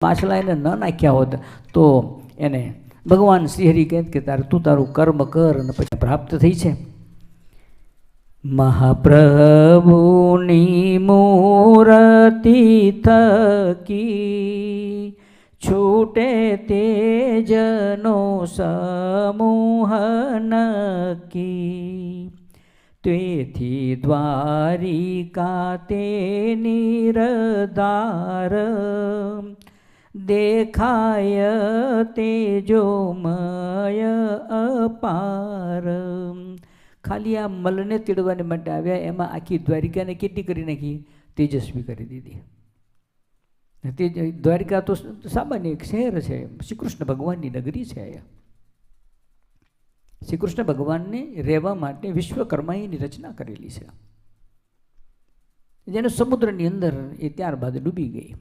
પાછલા એને ન નાખ્યા હોત તો એને ભગવાન શ્રીહરિ કહે કે તું તારું કર્મ કર અને પછી પ્રાપ્ત થઈ છે. મહાપ્રભુની મૂર્તિ થકી છૂટે તેજનો સમૂહ નકી, તેથી દ્વારિકા તે નિરધાર દેખાય તેજોમય અપાર. ખાલી આ મલને તેડવાને માટે આવ્યા, એમાં આખી દ્વારિકાને કેટલી કરી નાખી? તેજસ્વી કરી દીધી. દ્વારિકા તો સામાન્ય એક શહેર છે, શ્રી કૃષ્ણ ભગવાનની નગરી છે. શ્રી કૃષ્ણ ભગવાનને રહેવા માટે વિશ્વકર્માએની રચના કરેલી છે, જેને સમુદ્રની અંદર એ ત્યારબાદ ડૂબી ગઈ.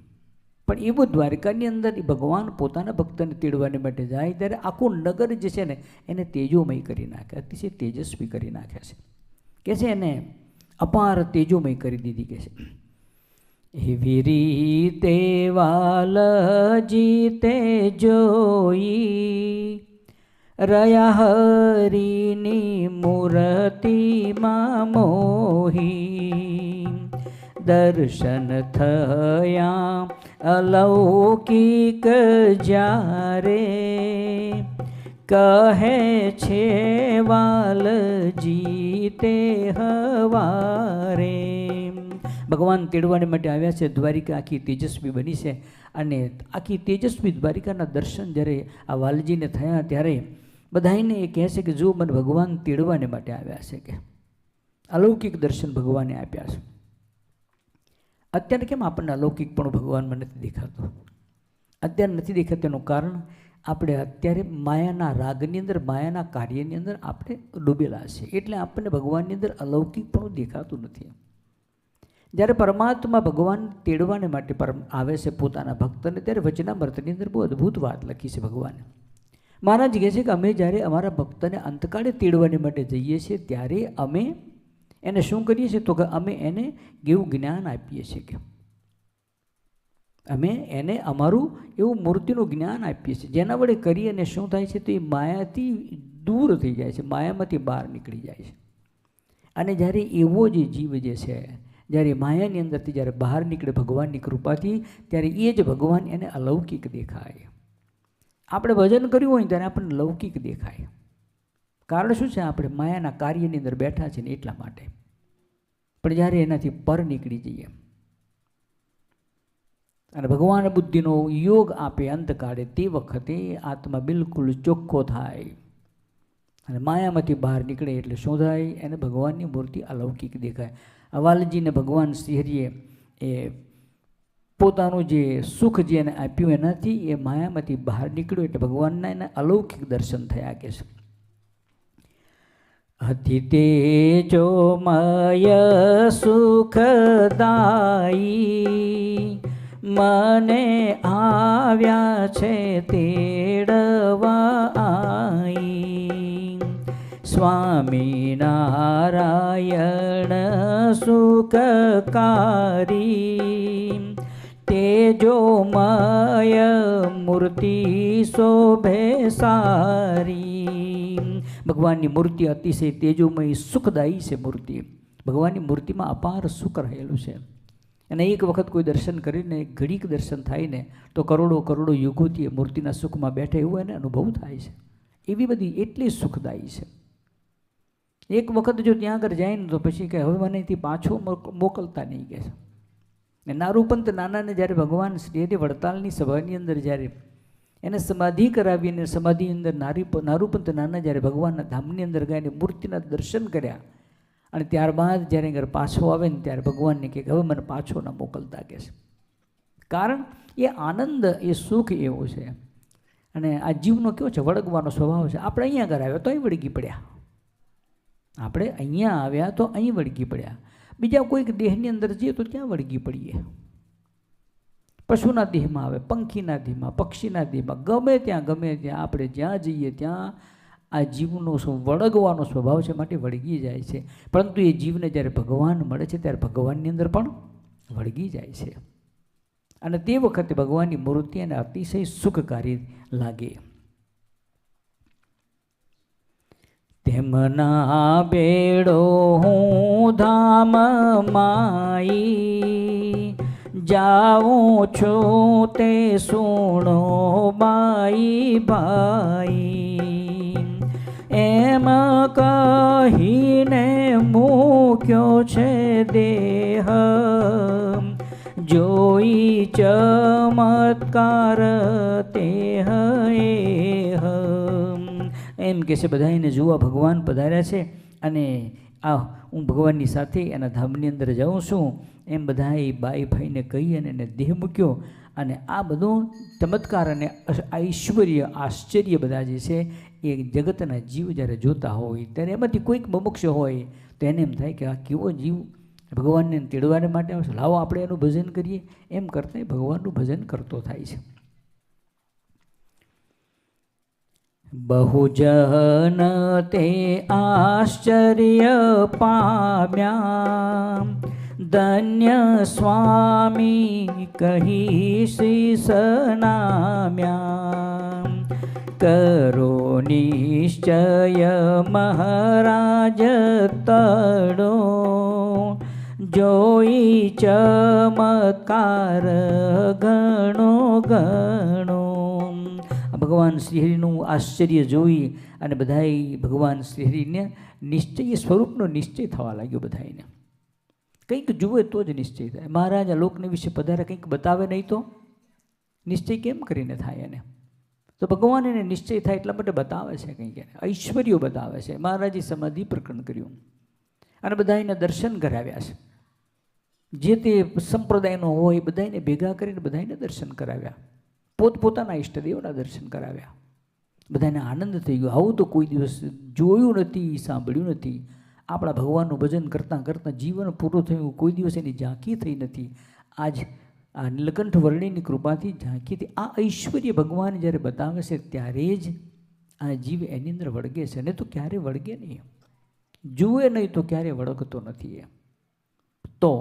પણ એવું દ્વારકાની અંદર એ ભગવાન પોતાના ભક્તને તેડવાને માટે જાય ત્યારે આખું નગર જે છે ને એને તેજોમય કરી નાખે, અતિશય તેજસ્વી કરી નાખે છે. કે છે એને અપાર તેજોમય કરી દીધી. કે છે એવી રીતે વાલજી તે જોઈ રહ્યા હરિની મૂર્તિમાં મોહી, દર્શન થયા અલૌકિક જ્યારે કહે છે વાલજી તે હવારે. ભગવાન તેડવાને માટે આવ્યા છે. દ્વારિકા આખી તેજસ્વી બની છે અને આખી તેજસ્વી દ્વારિકાના દર્શન જ્યારે આ વાલજીને થયા ત્યારે બધાને એ કહે છે કે જો મને ભગવાન તેડવાને માટે આવ્યા છે, કે અલૌકિક દર્શન ભગવાને આપ્યા છે. અત્યારે કેમ આપણને અલૌકિક પણ ભગવાનમાં નથી દેખાતો? અત્યારે નથી દેખાતું એનું કારણ આપણે અત્યારે માયાના રાગની અંદર, માયાના કાર્યની અંદર આપણે ડૂબેલા છે, એટલે આપણને ભગવાનની અંદર અલૌકિક પણ દેખાતું નથી. જ્યારે પરમાત્મા ભગવાન તેડવાને માટે આવે છે પોતાના ભક્તને, ત્યારે વચનામૃતની અંદર બહુ અદ્ભુત વાત લખી છે ભગવાને. મહારાજ કહે છે કે અમે જ્યારે અમારા ભક્તને અંતકાળે તેડવાને માટે જઈએ છીએ ત્યારે અમે એને શું કરીએ છીએ? તો કે અમે એને એવું જ્ઞાન આપીએ છીએ કે અમે એને અમારું એવું મૂર્તિનું જ્ઞાન આપીએ છીએ, જેના વડે કરી અને શું થાય છે? તો એ માયાથી દૂર થઈ જાય છે, માયામાંથી બહાર નીકળી જાય છે. અને જ્યારે એવો જે જીવ જે છે, જ્યારે માયાની અંદરથી જ્યારે બહાર નીકળે ભગવાનની કૃપાથી, ત્યારે એ જ ભગવાન એને અલૌકિક દેખાય. આપણે ભજન કર્યું હોય ત્યારે આપણને લૌકિક દેખાય. કારણ શું છે? આપણે માયાના કાર્યની અંદર બેઠા છીએ ને એટલા માટે. પણ જ્યારે એનાથી પર નીકળી જઈએ અને ભગવાન બુદ્ધિનો યોગ આપે અંતકાળે, તે વખતે આત્મા બિલકુલ ચોખ્ખો થાય અને માયામાંથી બહાર નીકળે એટલે શું થાય? એને ભગવાનની મૂર્તિ અલૌકિક દેખાય. વાલજીને ભગવાન શ્રીહરિએ એ પોતાનું જે સુખ જે એને આપ્યું એનાથી એ માયામાંથી બહાર નીકળ્યું એટલે ભગવાનના એને અલૌકિક દર્શન થયા. કે છે અતિ તેજોમય સુખદાયી મને આવ્યા છે તેડવા આઈ, સ્વામિનારાયણ સુખકારી તેજોમય મૂર્તિ શોભે સારી. ભગવાનની મૂર્તિ અતિશય તેજોમય સુખદાયી છે મૂર્તિ. ભગવાનની મૂર્તિમાં અપાર સુખ રહેલું છે. અને એક વખત કોઈ દર્શન કરીને ઘડીક દર્શન થાય ને તો કરોડો કરોડો યુગોથી મૂર્તિના સુખમાં બેઠા એવું એને અનુભવ થાય છે. એવી બધી એટલી સુખદાયી છે. એક વખત જો ત્યાં આગળ જાય ને તો પછી કહે હવે મને અહીંથી પાછો મોકલતા નહીં. કહે છે નારૂપંત નાનાને જ્યારે ભગવાન શ્રીહરિ વડતાલની સભાની અંદર જ્યારે એને સમાધિ કરાવી અને સમાધિ અંદર નારૂપંત નાના જ્યારે ભગવાનના ધામની અંદર ગયા મૂર્તિના દર્શન કર્યા અને ત્યારબાદ જ્યારે ઘર પાછો આવે ને ત્યારે ભગવાનને કહે હવે મને પાછો ના મોકલતા. કહે છે કારણ એ આનંદ એ સુખ એવું છે. અને આ જીવનો કેવો છે? વળગવાનો સ્વભાવ છે. આપણે અહીંયા ઘર આવ્યા તો અહીં વળગી પડ્યા, આપણે અહીંયા આવ્યા તો અહીં વળગી પડ્યા, બીજા કોઈક દેહની અંદર જઈએ તો ત્યાં વળગી પડીએ. પશુના દેહમાં આવે, પંખીના દેહમાં, પક્ષીના દેહમાં, ગમે ત્યાં આપણે જ્યાં જઈએ ત્યાં આ જીવનો વળગવાનો સ્વભાવ છે, માટે વળગી જાય છે. પરંતુ એ જીવને જ્યારે ભગવાન મળે છે ત્યારે ભગવાનની અંદર પણ વળગી જાય છે. અને તે વખતે ભગવાનની મૂર્તિ એને અતિશય સુખકારી લાગે. તેમના બેડો હું ધામ માઈ, જાઉં છું તે સુણો બાઈ ભાઈ. એમ કહીને મૂક્યો છે દેહ, જોઈ ચમત્કાર તે એમ કે છે બધાને જોવા ભગવાન પધાર્યા છે અને આ હું ભગવાનની સાથે એના ધામની અંદર જાઉં છું એમ બધાએ બાઈ ભાઈને કહી અને એને દેહ મૂક્યો. અને આ બધો ચમત્કાર અને ઐશ્વર્ય આશ્ચર્ય બધા જે છે એ જગતના જીવ જ્યારે જોતા હોય ત્યારે એમાંથી કોઈક મુમુક્ષ હોય તો એને એમ થાય કે આ કેવો જીવ ભગવાનને તેડવાને માટે આવશે, લાવો આપણે એનું ભજન કરીએ. એમ કરતાં ભગવાનનું ભજન કરતો થાય છે. બહુજન તે આશ્ચર્ય પામ્યા, ધન્ય સ્વામી કહી શીશ નામ્યા. કરો નિશ્ચય મહારાજ તડો, જોઈ ચમત્કાર ગણો ગણો. ભગવાન શ્રીહરિનું આશ્ચર્ય જોઈ અને બધાએ ભગવાન શ્રીહરિને નિશ્ચય સ્વરૂપનો નિશ્ચય થવા લાગ્યો. બધાને કંઈક જુએ તો જ નિશ્ચય થાય. મહારાજ આ લોકને વિશે પધારે કંઈક બતાવે નહીં તો નિશ્ચય કેમ કરીને થાય? એને તો ભગવાન એને નિશ્ચય થાય એટલા માટે બતાવે છે, કંઈક એને ઐશ્વર્યો બતાવે છે. મહારાજે સમાધિ પ્રકરણ કર્યું અને બધાને દર્શન કરાવ્યા છે. જે તે સંપ્રદાયનો હોય બધાને ભેગા કરીને બધાને દર્શન કરાવ્યા, પોતપોતાના ઈષ્ટદેવના દર્શન કરાવ્યા. બધાને આનંદ થઈ ગયો. આવું તો કોઈ દિવસ જોયું નથી, સાંભળ્યું નથી. આપણા ભગવાનનું ભજન કરતાં કરતાં જીવન પૂરું થયું, કોઈ દિવસ એની ઝાંખી થઈ નથી. આજ આ નીલકંઠ વર્ણિની કૃપાથી ઝાંખી થઈ. આ ઐશ્વર્ય ભગવાન જ્યારે બતાવે છે ત્યારે જ આ જીવ એની અંદર વળગે છે, ને તો ક્યારે વળગે નહીં. જુએ નહીં તો ક્યારે વળગતો નથી. તો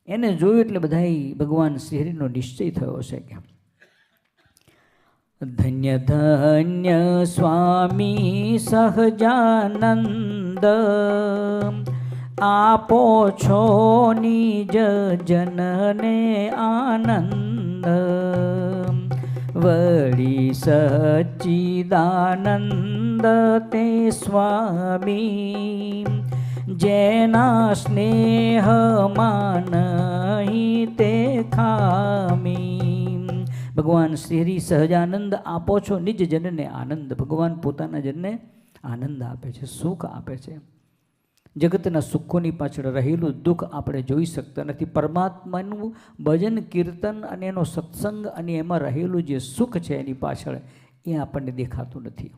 એને જોયું એટલે બધાએ ભગવાન શ્રીહરિનો નિશ્ચય થયો છે કે ધન્ય ધન્ય સ્વામી સહજાનંદ, આપો છો નિજ જનને આનંદ. વળી સચ્ચિદાનંદ તે સ્વામી, જેના સ્નેહમાં નહીં તે ખામી. ભગવાન શ્રીહરિ સહજાનંદ આપો છો નિજ જનને આનંદ. ભગવાન પોતાના જનને આનંદ આપે છે, સુખ આપે છે. જગતના સુખોની પાછળ રહેલું દુઃખ આપણે જોઈ શકતા નથી. પરમાત્માનું ભજન કીર્તન અને એનો સત્સંગ અને એમાં રહેલું જે સુખ છે એની પાછળ એ આપણને દેખાતું નથી.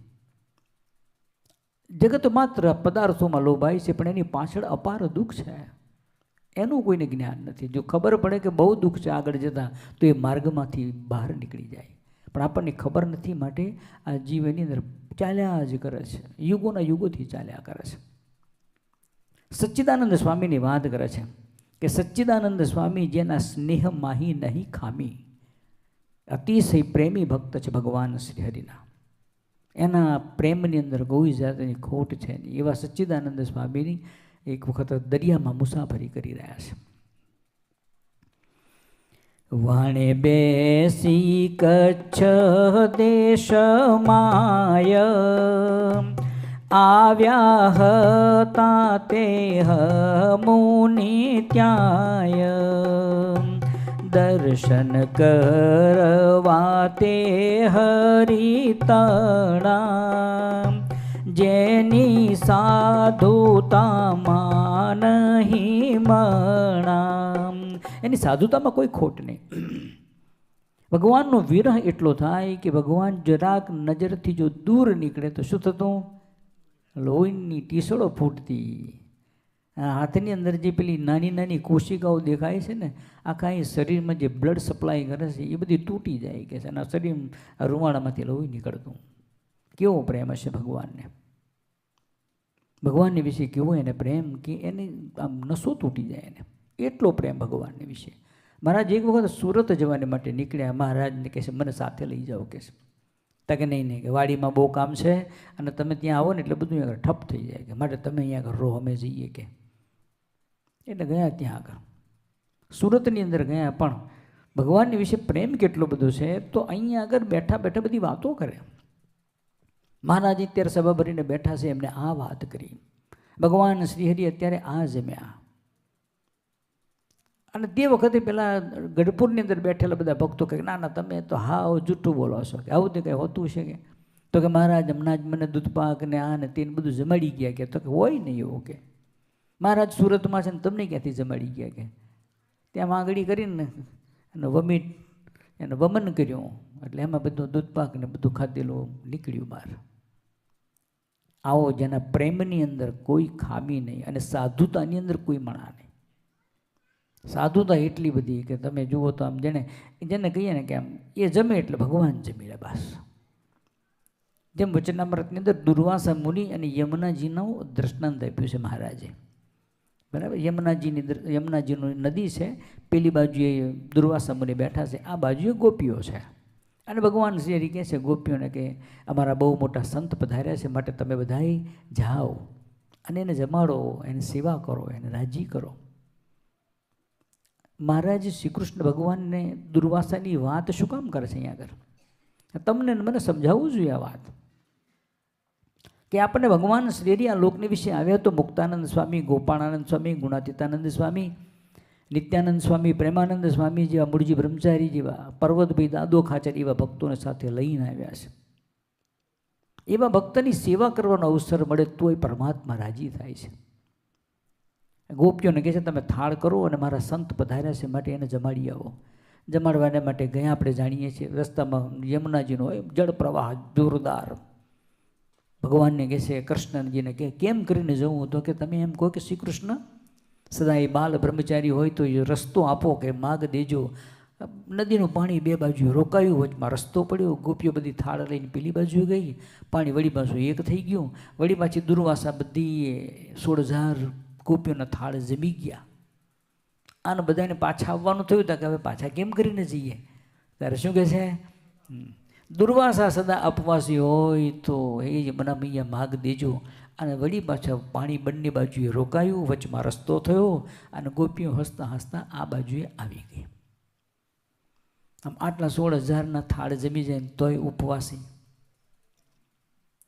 જગત માત્ર પદાર્થોમાં લોભાય છે પણ એની પાછળ અપાર દુઃખ છે, એનું કોઈને જ્ઞાન નથી. જો ખબર પડે કે બહુ દુઃખ છે આગળ જતાં તો એ માર્ગમાંથી બહાર નીકળી જાય, પણ આપણને ખબર નથી. માટે આ જીવ એની અંદર ચાલ્યા જ કરે છે, યુગોના યુગોથી ચાલ્યા કરે છે. સચ્ચિદાનંદ સ્વામીની વાત કરે છે કે સચ્ચિદાનંદ સ્વામી જેના સ્નેહ માહી નહીં ખામી, અતિશય પ્રેમી ભક્ત છે ભગવાન શ્રી હરિના. એના પ્રેમની અંદર કોઈ જાતની ખોટ છે નહીં. એવા સચ્ચિદાનંદ સ્વામીની એક વખત દરિયામાં મુસાફરી કરી રહ્યા છે. વાણે બેસી કચ્છ દેશમાય, આવ્યા હતા તે મુનિ ત્યાંય. દર્શન કરવા તે હરિતણા, જેની સાધુતામાં નહીં મણા. એની સાધુતામાં કોઈ ખોટ નહીં. ભગવાનનો વિરહ એટલો થાય કે ભગવાન જરાક નજરથી જો દૂર નીકળે તો શું થતું? લોહીની ટીસળો ફૂટતી. હાથની અંદર જે પેલી નાની નાની કોશિકાઓ દેખાય છે ને, આખા એ શરીરમાં જે બ્લડ સપ્લાય કરે છે એ બધી તૂટી જાય કે છે, અને શરીર રૂવાડામાંથી લોહી નીકળતું. કેવો પ્રેમ હશે ભગવાનને! ભગવાનને વિશે કેવો એને પ્રેમ કે એને આમ નસો તૂટી જાય એને, એટલો પ્રેમ ભગવાનને વિશે. મહારાજ એક વખત સુરત જવાને માટે નીકળ્યા. મહારાજને કહે છે મને સાથે લઈ જાઓ કે છે. તા કે નહીં કે વાડીમાં બહુ કામ છે અને તમે ત્યાં આવો ને એટલે બધું આગળ ઠપ થઈ જાય કે માટે તમે અહીંયા આગળ રહો, અમે જઈએ કે. એટલે ગયા ત્યાં આગળ સુરતની અંદર ગયા. પણ ભગવાનની વિશે પ્રેમ કેટલો બધો છે તો અહીંયા આગળ બેઠા બેઠા બધી વાતો કરે. મહારાજ અત્યારે સભા ભરીને બેઠા છે, એમને આ વાત કરી. ભગવાન શ્રીહરિ અત્યારે આ જમ્યા અને તે વખતે પેલા ગઢપુરની અંદર બેઠેલા બધા ભક્તો કહે ના ના તમે તો હા જૂઠું બોલો છો કે આવું તે કંઈ હોતું છે કે. તો કે મહારાજ હમણાં જ મને દૂધપાક ને આ ને તેને બધું જમાડી ગયા કે. તો કે હોય નહીં એવું કે મહારાજ સુરતમાં છે ને તમને ક્યાંથી જમાડી ગયા કે. ત્યાં માંગણી કરીને અને વમિટ એને વમન કર્યું એટલે એમાં બધું દૂધપાક ને બધું ખાધેલું નીકળ્યું બહાર. આવો જેના પ્રેમની અંદર કોઈ ખામી નહીં અને સાધુતાની અંદર કોઈ મણા નહીં. સાધુતા એટલી બધી કે તમે જુઓ તો આમ જેને કહીએ ને કે આમ એ જમે એટલે ભગવાન જમી લે બસ. જેમ વચનામૃતની અંદર દુર્વાસા મુનિ અને યમુનાજીનું દ્રષ્ટાંત આપ્યું છે મહારાજે. બરાબર, યમુનાજીનું નદી છે, પેલી બાજુએ દુર્વાસા મુનિ બેઠા છે, આ બાજુએ ગોપીઓ છે. અને ભગવાન શ્રી કહે છે ગોપીઓને કે અમારા બહુ મોટા સંત પધાર્યા છે માટે તમે બધાએ જાઓ અને એને જમાડો, એને સેવા કરો, એને રાજી કરો. મહારાજ શ્રી કૃષ્ણ ભગવાનને દુર્વાસાની વાત શું કામ કરે છે અહીંયા આગળ? તમને મને સમજાવવું જોઈએ આ વાત કે આપણને ભગવાન શ્રી આ લોકની વિશે આવ્યા તો મુક્તાનંદ સ્વામી, ગોપાળાનંદ સ્વામી, ગુણાતીતાનંદ સ્વામી, નિત્યાનંદ સ્વામી, પ્રેમાનંદ સ્વામી જેવા, મૂળજી બ્રહ્મચારી જેવા, પર્વતભાઈ દાદો ખાચર એવા ભક્તોને સાથે લઈને આવ્યા છે. એવા ભક્તની સેવા કરવાનો અવસર મળે તોય પરમાત્મા રાજી થાય છે. ગોપીઓને કહે છે તમે થાળ કરો અને મારા સંત પધાર્યા છે માટે એને જમાડી આવો. જમાડવાને માટે ગયા આપણે જાણીએ છીએ. રસ્તામાં યમુનાજીનો જળ પ્રવાહ જોરદાર. ભગવાનને કહે છે કૃષ્ણજીને કે કેમ કરીને જવું? તો કે તમે એમ કહો કે શ્રી કૃષ્ણ સદા એ બાલ બ્રહ્મચારી હોય તો એ રસ્તો આપો કે માગ દેજો. નદીનું પાણી બે બાજુ રોકાયું, વચમાં રસ્તો પડ્યો. ગોપીઓ બધી થાળ લઈને પેલી બાજુ ગઈ, પાણી વળી પાછું એક થઈ ગયું. વળી પાછી દુર્વાસા બધી 16,000 ગોપીઓના થાળ જમી ગયા. આને બધાને પાછા આવવાનું થયું હતા કે હવે પાછા કેમ કરીને જઈએ? ત્યારે શું કહે છે? દુર્વાસા સદા અપવાસી હોય તો એ જ મના મૈયા માગ દેજો. અને વળી પાછા પાણી બંને બાજુએ રોકાયું, વચમાં રસ્તો થયો અને ગોપીઓ હસતા હસતા આ બાજુએ આવી ગઈ. આમ આટલા 16,000ના થાળ જમી જાય તોય ઉપવાસી.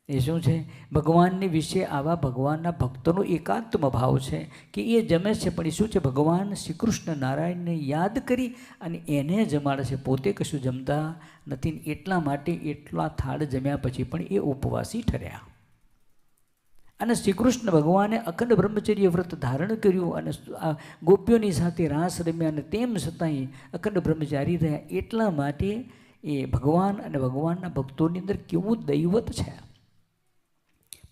એ શું છે? ભગવાનની વિશે આવા ભગવાનના ભક્તોનો એકાત્મ ભાવ છે કે એ જમે છે પણ એ શું છે? ભગવાન શ્રી કૃષ્ણ નારાયણને યાદ કરી અને એને જમાડે છે, પોતે કશું જમતા નથી. એટલા માટે એટલા થાળ જમ્યા પછી પણ એ ઉપવાસી ઠર્યા. અને શ્રી કૃષ્ણ ભગવાને અખંડ બ્રહ્મચર્ય વ્રત ધારણ કર્યું અને આ ગોપીઓની સાથે રાસ રમ્યા અને તેમ છતાંય અખંડ બ્રહ્મચારી રહ્યા. એટલા માટે એ ભગવાન અને ભગવાનના ભક્તોની અંદર કેવું દૈવત છે.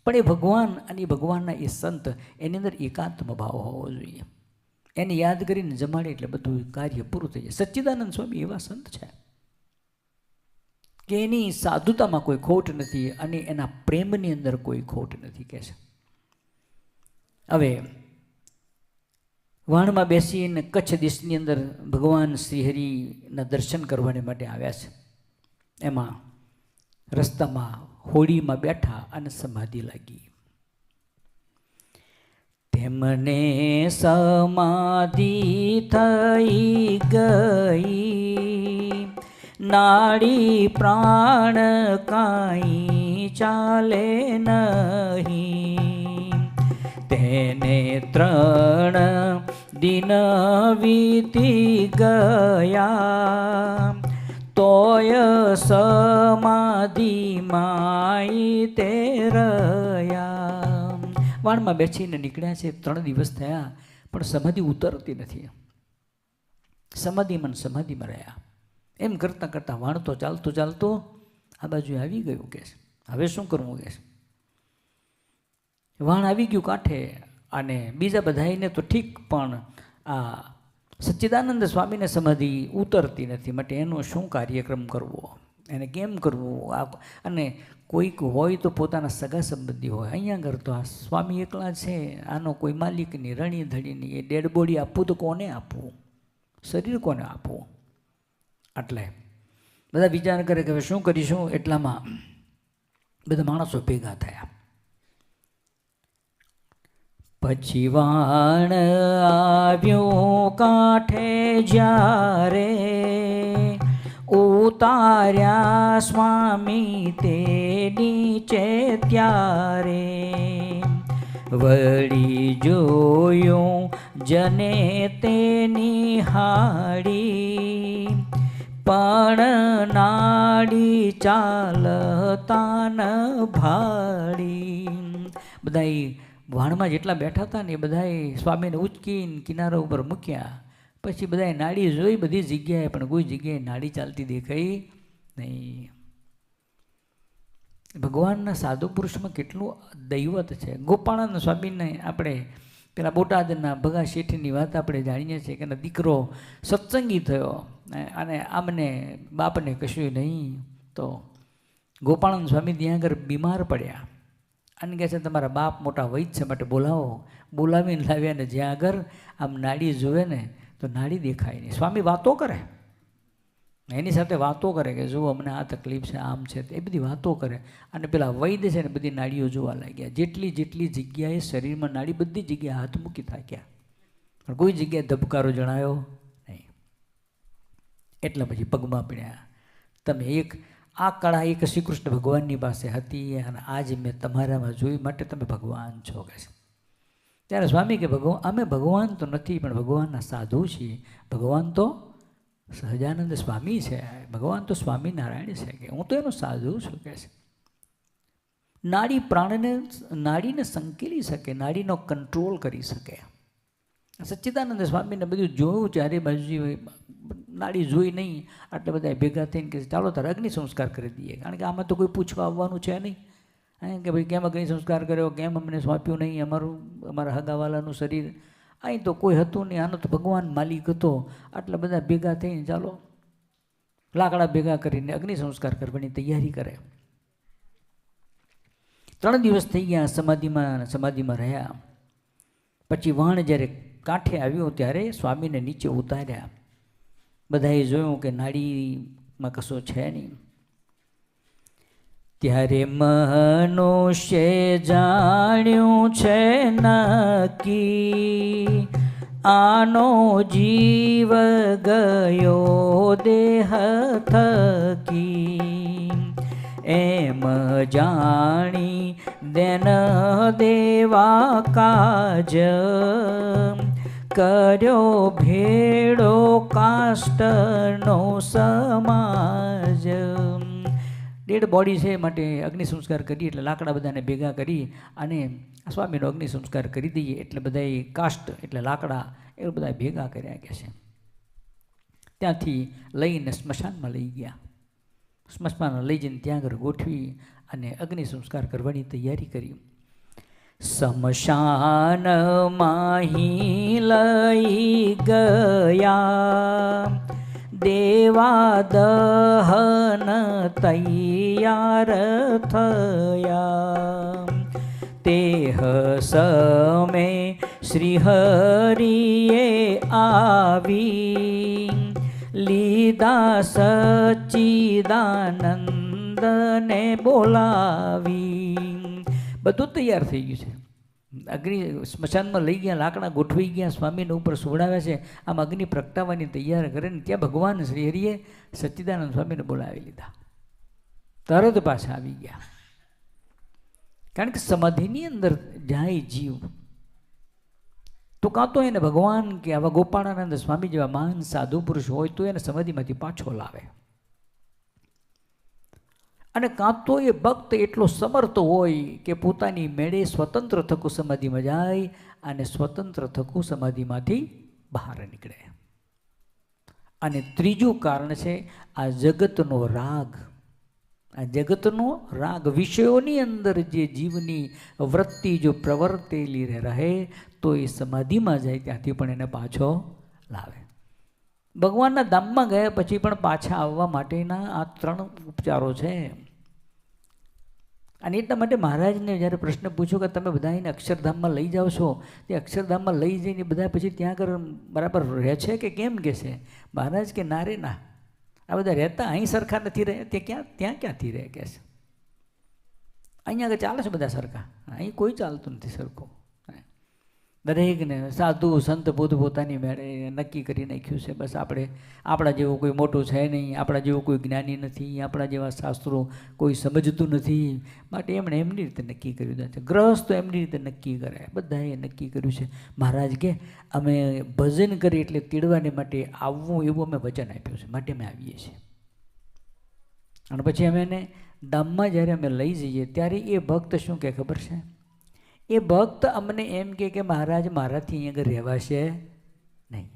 પણ એ ભગવાન અને ભગવાનના એ સંત એની અંદર એકાત્મ ભાવ હોવો જોઈએ. એને યાદ કરીને જમાડે એટલે બધું કાર્ય પૂરું થઈ જાય. સચ્ચિદાનંદ સ્વામી એવા સંત છે કે એની સાધુતામાં કોઈ ખોટ નથી અને એના પ્રેમની અંદર કોઈ ખોટ નથી કહે છે. હવે વાણમાં બેસીને કચ્છ દેશની અંદર ભગવાન શ્રીહરિના દર્શન કરવાને માટે આવ્યા છે. એમાં રસ્તામાં હોડીમાં બેઠા અને સમાધિ લાગી. તેમને સમાધિ થઈ ગઈ, નાડી પ્રાણ કાંઈ ચાલે નહીં. તેને 3 દિન વીતી ગયા, તોય સમાધિ માઈ તે રહ્યા. વાણમાં બેસીને નીકળ્યા છે, 3 દિવસ થયા પણ સમાધિ ઉતરતી નથી. સમાધિમાં રહ્યા. એમ કરતાં કરતાં વાણ તો ચાલતો આ બાજુ આવી ગયું કે હવે શું કરવું કે વાણ આવી ગયું કાંઠે. અને બીજા બધાને તો ઠીક પણ આ સચ્ચિદાનંદ સ્વામીને સમાધિ ઉતરતી નથી. માટે એનો શું કાર્યક્રમ કરવો, એને કેમ કરવું? અને કોઈક હોય તો પોતાના સગા સંબંધી હોય. અહીંયા આગળ તો આ સ્વામી એકલા છે, આનો કોઈ માલિક નહીં, રણી ધણી નહીં. એ ડેડ બોડી આપવું તો કોને આપવું? શરીર કોને આપવું? એટલે બધા વિચાર કરે કે હવે શું કરીશું. એટલામાં બધા માણસો ભેગા થયા. પછી વાણ આવ્યો કાંઠે જ્યારે, ઉતાર્યા સ્વામી તે નીચે ત્યારે. વળી જોયું જને તેની હાડી, પણ નાડી ચાલતા ન ભાડી. બધાય વાણમાં જેટલા બેઠા હતા ને એ બધાએ સ્વામીને ઉચકીને કિનારા ઉપર મૂક્યા. પછી બધાએ નાડી જોઈ બધી જગ્યાએ, પણ કોઈ જગ્યાએ નાડી ચાલતી દેખાઈ નહીં. ભગવાનના સાધુ પુરુષમાં કેટલું દૈવત છે. ગોપાળાનંદ સ્વામીને આપણે પેલા બોટાદના ભગા શેઠની વાત આપણે જાણીએ છીએ કે દીકરો સત્સંગી થયો અને આમને બાપને કશું નહીં. તો ગોપાળાનંદ સ્વામી ત્યાં આગળ બીમાર પડ્યા અને કહે છે તમારા બાપ મોટા વૈદ છે માટે બોલાવો. બોલાવીને લાવ્યા ને જ્યાં આગળ આમ નાડી જોવે ને તો નાડી દેખાય નહીં. સ્વામી વાતો કરે, એની સાથે વાતો કરે કે જુઓ અમને આ તકલીફ છે, આમ છે, એ બધી વાતો કરે. અને પેલા વૈદ્ય છે ને બધી નાડીઓ જોવા લાગ્યા. જેટલી જેટલી જગ્યાએ શરીરમાં નાડી બધી જગ્યાએ હાથ મૂકી થાક્યા, પણ કોઈ જગ્યાએ ધબકારો જણાયો નહીં. એટલે પછી પગમાં પડ્યા. તમે એક આ કળા એક શ્રી કૃષ્ણ ભગવાનની પાસે હતી અને આજે મેં તમારામાં જોઈ માટે તમે ભગવાન છો કે છે. ત્યારે સ્વામી કે અમે ભગવાન તો નથી પણ ભગવાનના સાધુ છીએ. ભગવાન તો સહજાનંદ સ્વામી છે, ભગવાન તો સ્વામિનારાયણ છે કે હું તો એનો સાધુ છું કે છે. નાડી પ્રાણને નાડીને સંકેલી શકે, નાડીનો કંટ્રોલ કરી શકે. સચ્ચિદાનંદ સ્વામીને બધું જોયું ચારે બાજુ નાડી જોઈ નહીં. એટલે બધા ભેગા થઈને કે ચાલો તારે અગ્નિ સંસ્કાર કરી દઈએ, કારણ કે આમાં તો કોઈ પૂછવા આવવાનું છે નહીં કે ભાઈ કેમ અગ્નિ સંસ્કાર કર્યો, કેમ અમને સોંપ્યું નહીં અમારા હગાવાલાનું શરીર. અહીં તો કોઈ હતું નહીં, આનો તો ભગવાન માલિક હતો. આટલા બધા ભેગા થઈને ચાલો લાકડા ભેગા કરીને અગ્નિ સંસ્કાર કરવાની તૈયારી કરે. 3 દિવસ થઈ ગયા સમાધિમાં રહ્યા. પછી વાણ જ્યારે કાંઠે આવ્યો ત્યારે સ્વામીને નીચે ઉતાર્યા. બધાએ જોયું કે નાડીમાં કશો છે નહીં. ત્યારે મનુષ્ય જાણ્યું છે નક્કી, આનો જીવ ગયો દેહ થકી. એમ જાણી દેન દેવા કાજ, કર્યો ભેડો કાષ્ટનો સમાજ. ડેડ બોડી છે માટે અગ્નિ સંસ્કાર કરીએ એટલે લાકડા બધાને ભેગા કરી અને સ્વામીનો અગ્નિ સંસ્કાર કરી દઈએ. એટલે બધાએ કાષ્ટ એટલે લાકડા એ બધા ભેગા કર્યા કે છે. ત્યાંથી લઈને સ્મશાનમાં લઈ ગયા. સ્મશાનમાં લઈ જઈને ત્યાં આગળ ગોઠવી અને અગ્નિ સંસ્કાર કરવાની તૈયારી કરી. શમશાનમાં લઈ ગયા, દેવા દહન તૈયાર થયા. તેહ સમે શ્રી હરિએ આવી, લીધા સચ્ચિદાનંદને બોલાવી. બધું તૈયાર થઈ ગયું છે. અગ્નિ સ્મશાનમાં લઈ ગયા, લાકડા ગોઠવી ગયા, સ્વામીને ઉપર સુવડાવ્યા છે. આમ અગ્નિ પ્રગટાવવાની તૈયાર કરે ને ત્યાં ભગવાન શ્રી હરિએ સચ્ચિદાનંદ સ્વામીને બોલાવી લીધા. તરત પાછા આવી ગયા. કારણ કે સમાધિની અંદર જાય જીવ તો કાં તો એને ભગવાન કે આવા ગોપાળાનંદ સ્વામી જેવા મહાન સાધુ પુરુષ હોય તો એને સમાધિમાંથી પાછો લાવે, અને કાં તો એ ભક્ત એટલો સમર્થ હોય કે પોતાની મેળે સ્વતંત્ર થકું સમાધિમાં જાય અને સ્વતંત્ર થકું સમાધિમાંથી બહાર નીકળે. અને ત્રીજું કારણ છે આ જગતનો રાગ. આ જગતનો રાગ વિષયોની અંદર જે જીવની વૃત્તિ જો પ્રવર્તેલી રહે તો એ સમાધિમાં જાય ત્યાંથી પણ એને પાછો લાવે. ભગવાનના ધામમાં ગયા પછી પણ પાછા આવવા માટેના આ 3 ઉપચારો છે. અને એટલા માટે મહારાજને જ્યારે પ્રશ્ન પૂછ્યો કે તમે બધા એને અક્ષરધામમાં લઈ જાઓ છો, તે અક્ષરધામમાં લઈ જઈને બધા પછી ત્યાં આગળ બરાબર રહે છે કે કેમ કે છે? મહારાજ કે ના રે ના, આ બધા રહેતા અહીં સરખા નથી રહે, તે ત્યાં ક્યાંથી રહે કે છે? અહીંયા આગળ ચાલે છે બધા સરખા, અહીં કોઈ ચાલતું નથી સરખું. દરેકને સાધુ સંત પોતપોતાની મેળે નક્કી કરી નાખ્યું છે, બસ આપણે આપણા જેવું કોઈ મોટું છે નહીં, આપણા જેવું કોઈ જ્ઞાની નથી, આપણા જેવા શાસ્ત્રો કોઈ સમજતું નથી, માટે એમણે એમની રીતે નક્કી કર્યું છે. ગ્રહસ્થ તો એમની રીતે નક્કી કરે, બધાએ નક્કી કર્યું છે. મહારાજ કે અમે ભજન કરી એટલે તીડવાને માટે આવવું એવું અમે વચન આપ્યું છે, માટે અમે આવીએ છીએ. અને પછી અમે એને ધામમાં જ્યારે અમે લઈ જઈએ ત્યારે એ ભક્ત શું કહે ખબર છે? એ ભક્ત અમને એમ કે મહારાજ મારાથી અહીં આગળ રહેવાશે નહીં.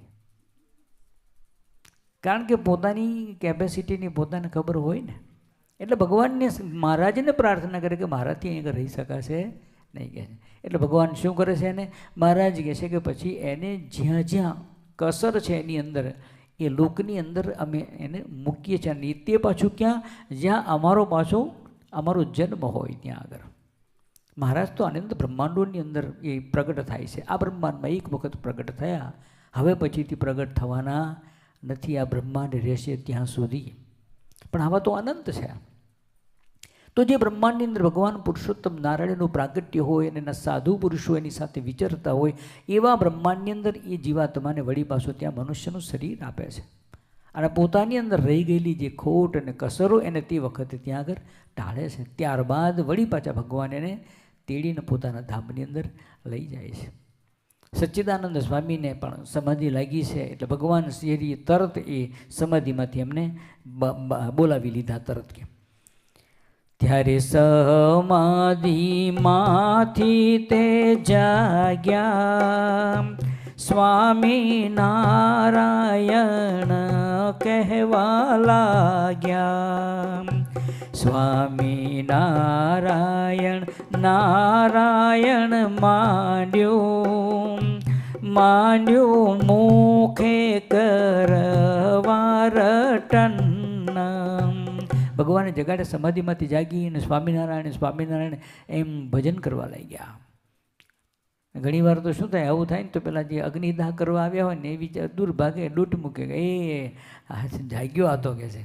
કારણ કે પોતાની કેપેસિટીની પોતાને ખબર હોય ને, એટલે ભગવાનને મહારાજને પ્રાર્થના કરે કે મારાથી અહીં આગળ રહી શકાશે નહીં કહે છે. એટલે ભગવાન શું કરે છે એને? મહારાજ કહે છે કે પછી એને જ્યાં જ્યાં કસર છે એની અંદર, એ લોકની અંદર અમે એને મૂકીએ છીએ. અને તે પાછું ક્યાં? જ્યાં અમારો જન્મ હોય ત્યાં આગળ. મહારાજ તો આનંદ બ્રહ્માંડોની અંદર એ પ્રગટ થાય છે. આ બ્રહ્માંડમાં એક વખત પ્રગટ થયા, હવે પછીથી પ્રગટ થવાના નથી. આ બ્રહ્માંડ રહેશે ત્યાં સુધી. પણ આવા તો અનંત છે. તો જે બ્રહ્માંડની અંદર ભગવાન પુરુષોત્તમ નારાયણનું પ્રાગટ્ય હોય અને એના સાધુ પુરુષો એની સાથે વિચરતા હોય, એવા બ્રહ્માંડની અંદર એ જીવાત્માને વળી પાછો ત્યાં મનુષ્યનું શરીર આપે છે. અને પોતાની અંદર રહી ગયેલી જે ખોટ અને કસરો એને તે વખતે ત્યાં આગળ ટાળે છે. ત્યારબાદ વળી પાછા ભગવાન એને તેડીને પોતાના ધામની અંદર લઈ જાય છે. સચ્ચિદાનંદ સ્વામીને પણ સમાધિ લાગી છે, એટલે ભગવાન શ્રીએ તરત એ સમાધિમાંથી એમને બોલાવી લીધા તરત. કે ત્યારે સમાધિમાંથી તે જાગ્યા, સ્વામી નારાયણ કહેવા લાગ્યા. સ્વામી નારાયણ નારાયણ માંડ્યું મુખે કરવા રટન. ભગવાને જગાડે સમાધિમાંથી જાગી અને સ્વામિનારાયણ એમ ભજન કરવા લાગ્યા. ઘણી વાર તો શું થાય, આવું થાય ને તો પેલા જે અગ્નિદાહ કરવા આવ્યા હોય ને એ વિચાર દૂર ભાગે, લૂંટ મૂકે, એ જાગ્યો હતો કે છે,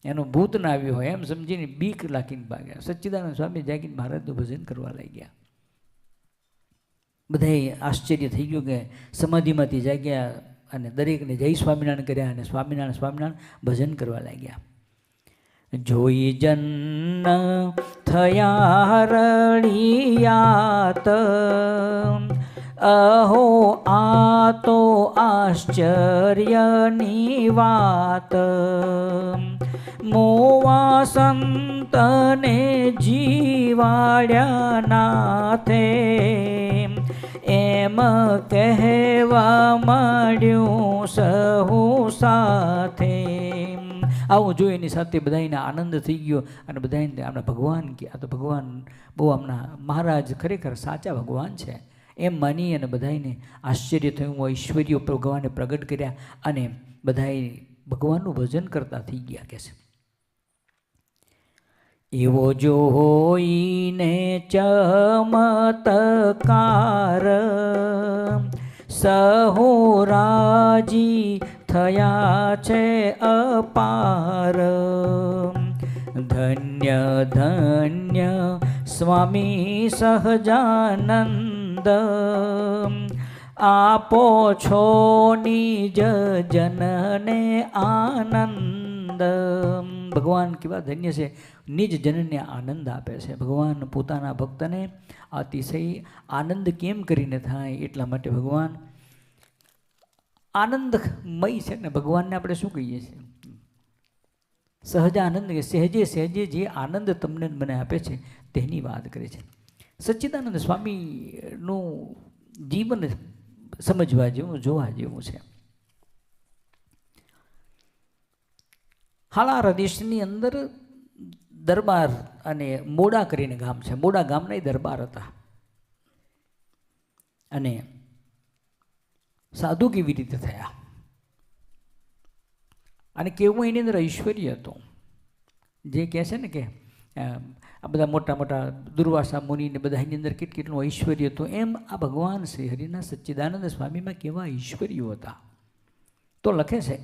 એનું ભૂત ના આવ્યું હોય એમ સમજીને બીક લાખીને ભાગ્યા. સચ્ચિદાનંદ સ્વામી જાગીને મહારાજનું ભજન કરવા લાગ્યા. બધાએ આશ્ચર્ય થઈ ગયું કે સમાધિમાંથી જાગ્યા અને દરેકને જય સ્વામિનારાયણ કર્યા અને સ્વામિનારાયણ ભજન કરવા લાગ્યા. જોઈ જન થયા રળિયાત, અહો આ તો આશ્ચર્યની વાત. મોવા સંતને જીવાડ્યા નાથે, એમ કહેવા માંડ્યું સહુ સાથે. આવું જોઈ એની સાથે બધાને આનંદ થઈ ગયો અને બધાને આમના ભગવાન કે આ તો ભગવાન બહુ આમના મહારાજ ખરેખર સાચા ભગવાન છે એમ માની અને બધાને આશ્ચર્ય થયું. ઐશ્વર્ય ભગવાને પ્રગટ કર્યા અને બધાએ ભગવાનનું ભજન કરતા થઈ ગયા કે છે. એવો જોઈને ચમત્કાર સહુ રાજી થયા છે અપાર. ધન્ય ધન્ય સ્વામી સહજાનંદ, આપો છો નિજ જનને આનંદ. ભગવાન કેવા ધન્ય છે, નિજ જનને આનંદ આપે છે. ભગવાન પોતાના ભક્તને અતિશય આનંદ કેમ કરીને થાય એટલા માટે ભગવાન આનંદમય છે ને. ભગવાનને આપણે શું કહીએ છીએ? સહજાનંદ. સહેજે સહેજે જે આનંદ તમને મને આપે છે તેની વાત કરે છે. સચ્ચિદાનંદ સ્વામીનું જીવન સમજવા જેવું, જોવા જેવું છે. હાલારા દેશની અંદર દરબાર અને મોડા કરીને ગામ છે. મોડા ગામના દરબાર હતા અને સાધુ કેવી રીતે થયા અને કેવું એની અંદર ઐશ્વર્ય હતું. જે કહે છે ને કે આ બધા મોટા મોટા દુર્વાસા મુનિને બધા એની અંદર કેટલું ઐશ્વર્ય હતું, એમ આ ભગવાન શ્રી હરિના સચ્ચિદાનંદ સ્વામીમાં કેવા ઐશ્વર્યો હતા. તો લખે છે,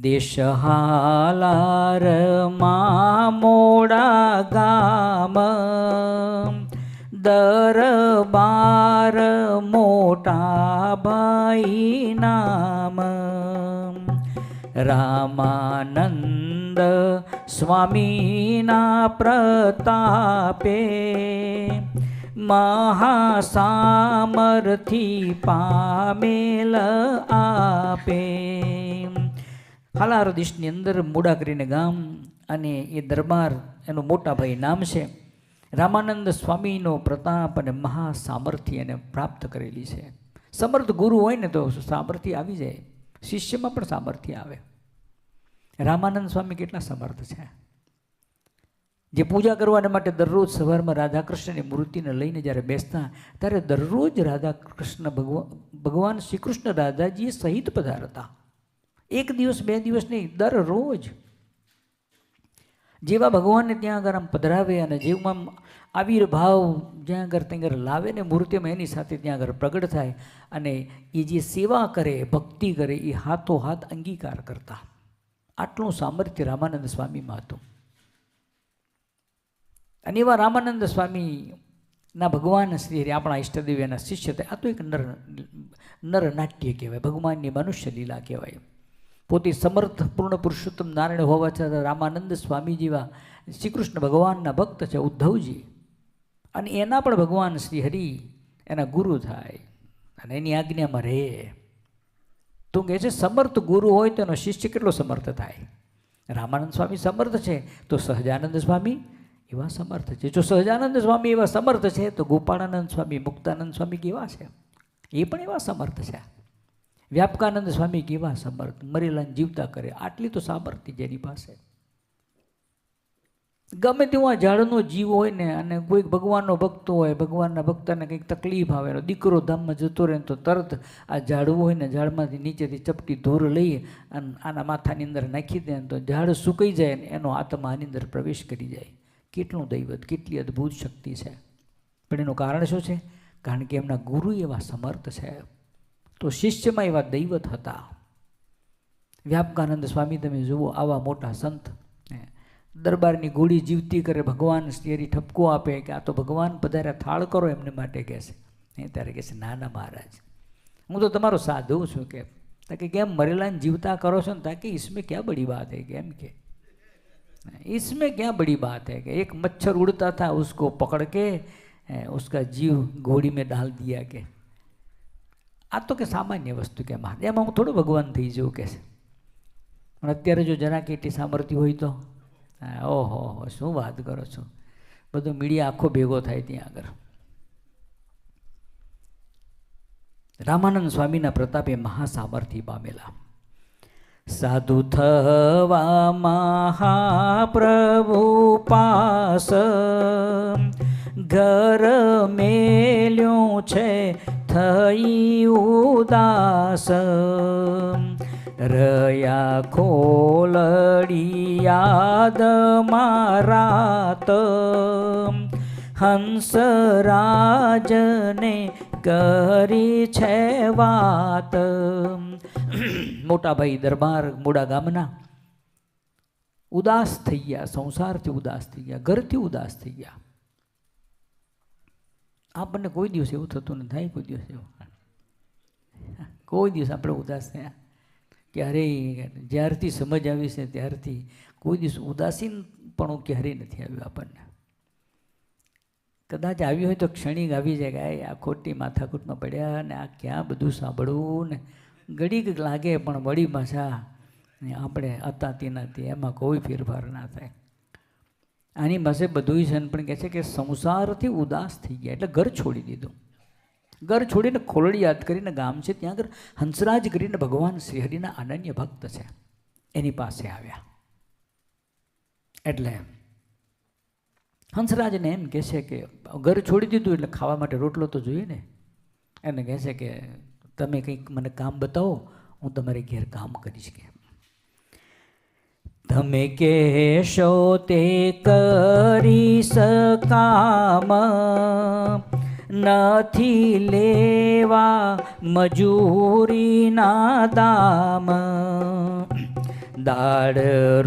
દેશહાલાર માં મોડા ગામ દરબાર મોટા ભાઈ નામ રામાનંદ સ્વામીના પ્રતાપે મહાસામર્થી પામેલ આપે. હાલાર દેશની અંદર મોડા કરીને ગામ અને એ દરબાર એનું મોટા ભાઈ નામ છે. રામાનંદ સ્વામીનો પ્રતાપ અને મહાસામર્થ્ય એને પ્રાપ્ત કરેલી છે. સમર્થ ગુરુ હોય ને તો સામર્થ્ય આવી જાય, શિષ્યમાં પણ સામર્થ્ય આવે. રામાનંદ સ્વામી કેટલા સમર્થ છે, જે પૂજા કરવાને માટે દરરોજ સવારમાં રાધાકૃષ્ણની મૂર્તિને લઈને જ્યારે બેસતા ત્યારે દરરોજ રાધાકૃષ્ણ ભગવાન શ્રી કૃષ્ણ રાધાજી સહિત પધારતા. એક દિવસ બે દિવસ નહીં, દરરોજ જેવા ભગવાનને ત્યાં આગળ આમ પધરાવે અને જેમાં આવિર્ભાવ જ્યાં આગળ ત્યાં આગળ લાવે ને મૂર્તિમાં એની સાથે ત્યાં આગળ પ્રગટ થાય અને એ જે સેવા કરે, ભક્તિ કરે, એ હાથો હાથ અંગીકાર કરતા. આટલું સામર્થ્ય રામાનંદ સ્વામીમાં હતું. અને એવા રામાનંદ સ્વામીના ભગવાન શ્રી હરિ આપણા ઈષ્ટદેવ એના શિષ્ય થાય. આ તો એક નરનાટ્ય કહેવાય, ભગવાનની મનુષ્ય લીલા કહેવાય. પોતે સમર્થ પૂર્ણ પુરુષોત્તમ નારાયણ હોવા છતાં રામાનંદ સ્વામી જેવા શ્રી કૃષ્ણ ભગવાનના ભક્ત છે ઉદ્ધવજી, અને એના પણ ભગવાન શ્રી હરિ એના ગુરુ થાય અને એની આજ્ઞામાં રહે. તો કહે છે સમર્થ ગુરુ હોય તો એનો શિષ્ય કેટલો સમર્થ થાય. રામાનંદ સ્વામી સમર્થ છે તો સહજાનંદ સ્વામી એવા સમર્થ છે. જો સહજાનંદ સ્વામી એવા સમર્થ છે તો ગોપાળાનંદ સ્વામી, મુક્તાનંદ સ્વામી કેવા છે, એ પણ એવા સમર્થ છે. વ્યાપકાનંદ સ્વામી કેવા સમર્થ, મરેલાને જીવતા કરે. આટલી તો સામર્થ્ય જેની પાસે. ગમે તેવું આ ઝાડનો જીવ હોય ને અને કોઈક ભગવાનનો ભક્ત હોય, ભગવાનના ભક્તને કંઈક તકલીફ આવે, દીકરો ધામમાં જતો રહે તો તરત આ ઝાડવું હોય ને ઝાડમાંથી નીચેથી ચપટી ધૂર લઈ અને આના માથાની અંદર નાખી દે તો ઝાડ સુકાઈ જાય ને એનો આત્મા આની અંદર પ્રવેશ કરી જાય. કેટલું દૈવત, કેટલી અદ્ભુત શક્તિ છે. પણ એનું કારણ શું છે? કારણ કે એમના ગુરુ એવા સમર્થ છે, તો શિષ્યમાં એવા દૈવત હતા. વ્યાપકાનંદ સ્વામી તમે જુઓ, આવા મોટા સંત, દરબારની ઘોડી જીવતી કરે, ભગવાન શ્રી હરિ ઠપકો આપે કે આ તો ભગવાન પધાર્યા, થાળ કરો એમને માટે કહેશે. ત્યારે કહેશે ના ના મહારાજ, હું તો તમારો સાધુ છું. કે કેમ મરેલાને જીવતા કરો છો ને? તાકે इसमें क्या बड़ी बात है, કેમ કે इसमें क्या बड़ी बात है कि एक मच्छर उड़ता था, उसको पकड़ के उसका जीव घोड़ी में डाल दिया. કે આ તો કે સામાન્ય વસ્તુ, કે એમાં હું થોડો ભગવાન થઈ જાઉં કે છે. પણ અત્યારે જો જરા કેટલી સામર્થ્ય હોય તો ઓહો શું વાત કરો છો, બધો મીડિયા આખો ભેગો થાય ત્યાં આગળ. રામાનંદ સ્વામીના પ્રતાપે મહાસામર્થ્ય પામેલા. સાધુ થવા મહાપ્રભુ પાસ ઘર મેલ્યું છે થઈ ઉદાસ. રયા ખોલડી યાદ મારાત હંસરાજને કરી છે વાત. મોટા ભાઈ દરબાર મોડા ગામના ઉદાસ થઈ ગયા, સંસારથી ઉદાસ થઈ ગયા, ઘરથી ઉદાસ થઈ ગયા. આપણને કોઈ દિવસ એવું થતું ન થાય, કોઈ દિવસ એવું, કોઈ દિવસ આપણે ઉદાસ થયા ક્યારેય? જ્યારથી સમજ આવી છે ત્યારથી કોઈ દિવસ ઉદાસીન પણ ક્યારેય નથી આવ્યું આપણને. કદાચ આવ્યું હોય તો ક્ષણિક આવી જાય કે આ ખોટી માથાકૂટમાં પડ્યા ને આ ક્યાં બધું સાંભળવું ને ઘડીક લાગે, પણ વળી પાછા આપણે અતાતી નથી, એમાં કોઈ ફેરફાર ના થાય. આની પાસે બધું છે પણ કહે છે કે સંસારથી ઉદાસ થઈ ગયા એટલે ઘર છોડી દીધું. ઘર છોડીને ખોલડી યાદ કરીને ગામ છે ત્યાં આગળ હંસરાજ કરીને ભગવાન શ્રી હરિના અનન્ય ભક્ત છે, એની પાસે આવ્યા. એટલે હંસરાજને એમ કહે છે કે ઘર છોડી દીધું એટલે ખાવા માટે રોટલો તો જોઈએ ને. એને કહે છે કે તમે કંઈક મને કામ બતાવો, હું તમારે ઘેર કામ કરીશ. કે તમે કહેશો તે કરી સકામ, નથી લેવા મજૂરીના દામ. દાળ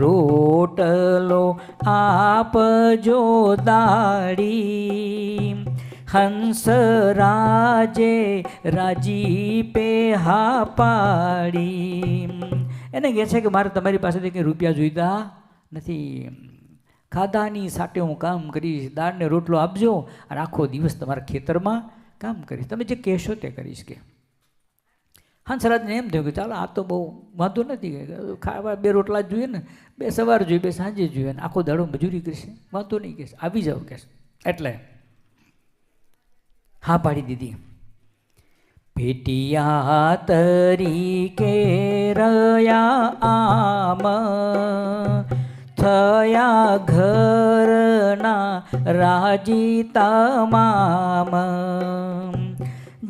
રોટલો આપજો દાડી, હંસરાજે રાજી પે હા પાડી. એને કહે છે કે મારે તમારી પાસેથી કંઈ રૂપિયા જોઈતા નથી, ખાધાની સાથે હું કામ કરીશ, દાળને રોટલો આપજો અને આખો દિવસ તમારા ખેતરમાં કામ કરીશ, તમે જે કહેશો તે કરીશ. કે હંસરાજને એમ થયું કે ચાલો આ તો બહુ વાંધો નથી, ખાવા 2 રોટલા જ જોઈએ ને, 2 સવાર જોઈએ 2 સાંજે જોઈએ, ને આખો દાડો મજૂરી કરશે, વાંધો નહીં, કહેશે આવી જાઓ કહેશે. એટલે હા પાડી દીધી. પેટિયા તરીકે રહ્યા આમ, થયા ઘરના રાજી તમામ.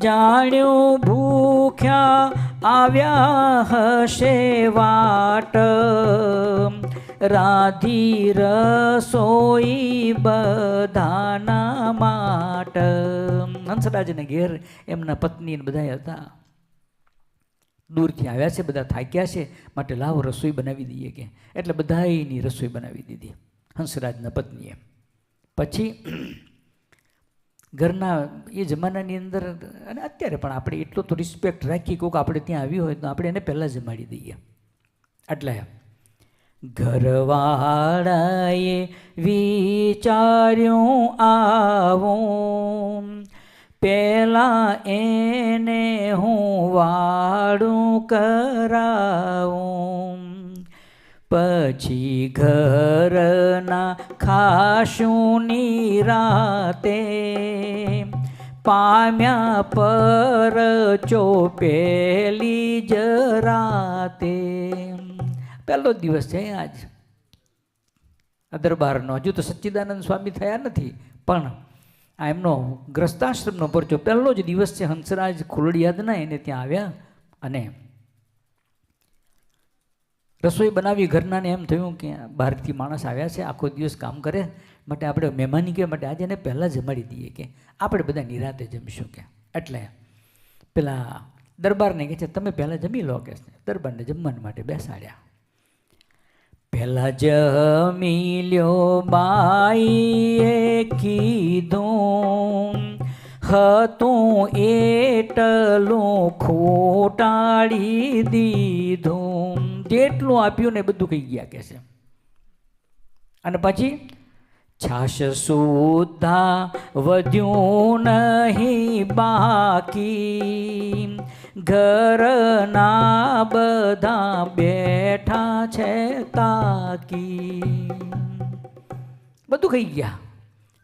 જાણ્યું ભૂખ્યા આવ્યા હશે વાટ, રાધી રસોઈ બધાના માટ. હંસરાજને ઘેર એમના પત્ની બધા હતા, દૂરથી આવ્યા છે, બધા થાક્યા છે, માટે લાવ રસોઈ બનાવી દઈએ કે. એટલે બધાની રસોઈ બનાવી દીધી હંસરાજના પત્નીએ. પછી ઘરના એ જમાનાની અંદર અને અત્યારે પણ આપણે એટલો તો રિસ્પેક્ટ રાખી, કોઈક આપણે ત્યાં આવ્યું હોય તો આપણે એને પહેલાં જમાડી દઈએ. એટલે ઘરવાળાએ વિચાર્યું આવું, પેલા એને હું વાળું કરાવું, પછી ઘરના ખાશું નિરાતે, પામ્યા પર ચોપેલી જરાતે. પહેલો દિવસ છે આજ આ દરબારનો. હજુ તો સચ્ચિદાનંદ સ્વામી થયા નથી, પણ આ એમનો ગ્રસ્તાશ્રમનો પરચો પહેલો જ દિવસ છે. હંસરાજ ખોલડિયાદના એને ત્યાં આવ્યા અને રસોઈ બનાવી. ઘરનાને એમ થયું કે બહારથી માણસ આવ્યા છે, આખો દિવસ કામ કરે, માટે આપણે મહેમાની કે માટે આજે એને પહેલાં જમાડી દઈએ કે આપણે બધા નિરાતે જમીશું કે. એટલે પેલા દરબારને કહે છે તમે પહેલાં જમી લો કે. દરબારને જમવા માટે બેસાડ્યા. પહેલાં જમી લ્યો બાઈએ કીધું, હતું એટલું ખોટાડી દીધું. જેટલું આપ્યું ને બધું કહી ગયા કે છે. અને પછી છાશ સુદ્ધા વધ્યું નહીં બાકી, ઘરના બધા બેઠા છે તાકી. બધું ખાઈ ગયા.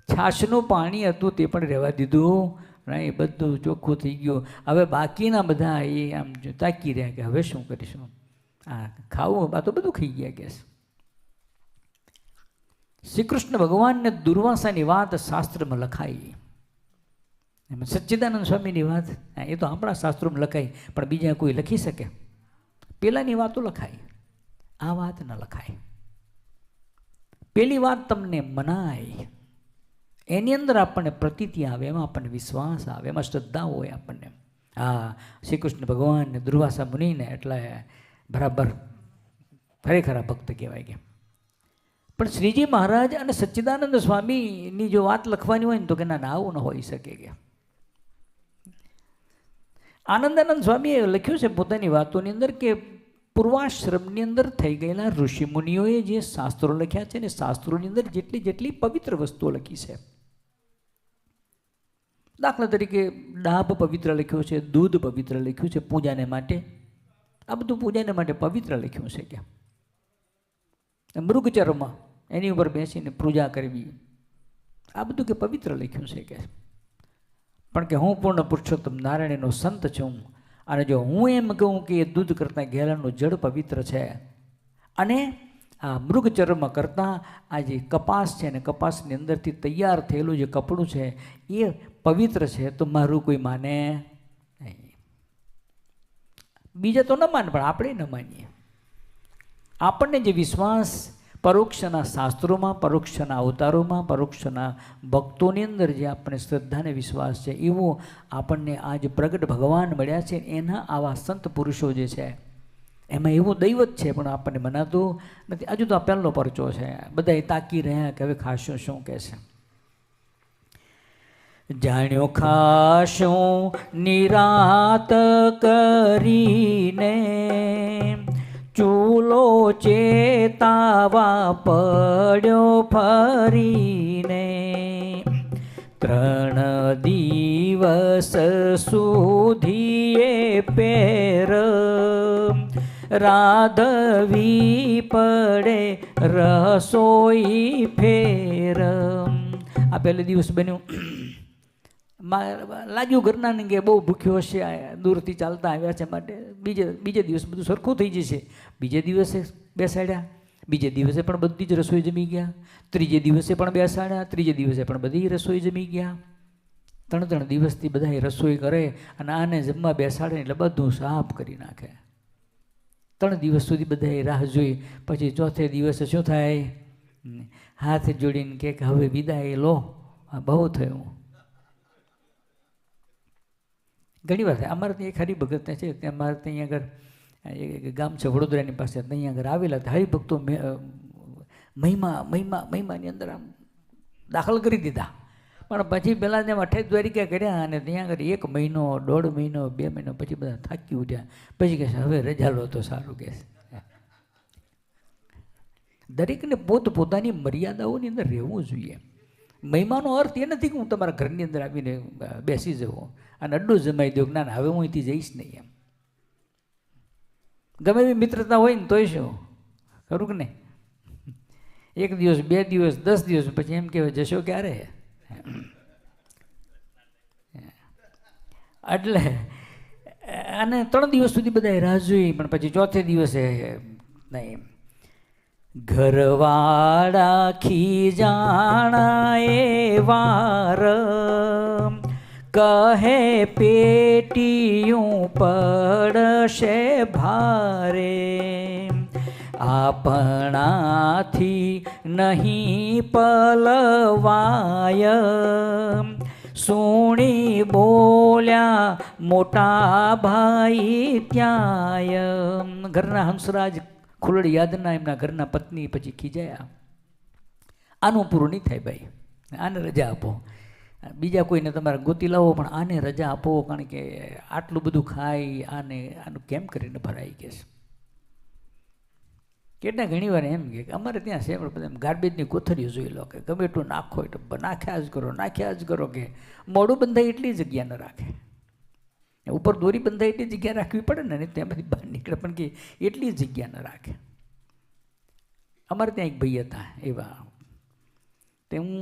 છાશનું પાણી હતું તે પણ રહેવા દીધું નહીં, બધું ચોખ્ખું થઈ ગયું. હવે બાકીના બધા એ આમ તાકી રહ્યા કે હવે શું કરીશું, આ ખાવું આ તો બધું ખાઈ ગયા કે. શ્રી કૃષ્ણ ભગવાનને દુર્વાસાની વાત શાસ્ત્રમાં લખાઈ, એમાં સચ્ચિદાનંદ સ્વામીની વાત એ તો આપણા શાસ્ત્રોમાં લખાઈ, પણ બીજા કોઈ લખી શકે? પેલાની વાતો લખાય, આ વાત ન લખાય. પેલી વાત તમને મનાય, એની અંદર આપણને પ્રતીતિ આવે, એમાં આપણને વિશ્વાસ આવે, એમાં શ્રદ્ધા હોય આપણને. હા, શ્રી કૃષ્ણ ભગવાનને દુર્વાસા મુનિને એટલે બરાબર ખરેખર ભક્ત કહેવાય કે. પણ શ્રીજી મહારાજ અને સચ્ચિદાનંદ સ્વામીની જો વાત લખવાની હોય ને તો કે ના આવું ન હોઈ શકે કે. આનંદાનંદ સ્વામીએ લખ્યું છે પોતાની વાતોની અંદર કે પૂર્વાશ્રમની અંદર થઈ ગયેલા ઋષિ મુનિઓએ જે શાસ્ત્રો લખ્યા છે ને, શાસ્ત્રોની અંદર જેટલી પવિત્ર વસ્તુઓ લખી છે, દાખલા તરીકે ડાભ પવિત્ર લખ્યો છે, દૂધ પવિત્ર લખ્યું છે પૂજાને માટે, આ બધું પૂજાને માટે પવિત્ર લખ્યું છે કે. મૃગચર્મ એની ઉપર બેસીને પૂજા કરવી, આ બધું કે પવિત્ર લખ્યું છે કે. પણ કે હું પૂર્ણ પુરુષોત્તમ નારાયણનો સંત છું, અને જો હું એમ કહું કે એ દૂધ કરતાં ઘેલાનું જળ પવિત્ર છે, અને આ મૃગચર્મ કરતાં આ જે કપાસ છે ને કપાસની અંદરથી તૈયાર થયેલું જે કપડું છે એ પવિત્ર છે, તો મારું કોઈ માને નહીં. બીજા તો ન માને, પણ આપણે ન માનીએ. આપણને જે વિશ્વાસ પરોક્ષના શાસ્ત્રોમાં, પરોક્ષના અવતારોમાં, પરોક્ષના ભક્તોની અંદર જે આપણને શ્રદ્ધાને વિશ્વાસ છે, એવો આપણને આજ પ્રગટ ભગવાન મળ્યા છે. એના આવા સંત પુરુષો જે છે એમાં એવું દૈવત છે, પણ આપણને મનાતું નથી. હજુ તો આ પહેલો પરચો છે. બધા તાકી રહ્યા કે હવે ખાશું શું કહે છે. જાણ્યો ખાશું નિરાત કરીને, ચૂલો ચેતાવા પડ્યો ફરીને. 3 દિવસ સુધી એ પેર રાધવી પડે રસોઈ ફેર. આ પહેલે દિવસ બન્યું, લાગ્યું ઘરના કે બહુ ભૂખ્યો હશે, દૂરથી ચાલતા આવ્યા છે માટે બીજે દિવસ બધું સરખું થઈ જશે. બીજે દિવસે બેસાડ્યા, બીજે દિવસે પણ બધી જ રસોઈ જમી ગયા, ત્રીજે દિવસે પણ બેસાડ્યા, ત્રીજે દિવસે પણ બધી રસોઈ જમી ગયા. 3 દિવસથી બધા રસોઈ કરે અને આને જમવા બેસાડે એટલે બધું સાફ કરી નાખે. 3 દિવસ સુધી બધાએ રાહ જોઈ. પછી ચોથે દિવસે શું થાય? હાથ જોડીને કે હવે વિદાય લો, બહુ થયું. ઘણી વાર થાય. અમારે ત્યાં એક હરિભગત છે, ત્યાં અમારે ત્યાં આગળ એક ગામ છે વડોદરાની પાસે, ત્યાં આગળ આવેલા હરિભક્તો મહિમાની અંદર આમ દાખલ કરી દીધા. પણ પછી પહેલાં જેમ 28 દ્વારિકા કર્યા અને ત્યાં આગળ 1 મહિનો, 1.5 મહિનો, 2 મહિનો પછી બધા થાકી ઉઠ્યા. પછી કહે છે હવે રજા લો તો સારું કહે છે. દરેકને પોતપોતાની મર્યાદાઓની અંદર રહેવું જોઈએ. મહિમાનો અર્થ એ નથી કે હું તમારા ઘરની અંદર આવીને બેસી જાઉં અને અડ્ડું જમાઈ દઉં, ના હવે હું અહીંથી જઈશ નહીં એમ. ગમે એવી મિત્રતા હોય ને તોય શું ખરું કે નહીં? 1 દિવસ, 2 દિવસ, 10 દિવસ પછી એમ કહેવાય જશો ક્યારે? એટલે અને 3 દિવસ સુધી બધા રાહ જોઈ, પણ પછી ચોથે દિવસે નહીં. ઘરવાળા ખીજાણા એ વાર કહે પેટીયું પડશે ભારે. આપણાથી નહીં પલવાય સુણી બોલ્યા મોટા ભાઈ ત્યાંય. ઘરના હંસરાજ ખુલડિયાદના એમના ઘરના પત્ની પછી ખીજાયા, આનું પૂરું નહીં થાય ભાઈ, આને રજા આપો, બીજા કોઈને તમારે ગોતી લાવો પણ આને રજા આપો, કારણ કે આટલું બધું ખાય આનું કેમ કરીને ભરાઈ કે છે. કેટલા ઘણી વાર એમ કે અમારે ત્યાં છે બધા ગાર્બેજની કોથળીઓ જોઈ લો કે ગમે એટલું નાખો એટલે નાખ્યા જ કરો કે મોડું બંધાય એટલી જગ્યા ન રાખે. ઉપર દોરી બંધાય એટલી જગ્યા રાખવી પડે ને, ત્યાંમાંથી બહાર નીકળે પણ કે એટલી જગ્યા ન રાખે. અમારે ત્યાં એક ભાઈ હતા એવા, તે હું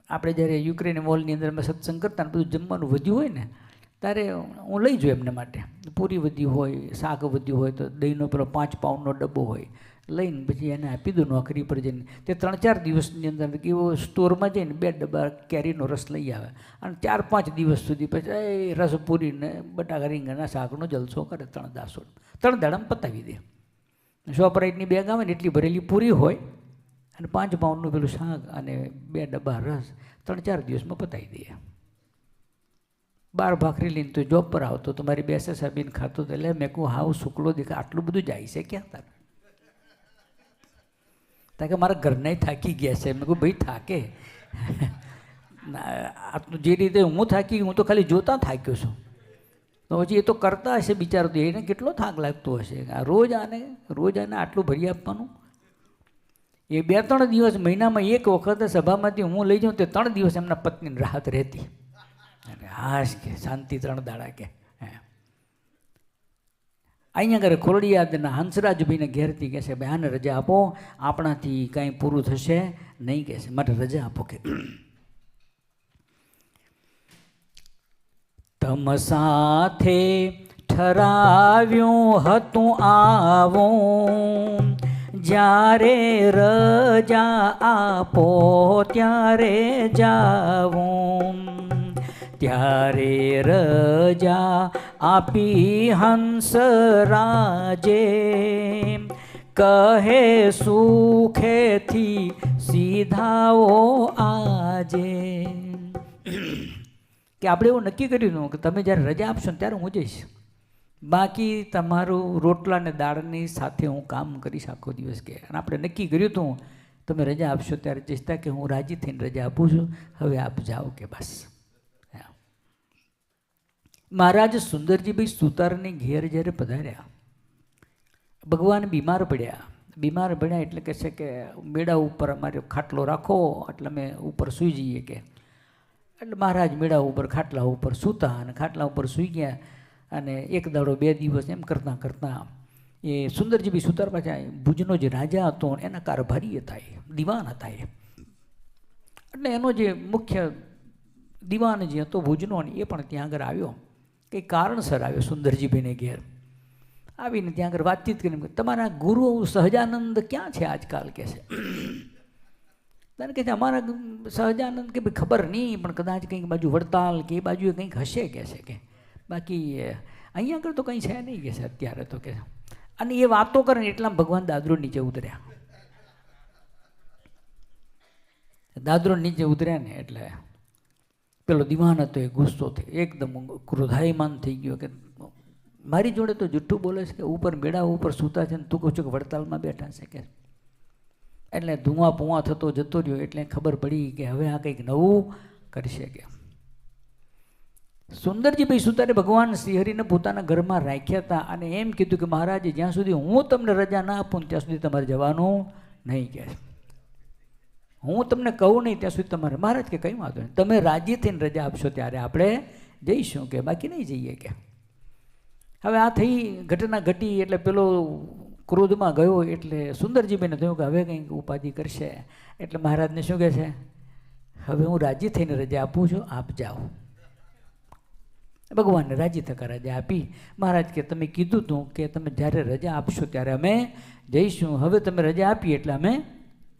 આપણે જ્યારે યુક્રેન વોલની અંદર અમે સત્સંગ કરતા ને બધું જમવાનું વધ્યું હોય ને ત્યારે હું લઈ જાઉં એમને માટે. પૂરી વધી હોય, શાક વધ્યું હોય તો દહીંનો પેલો 5 પાઉન્ડનો ડબ્બો હોય, લઈને પછી એને આપી દઉં નોકરી પર જઈને. તે 3-4 દિવસની અંદર એવો સ્ટોરમાં જઈને 2 ડબ્બા કેરીનો રસ લઈ આવે અને 4-5 દિવસ સુધી પછી રસ પૂરીને બટાકા રીંગણના શાકનો જલસો કરે. 3 દાડામાં પતાવી દે. શોપરાઇટની બેગ આવે ને એટલી ભરેલી પૂરી હોય અને 5 પાઉન્ડનું પેલું શાક અને 2 ડબ્બા રસ 3-4 દિવસમાં પતાવી દે. 12 ભાખરી લઈને તો જોબ પર આવતો તો મારી બેસે સાબીને ખાતો તો એટલે મેં કહું હાવ શુક્લો દેખા આટલું બધું જાય છે ક્યાં તારે? કારણ કે મારા ઘરના થાકી ગયા છે. મેં કહું ભાઈ થાકે જે રીતે હું થાકી, હું તો ખાલી જોતા થાક્યો છું, તો પછી એ તો કરતા હશે બિચારો, તો એને કેટલો થાક લાગતો હશે. રોજ આને આટલું ભરી આપવાનું. એ 2-3 દિવસ મહિનામાં એક વખત સભામાંથી હું લઈ જાઉં તો 3 દિવસ એમના પત્નીને રાહત રહેતી. હાશ કે શાંતિ 3 દાડા કે. અહીંયા ઘરે ખોરડિયાદના હંસરાજભાઈને ઘેરથી કહે છે ભાઈ આને રજા આપો, આપણાથી કાંઈ પૂરું થશે નહીં કહે છે, માટે રજા આપો કે. તમ સાથે ઠરાવ્યું હતું આવું, જ્યારે રજા આપો ત્યારે જાવું. ત્યારે રજા આપી હંસરાજે કહે સુખેથી સીધાઓ આજે. કે આપણે એવું નક્કી કર્યું કે તમે જ્યારે રજા આપશો ને ત્યારે હું જઈશ, બાકી તમારું રોટલા ને દાળની સાથે હું કામ કરીશ આખો દિવસ. કે અને આપણે નક્કી કર્યું હતું તમે રજા આપશો ત્યારે ચેષ્ટા કે હું રાજી થઈને રજા આપું છું, હવે આપ જાઓ. કે બસ. મહારાજ સુંદરજીભાઈ સુતારની ઘેર જ્યારે પધાર્યા, ભગવાન બીમાર પડ્યા એટલે કહે છે કે મેળા ઉપર અમારે ખાટલો રાખો એટલે અમે ઉપર સૂઈ જઈએ. કે એટલે મહારાજ મેળા ઉપર ખાટલા ઉપર સૂતા અને ખાટલા ઉપર સૂઈ ગયા. અને એક દાડો 2 દિવસ એમ કરતાં કરતાં એ સુંદરજીભાઈ સુતાર પાછા ભુજનો જે રાજા હતો એના કારભારી હતા, એ દિવાન હતા. એટલે એનો જે મુખ્ય દિવાન જે હતો ભુજનો એ પણ ત્યાં આગળ આવ્યો. કંઈ કારણસર આવ્યો સુંદરજીભાઈને ઘેર આવીને ત્યાં આગળ વાતચીત કરીને, તમારા ગુરુ સહજાનંદ ક્યાં છે આજકાલ? કે છે તને કહે છે અમારા સહજાનંદ કે ભાઈ ખબર નહીં, પણ કદાચ કંઈક બાજુ વડતાલ કે એ બાજુ કંઈક હશે. કે છે કે બાકી અહીંયા આગળ તો કંઈ છે નહીં. કે છે અત્યારે તો. કે અને એ વાતો કરે ને એટલા ભગવાન દાદરો નીચે ઉતર્યા. દાદરો નીચે ઉતર્યા ને એટલે પેલો દિવાન હતો એ ગુસ્સો થયો, એકદમ ક્રોધાયમાન થઈ ગયો કે મારી જોડે તો જુઠ્ઠું બોલે છે કે ઉપર મેળા ઉપર સૂતા છે ને તું કહું છું કે વડતાલમાં બેઠા છે. કે એટલે ધુઆ પુઆ થતો જતો રહ્યો. એટલે ખબર પડી કે હવે આ કંઈક નવું કરશે. કે સુંદરજીભાઈ સુતારે ભગવાન શ્રીહરિને પોતાના ઘરમાં રાખ્યા હતા અને એમ કીધું કે મહારાજ જ્યાં સુધી હું તમને રજા ના આપું ત્યાં સુધી તમારે જવાનું નહીં. કે હું તમને કહું નહીં ત્યાં સુધી તમારે. મહારાજ કે કંઈ વાંધો નહીં, તમે રાજી થઈને રજા આપશો ત્યારે આપણે જઈશું. કે બાકી નહીં જઈએ. કે હવે આ થઈ ઘટના ઘટી એટલે પેલો ક્રોધમાં ગયો. એટલે સુંદરજીભાઈને થયું કે હવે કંઈક ઉપાધિ કરશે. એટલે મહારાજને શું કહે છે, હવે હું રાજી થઈને રજા આપું છું, આપ જાઓ. ભગવાનને રાજી થકા રજા આપી. મહારાજ કે તમે કીધું હતું કે તમે જ્યારે રજા આપશો ત્યારે અમે જઈશું, હવે તમે રજા આપી એટલે અમે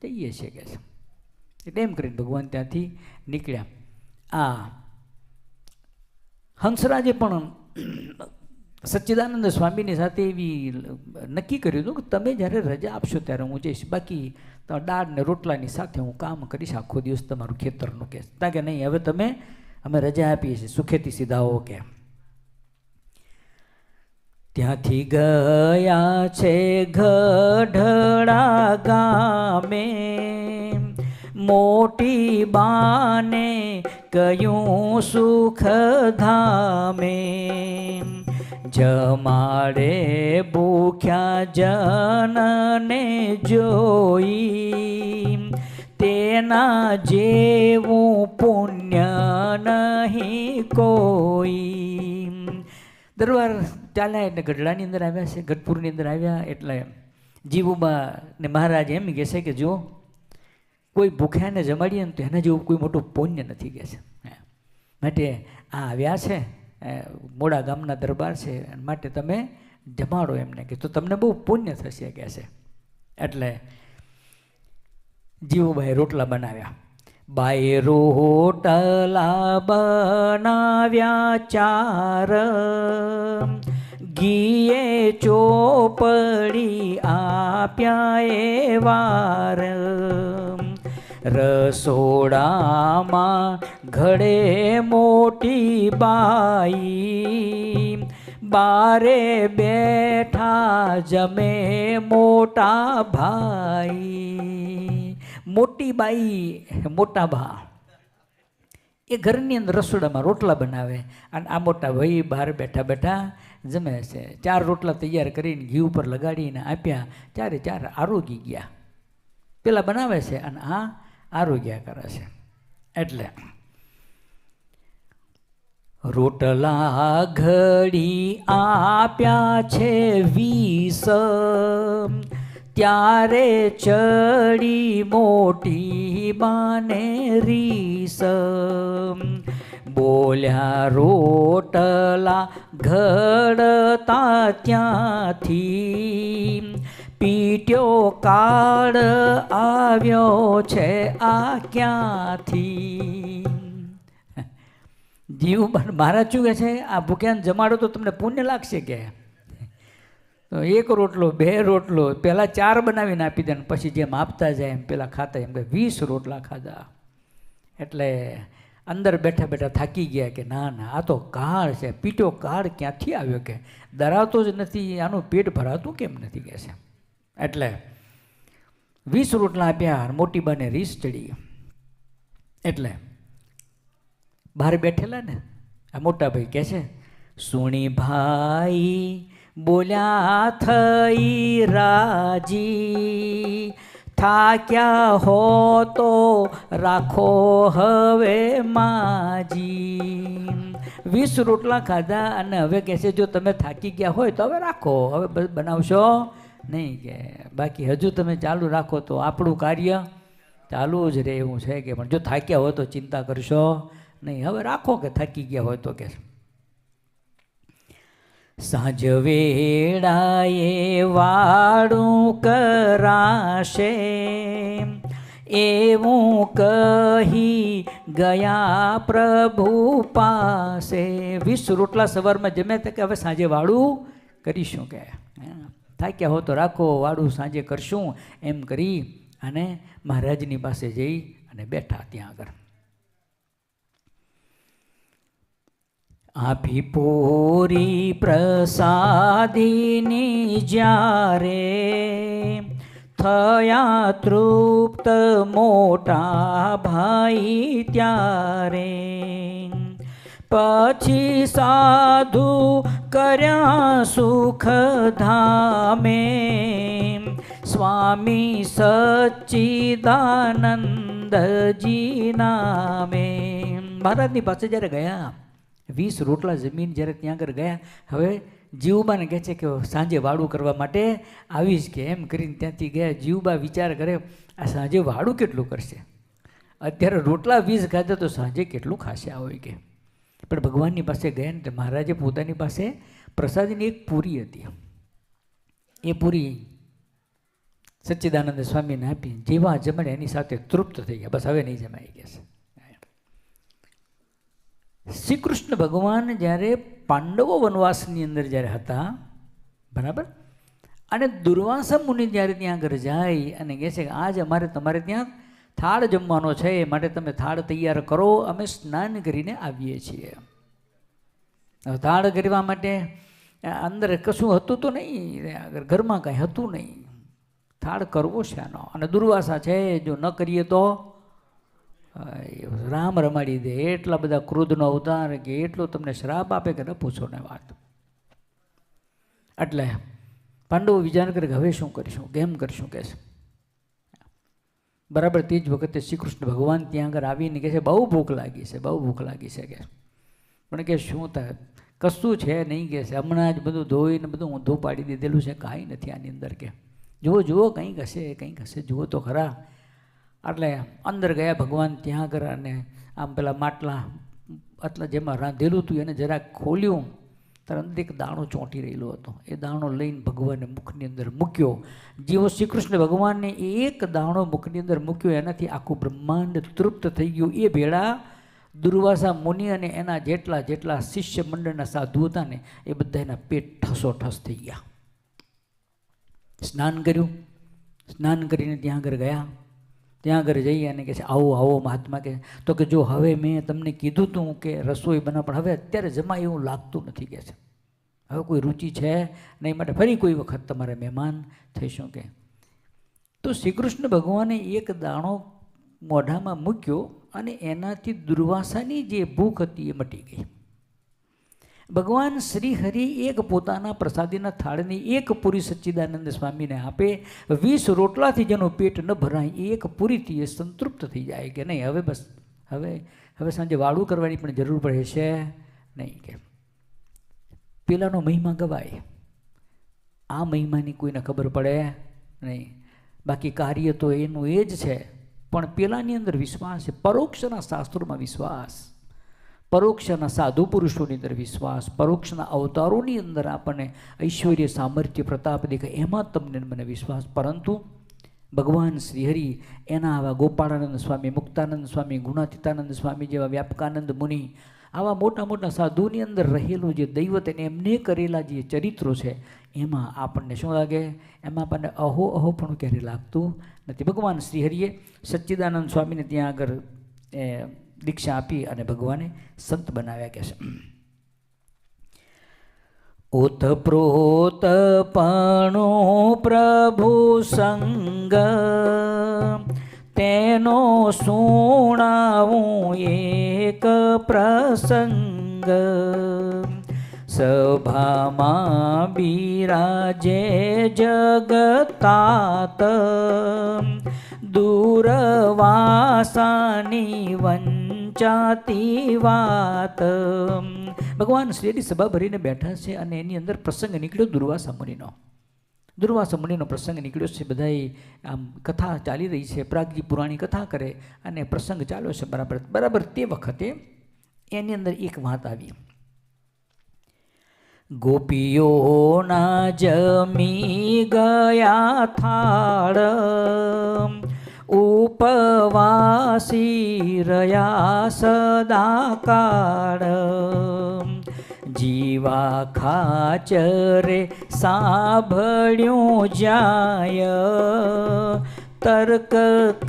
જઈએ છીએ. કે છે એટલે એમ કરીને ભગવાન ત્યાંથી નીકળ્યા. આ હંસરાજે પણ સચ્ચિદાનંદ સ્વામીની સાથે એવી નક્કી કર્યું હતું કે તમે જ્યારે રજા આપશો ત્યારે હું જઈશ, બાકી દાળ ને રોટલાની સાથે હું કામ કરીશ આખો દિવસ તમારું ખેતરનું. કે તા કે નહીં, હવે તમે અમે રજા આપીએ છીએ, સુખેથી સીધાઓ. કે ત્યાંથી ગયા છે ગઢડા ગામે, મોટી બાને કયું સુખ ધામે, જમાડે ભૂખ્યા જનને જોઈ, તેના જેવું પુણ્ય નહીં કોઈ. દરબાર ચાલ્યા એટલે ગઢડાની અંદર આવ્યા છે, ગઢપુરની અંદર આવ્યા એટલે જીવુબા ને મહારાજ એમ કહે છે કે જો કોઈ ભૂખ્યાને જમાડીએ ને તો એના જેવું કોઈ મોટું પુણ્ય નથી. કહે છે માટે આ આવ્યા છે મોડા ગામના દરબાર છે માટે તમે જમાડો એમને, કે તો તમને બહુ પુણ્ય થશે. કહે છે એટલે જીવુબાએ રોટલા બનાવ્યા. બાએ રોટલા બનાવ્યા 4, ઘીએ ચોપડી આપ્યા એ વાર, રસોડામાં ઘડે મોટી બાઈ, બારે બેઠા જમે મોટા ભાઈ. મોટી બાઈ મોટા ભા એ ઘરની અંદર રસોડામાં રોટલા બનાવે અને આ મોટા ભાઈ બહાર બેઠા બેઠા જમે છે. 4 રોટલા તૈયાર કરીને ઘી ઉપર લગાડીને આપ્યા, 4 આરોગી ગયા. પેલા બનાવે છે અને આ આરોગ્યા કરે છે. એટલે રોટલા ઘડી આપ્યા છે 20, ત્યારે ચડી મોટી બાને રીસ, બોલ્યા રોટલા ઘડતા ત્યાંથી, પીટ્યો કાળ આવ્યો છે આ ક્યાંથી. જીવ મહારાજ શું કહે છે, આ ભૂખ્યાને જમાડો તો તમને પુણ્ય લાગશે. કે તો એક રોટલો, બે રોટલો, પહેલાં 4 બનાવીને આપી દે ને પછી જેમ આપતા જાય એમ પેલા ખાતા, એમ કે 20 રોટલા ખાધા. એટલે અંદર બેઠા બેઠા થાકી ગયા કે ના ના, આ તો કાળ છે, પીટો કાળ ક્યાંથી આવ્યો, કે ધરાવતો જ નથી, આનું પેટ ભરાતું કેમ નથી કે છે. એટલે 20 રોટલા આપ્યા. મોટી બાને રીસ ચડી. એટલે બહાર બેઠેલા ને આ મોટા ભાઈ કહે છે, સુણી ભાઈ બોલ્યા થઈ રાજી, થાક્યા હો તો રાખો હવે માજી. 20 રોટલા ખાધા અને હવે કહે છે જો તમે થાકી ગયા હોય તો હવે રાખો, હવે બનાવશો નહીં, કે બાકી હજુ તમે ચાલુ રાખો તો આપણું કાર્ય ચાલુ જ રહે એવું છે, કે પણ જો થાક્યા હોય તો ચિંતા કરશો નહીં, હવે રાખો કે થાકી ગયા હોય તો. કે સાંજ વેળાએ વાળું કરાશે એવું કહી ગયા પ્રભુ પાસે. 20 રોટલા સવારમાં જમ્યા હતા કે હવે સાંજે વાળું કરીશું, કે થાક્યા હો તો રાખો, વાળું સાંજે કરશું, એમ કરી અને મહારાજની પાસે જઈ અને બેઠા ત્યાં આગળ. આપી પૂરી પ્રસાદીની જ્યારે થયા તૃપ્ત મોટા ભાઈ ત્યારે, પછી સાધુ કર્યા સુખ ધામે સ્વામી સચ્ચિદાનંદજી નામે. મહારાજની પાસે જ્યારે ગયા, 20 રોટલા જમીન જ્યારે ત્યાં આગળ ગયા, હવે જીવબાને કહે છે કે સાંજે વાળું કરવા માટે આવીશ, કે એમ કરીને ત્યાંથી ગયા. જીવબા વિચાર કરે આ સાંજે વાળું કેટલું કરશે, અત્યારે રોટલા 20 ખાધા તો સાંજે કેટલું ખાશે આ હોય, કે પણ ભગવાનની પાસે ગયા ને મહારાજે પોતાની પાસે પ્રસાદીની એક પૂરી હતી, એ પૂરી સચ્ચિદાનંદ સ્વામીને આપી. જેવા જમણે એની સાથે તૃપ્ત થઈ ગયા, બસ હવે નહીં જમાઈ ગયા છે. શ્રી કૃષ્ણ ભગવાન જ્યારે પાંડવો વનવાસની અંદર જ્યારે હતા, બરાબર, અને દુર્વાસા મુનિ જ્યારે ત્યાં આગળ જાય અને કહે છે કે આજ અમારે તમારે ત્યાં થાળ જમવાનો છે, માટે તમે થાળ તૈયાર કરો, અમે સ્નાન કરીને આવીએ છીએ. થાળ કરવા માટે અંદર કશું હતું તો નહીં, ઘરમાં કાંઈ હતું નહીં, થાળ કરવો છે આનો, અને દુર્વાસા છે જો ન કરીએ તો રામ રમાડી દે, એટલા બધા ક્રોધનો અવતાર, કે એટલો તમને શ્રાપ આપે કે ન પૂછો ને વાત. એટલે પાંડવો વિચાર કરે કે હવે શું કરીશું, કેમ કરશું, કે છે. બરાબર તે જ વખતે શ્રી કૃષ્ણ ભગવાન ત્યાં આગળ આવીને કહે છે બહુ ભૂખ લાગી છે, બહુ ભૂખ લાગી છે, કે પણ કે શું થાય, કશું છે નહીં, કે છે હમણાં જ બધું ધોઈને બધું ઊંધું પાડી દીધેલું છે, કાંઈ નથી આની અંદર, કે જુઓ જુઓ કંઈક હશે જુઓ તો ખરા. એટલે અંદર ગયા ભગવાન ત્યાં આગળ, અને આમ પેલા માટલા આટલા જેમાં રાંધેલું હતું એને જરાક ખોલ્યું, ત્યારે અંદર એક દાણો ચોંટી રહેલો હતો. એ દાણો લઈને ભગવાને મુખની અંદર મૂક્યો. જેવો શ્રી કૃષ્ણ ભગવાનને એક દાણો મુખની અંદર મૂક્યો, એનાથી આખું બ્રહ્માંડ તૃપ્ત થઈ ગયું. એ ભેળા દુર્વાસા મુનિ અને એના જેટલા શિષ્ય મંડળના સાધુ હતા ને એ બધા એના પેટ ઠસોઠસ થઈ ગયા. સ્નાન કર્યું, સ્નાન કરીને ત્યાં આગળ ગયા. ત્યાં આગળ જઈએ અને કહે છે આવો આવો મહાત્મા, કે તો કે જો હવે મેં તમને કીધું હતું કે રસોઈ બનાવ, પણ હવે અત્યારે જમાય એવું લાગતું નથી, કે છે હવે કોઈ રુચિ છે નહીં, માટે ફરી કોઈ વખત તમારે મહેમાન થઈશું. કે તો શ્રી કૃષ્ણ ભગવાને એક દાણો મોઢામાં મૂક્યો અને એનાથી દુર્વાસાની જે ભૂખ હતી એ મટી ગઈ. ભગવાન શ્રી હરિ એક પોતાના પ્રસાદીના થાળની એક પૂરી સચ્ચિદાનંદ સ્વામીને આપે. 20 રોટલાથી જેનું પેટ ન ભરાય એ એક પૂરીથી એ સંતૃપ્ત થઈ જાય, કે નહીં હવે બસ હવે સાંજે વાળું કરવાની પણ જરૂર પડે છે નહીં, કે પેલાનો મહિમા ગવાય, આ મહિમાની કોઈને ખબર પડે નહીં. બાકી કાર્ય તો એનું એ જ છે, પણ પેલાની અંદર વિશ્વાસ છે, પરોક્ષના શાસ્ત્રોમાં વિશ્વાસ, પરોક્ષના સાધુ પુરુષોની અંદર વિશ્વાસ, પરોક્ષના અવતારોની અંદર આપણને ઐશ્વર્ય સામર્થ્ય પ્રતાપ દેખાય, એમાં તમને મને વિશ્વાસ. પરંતુ ભગવાન શ્રીહરિ એના આવા ગોપાળાનંદ સ્વામી, મુક્તાનંદ સ્વામી, ગુણાતીતાનંદ સ્વામી જેવા વ્યાપકાનંદ મુનિ, આવા મોટા મોટા સાધુની અંદર રહેલું જે દૈવત એને એમને કરેલા જે ચરિત્રો છે એમાં આપણને શું લાગે? એમાં આપણને અહો પણ ક્યારે લાગતું નથી. ભગવાન શ્રીહરિએ સચ્ચિદાનંદ સ્વામીને ત્યાં આગળ દીક્ષા આપી અને ભગવાને સંત બનાવ્યા કે છે. ઓતપ્રોત પણો પ્રભુ સંગ તેનો સુણાવું એક પ્રસંગ. સભામાં બિરાજે જગતાત દૂરવાસાની વંચાતી વાત. ભગવાન શ્રી સભા ભરીને બેઠા છે અને એની અંદર પ્રસંગ નીકળ્યો દુર્વાસા મુનિનો. દુર્વાસા મુનિનો પ્રસંગ નીકળ્યો છે. બધાએ આમ કથા ચાલી રહી છે, પ્રાગજી પુરાણી કથા કરે અને પ્રસંગ ચાલ્યો છે બરાબર. તે વખતે એની અંદર એક વાત આવી. ગોપીઓના જમી ગયા થાળ ઉપવાસી રહ્યા સદા કાળ. જીવા ખાચરે સાંભળ્યું જાય તર્ક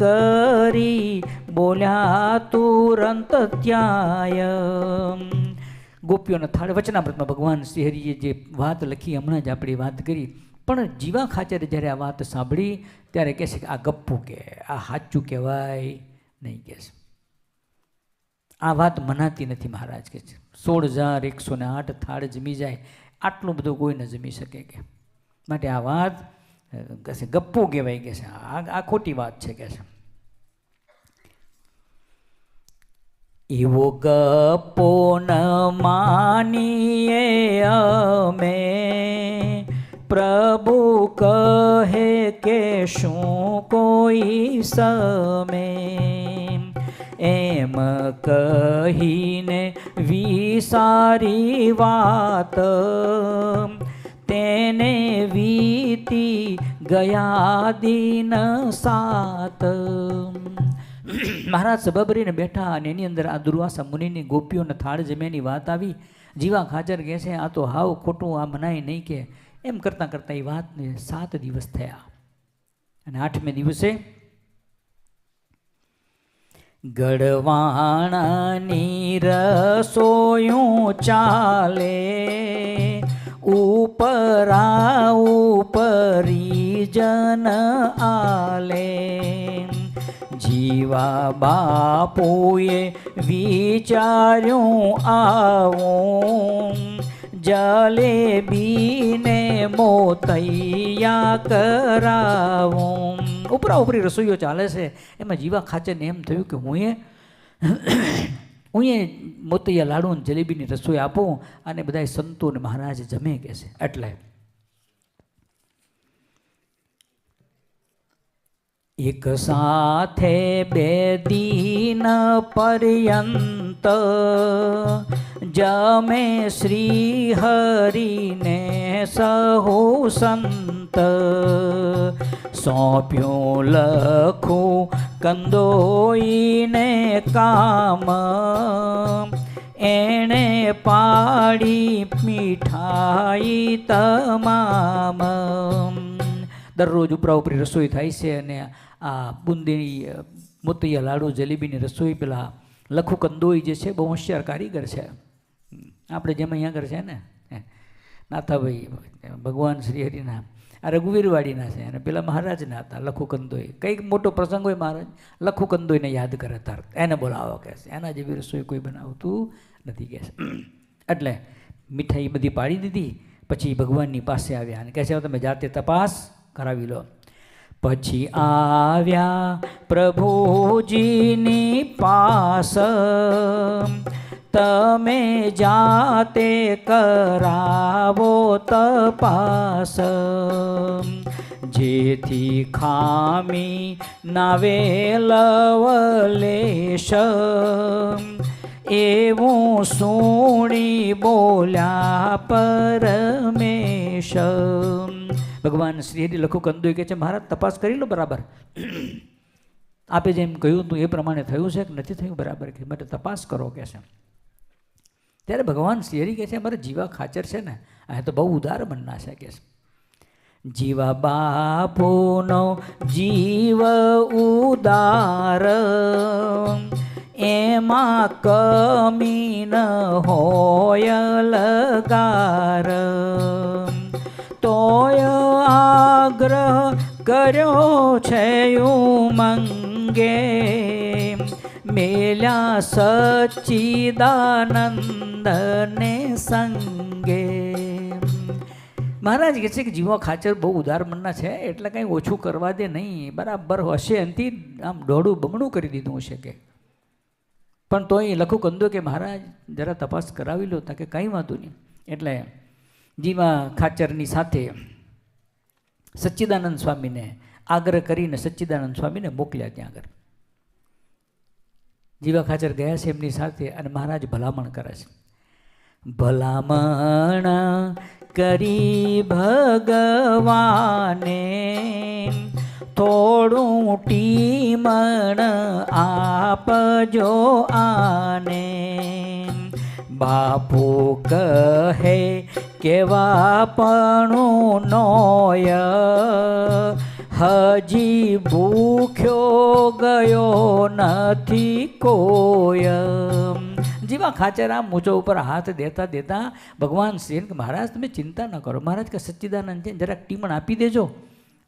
કરી બોલ્યા તુરંત ત્યાય. ગોપીઓના થાળ વચનામૃતમાં ભગવાન શ્રીહરિએ જે વાત લખી હમણાં જ આપણે વાત કરી. પણ જીવા ખાચરે જ્યારે આ વાત સાંભળી ત્યારે કહે છે કે આ ગપ્પુ કે આ સાચું કહેવાય નહીં. કહે છે આ વાત મનાતી નથી મહારાજ. કે છે 16,108 થાળ જમી જાય આટલું બધું કોઈ ન જમી શકે કે માટે આ વાત કહે છે ગપ્પુ કહેવાય. કે છે આ ખોટી વાત છે. કે છે એવો ગપ્પો ન માનીએ અમે પ્રભુ કહે કે શું કોઈ સમે. એમ કહીને વિસારી વાત તેને વીતી ગયા દિન 7. મહારાજ સભા ભરીને બેઠા અને એની અંદર આ દુર્વાસા મુનિની ગોપીઓને થાળ જમ્યાની વાત આવી. જીવા ખાચર કહે છે આ તો હાવ ખોટું, આ મનાય નહીં. કે એમ કરતાં કરતાં એ વાતને 7 દિવસ થયા અને 8મે દિવસે ગળવાણાની રસોયું ચાલે ઉપરા ઉપરી જન આલે. જીવા બાપુએ વિચાર્યું આવું જલેબીને મોતૈયા કરાવું. ઉપરા ઉપરી રસોઈઓ ચાલે છે. એમાં જીવા ખાચરને એમ થયું કે હું મોતૈયા લાડુ અને જલેબીની રસોઈ આપું અને બધા સંતો ને મહારાજ જમે કે છે. એટલે એક સાથે 2 દિન પર્યંત જમે શ્રી હરિને સહુ સંત. સોંપ્યું લખું કંદોઈને કામ એણે પાડી મીઠાઈ તમામ. દરરોજ ઉપરા ઉપરી રસોઈ થાય છે અને આ બુંદી મોતૈયા લાડુ જલેબીની રસોઈ પેલા લખુ કંદોઈ જે છે બહુ હોશિયાર કારીગર છે. આપણે જેમ અહીંયા આગળ છે ને નાથાભાઈ ભગવાન શ્રી હરિના આ રઘુવીરવાડીના છે અને પેલા મહારાજના હતા લખુ કંદોઈ. કંઈક મોટો પ્રસંગ હોય મહારાજ લખુ કંદોઈને યાદ કરે તાર એને બોલાવો કહે છે. એના જેવી રસોઈ કોઈ બનાવતું નથી કહે છે. એટલે મીઠાઈ બધી પાડી દીધી. પછી ભગવાનની પાસે આવ્યા અને કહે છે તમે જાતે તપાસ કરાવી લો. પછી આવ્યા પ્રભુજીની પાસ તમે જાતે કરાવો તપાસ. જેથી ખામી નાવે લવલેશ એવું સુણી બોલ્યા પરમેશ. ભગવાન શ્રી હરિ લખુ કંદોઈ કહે છે મહારાજ તપાસ કરી લો બરાબર. આપે જેમ કહ્યું હતું એ પ્રમાણે થયું છે કે નથી થયું બરાબર કે માટે તપાસ કરો કે છે. ત્યારે ભગવાન શ્રીહરિ કહે છે અમારે જીવા ખાચર છે ને આ તો બહુ ઉદાર મનના છે કે જીવા બાપુનો જીવ ઉદાર એમાં કમી ન હોય લગાર તોય આગ્રહ કર્યો છે ઉમંગે મેલ્યા સચ્ચિદાનંદને સંગે. મહારાજ કહે છે કે જીવા ખાચર બહુ ઉદાર મનના છે એટલે કંઈ ઓછું કરવા દે નહીં, બરાબર હશે એનાથી આમ દોઢું બમણું કરી દીધું છે કે. પણ તોય લખું કંદો કે મહારાજ જરા તપાસ કરાવી લો તા કે કંઈ વાંધો નહીં. એટલે જીવા ખાચરની સાથે સચ્ચિદાનંદ સ્વામીને આગ્રહ કરીને સચ્ચિદાનંદ સ્વામીને મોકલ્યા ત્યાં આગળ. જીવા ખાચર ગયા છે એમની સાથે અને મહારાજ ભલામણ કરે છે. ભલામણ કરી ભગવાને થોડું ટીમણ આપજો આને. બાપુ કહે કેવાપણું નોય હજી ભૂખ્યો ગયો નથી કોય. જીવા ખાચર આમ મૂછો ઉપર હાથ દેતા દેતા ભગવાન શ્રી કે મહારાજ તમે ચિંતા ન કરો, મહારાજ કે સચ્ચિદાનંદ છે જરાક ટીમણ આપી દેજો.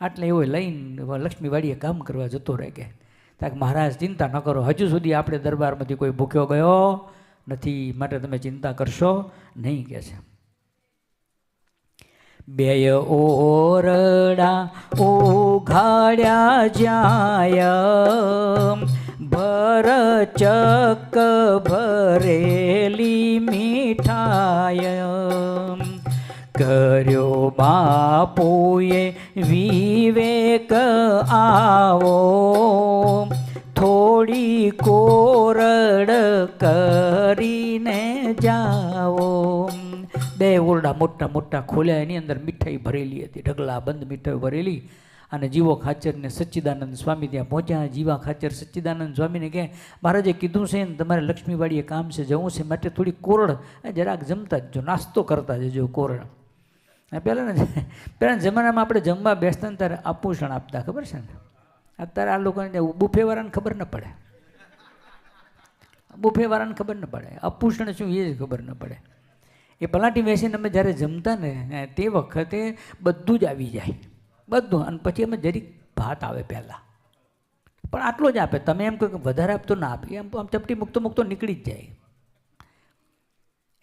આટલે એવો લઈને લક્ષ્મીવાડીએ કામ કરવા જતો રહે કે મહારાજ ચિંતા ન કરો, હજુ સુધી આપણે દરબારમાંથી કોઈ ભૂખ્યો ગયો નથી, માટે તમે ચિંતા કરશો નહીં કે છે. બેય ઓરડા ઉઘાડ્યા જાય ભરચક ભરેલી મીઠાય. કર્યો બાપુએ વિવેક આવો થોડી કોરડ કરીને જાઓ. બે ઓરડા મોટા મોટા ખોલ્યા, એની અંદર મીઠાઈ ભરેલી હતી, ઢગલા બંધ મીઠાઈ ભરેલી. અને જીવો ખાચરને સચ્ચિદાનંદ સ્વામી ત્યાં પહોંચ્યા. જીવા ખાચર સચ્ચિદાનંદ સ્વામીને કહે મહારાજે કીધું છે ને તમારે લક્ષ્મીવાડીએ કામ છે જવું છે, માટે થોડી કોરડ જરાક જમતા જજો, નાસ્તો કરતા જજો કોરડ. પહેલાંના જમાનામાં આપણે જમવા બેસતા ને ત્યારે આભૂષણ આપતા, ખબર છે ને? અત્યારે આ લોકોને બુફેવાળાને ખબર ન પડે, બુફેવાળાને ખબર ન પડે આભૂષણ શું એ જ ખબર ન પડે. એ પલાટી બેસીને અમે જ્યારે જમતા ને તે વખતે બધું જ આવી જાય, બધું. અને પછી અમે જરીક ભાત આવે પહેલાં, પણ આટલો જ આપે. તમે એમ કહો કે વધારે આપતો ના આપે, એમ આમ ચપટી મૂકતો મૂકતો નીકળી જ જાય.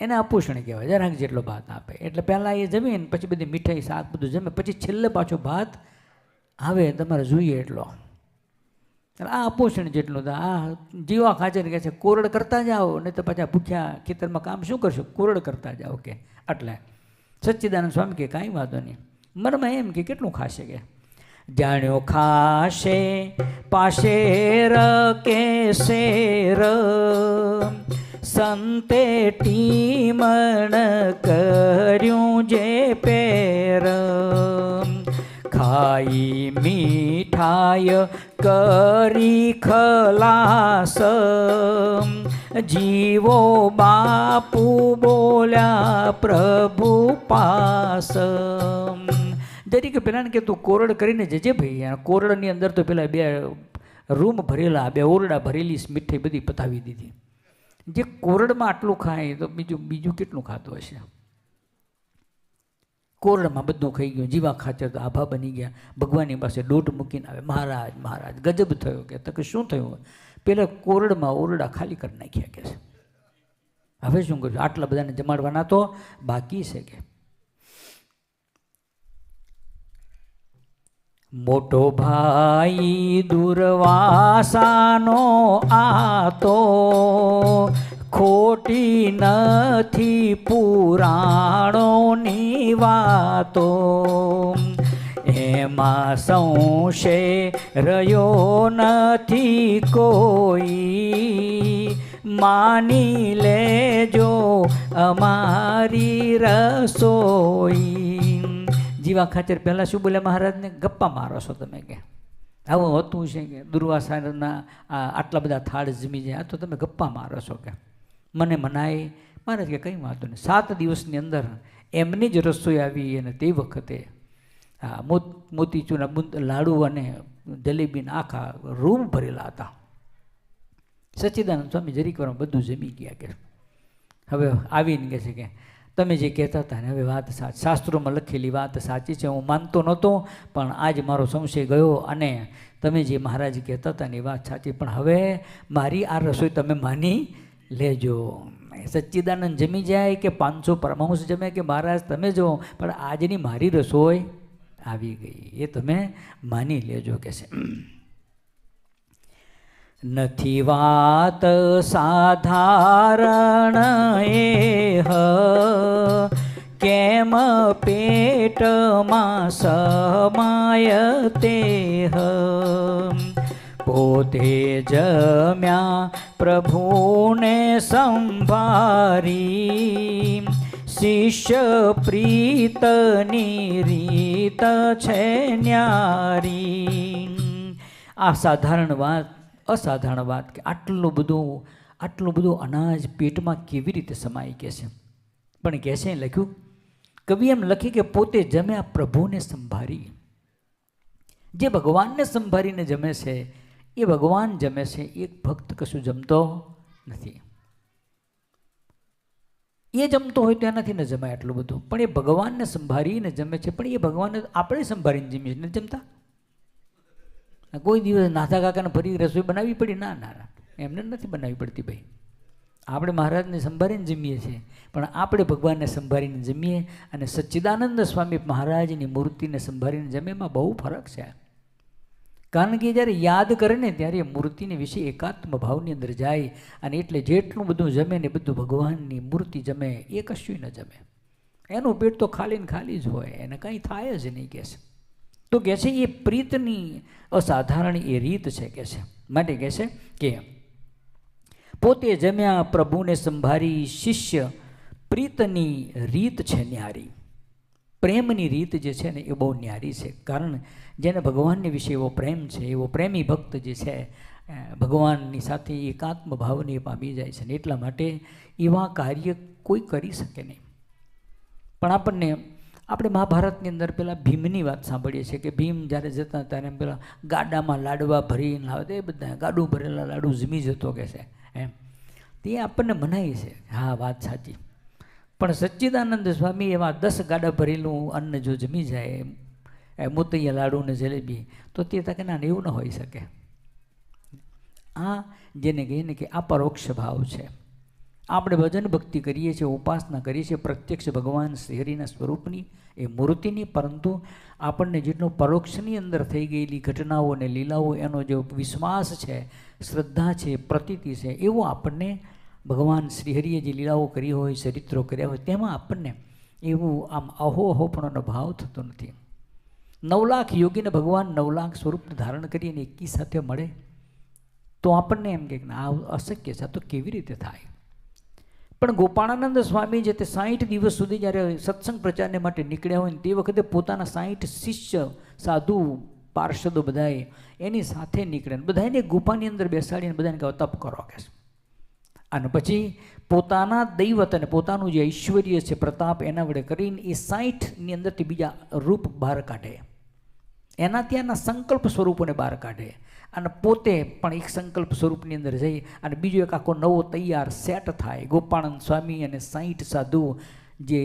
એને આભૂષણ કહેવાય, જરાક જેટલો ભાત આપે. એટલે પહેલાં એ જમીને પછી બધી મીઠાઈ શાક બધું જમે, પછી છેલ્લે પાછો ભાત આવે તમારે જોઈએ એટલો. આ આભૂષણ જેટલું. આ જીવા ખાચર કહે છે કોરડ કરતા જાઓ, નહીં તો પાછા ભૂખ્યા ખેતરમાં કામ શું કરશો, કોરડ કરતા જાઓ કે. એટલે સચ્ચિદાનંદ સ્વામી કે કાંઈ વાંધો નહીં. મનમાં એમ કે કેટલું ખાશે કે જાણ્યો ખાશે પાશેર કે શેર સંતે ટીમણ કર્યું જે પેર. ખાઈ મીઠાય કરી ખલાસ જીવો બાપુ બોલ્યા પ્રભુ પાસ. જરીકે પેલાને કે તું કોરડ કરીને જજે ભાઈ. કોરડની અંદર તો પેલા બે રૂમ ભરેલા, બે ઓરડા ભરેલી મીઠાઈ બધી પતાવી દીધી. જે કોરડમાં આટલું ખાય તો બીજું કેટલું ખાતું હશે. કોરડમાં બધું ખાઈ ગયું. જીવા ખાચર તો આભા બની ગયા, ભગવાનની પાસે દોઢ મૂકીને આવે મહારાજ મહારાજ ગજબ થયો કે તો કે શું થયું? પેલા કોરડમાં ઓરડા ખાલી કરી નાખ્યા કે છે. હવે શું કરશું? આટલા બધાને જમાડવાના તો બાકી છે કે. મોટો ભાઈ દુર્વાસાનો આ તો ખોટી નથી પુરાણોની વાતો. એમાં સંશય રહ્યો નથી કોઈ, માની લેજો અમારી રસોઈ. જીવા ખાચર પહેલાં શું બોલ્યા મહારાજને? ગપ્પા મારો છો તમે કે આવું હોતું છે કે દુર્વાસાના આટલા બધા થાળ જમી જાય, આ તો તમે ગપ્પા મારો છો કે મને મનાય મહારાજ કે કંઈ વાંધો નહીં. 7 દિવસની અંદર એમની જ રસોઈ આવી અને તે વખતે હા મોતીચૂરના લાડુ અને જલેબીના આખા રૂમ ભરેલા હતા. સચ્ચિદાનંદ સ્વામી જરીક વારમાં બધું જમી ગયા કે હવે આવીને કહે છે કે તમે જે કહેતા હતા ને હવે વાત સાચી, શાસ્ત્રોમાં લખેલી વાત સાચી છે. હું માનતો નહોતો પણ આજ મારો સંશય ગયો અને તમે જે મહારાજ કહેતા હતા ને એ વાત સાચી, પણ હવે મારી આ રસોઈ તમે માની લેજો. સચ્ચિદાનંદ જમી જાય કે 500 પરમહંસ જમે કે મહારાજ તમે જો, પણ આજની મારી રસોઈ આવી ગઈ એ તમે માની લેજો કે છે. નથી વાત સાધારણ એહ કેમ પેટમાં સમાય તેહ પોતે જમ્યા પ્રભુને સંભારી શિષ્ય પ્રીતની રીત છે ન્યારી. આ સાધારણ વાત અસાધારણ વાત કે આટલું બધું અનાજ પેટમાં કેવી રીતે સમાય કે છે. પણ કહે છે લખ્યું કવિ એમ લખી કે પોતે જમ્યા પ્રભુને સંભારી. જે ભગવાનને સંભારીને જમે છે એ ભગવાન જમે છે, એક ભક્ત કશું જમતો નથી. એ જમતો હોય તો એનાથી ન જમાય આટલું બધું, પણ એ ભગવાનને સંભારીને જમે છે. પણ એ ભગવાનને આપણે સંભાળીને જમીએ નથી જમતા. કોઈ દિવસ નાથા કાકાને ફરી રસોઈ બનાવવી પડી? ના ના ના, એમને નથી બનાવવી પડતી ભાઈ. આપણે મહારાજને સંભાળીને જમીએ છીએ, પણ આપણે ભગવાનને સંભાળીને જમીએ અને સચ્ચિદાનંદ સ્વામી મહારાજની મૂર્તિને સંભાળીને જમે એમાં બહુ ફરક છે. કારણ કે જ્યારે યાદ કરે ને ત્યારે મૂર્તિને વિશે એકાત્મ ભાવની અંદર જાય અને એટલે જેટલું બધું જમે ને બધું ભગવાનની મૂર્તિ જમે, એ કશું ન જમે. એનું પેટ તો ખાલી ને ખાલી જ હોય, એને કંઈ થાય જ નહીં કહે છે. તો કહે છે એ પ્રીતની અસાધારણ એ રીત છે કહે છે. માટે કહે છે કે પોતે જમ્યા પ્રભુને સંભારી શિષ્ય પ્રીતની રીત છે ન્યારી. પ્રેમની રીત જે છે ને એ બહુ ન્યારી છે. કારણ જેને ભગવાનની વિશે એવો પ્રેમ છે, એવો પ્રેમી ભક્ત જે છે ભગવાનની સાથે એકાત્મ ભાવને પામી જાય છે ને એટલા માટે એવા કાર્ય કોઈ કરી શકે નહીં. પણ આપણે મહાભારતની અંદર પેલા ભીમની વાત સાંભળીએ છીએ કે ભીમ જ્યારે જતા ત્યારે પેલા ગાડામાં લાડવા ભરીને લાવે, એ બધા ગાડું ભરેલા લાડુ જમી જતો કે છે એમ. તે આપણને મનાય છે, હા વાત સાચી. પણ સચ્ચિદાનંદ સ્વામી એવા 10 ગાડા ભરેલું અન્ન જો જમી જાય મોતૈયા લાડુ ને જલેબી, તો તે તકે ના એવું ન હોઈ શકે. આ જેને કહીએ ને કે આ પરોક્ષ ભાવ છે. આપણે ભજન ભક્તિ કરીએ છીએ, ઉપાસના કરીએ છીએ પ્રત્યક્ષ ભગવાન શ્રીહરિના સ્વરૂપની એ મૂર્તિની, પરંતુ આપણને જેટલો પરોક્ષની અંદર થઈ ગયેલી ઘટનાઓ અને લીલાઓ એનો જે વિશ્વાસ છે, શ્રદ્ધા છે, પ્રતીતિ છે, એવો આપણને ભગવાન શ્રીહરિએ જે લીલાઓ કરી હોય, ચરિત્રો કર્યા હોય, તેમાં આપણને એવું આમ અહોપણોનો ભાવ થતો નથી. 9 લાખ યોગીને ભગવાન 9 લાખ સ્વરૂપ ધારણ કરીને એકી સાથે મળે તો આપણને એમ કે આ અશક્ય છે, આ તો કેવી રીતે થાય. પણ ગોપાળાનંદ સ્વામી જે તે 60 દિવસ સુધી જ્યારે સત્સંગ પ્રચારને માટે નીકળ્યા હોય ને તે વખતે પોતાના 60 શિષ્ય સાધુ પાર્ષદો બધાએ એની સાથે નીકળે, બધાને ગુફાની અંદર બેસાડીને બધાને કહે તપ કરો કે. અને પછી પોતાના દૈવત અને પોતાનું જે ઐશ્વર્ય છે, પ્રતાપ એના વડે કરીને એ 60ની અંદરથી બીજા રૂપ બહાર કાઢે, એના ત્યાંના સંકલ્પ સ્વરૂપોને બહાર કાઢે અને પોતે પણ એક સંકલ્પ સ્વરૂપની અંદર જઈ અને બીજો એક આખો નવો તૈયાર સેટ થાય. ગોપાળાનંદ સ્વામી અને 60 સાધુ જે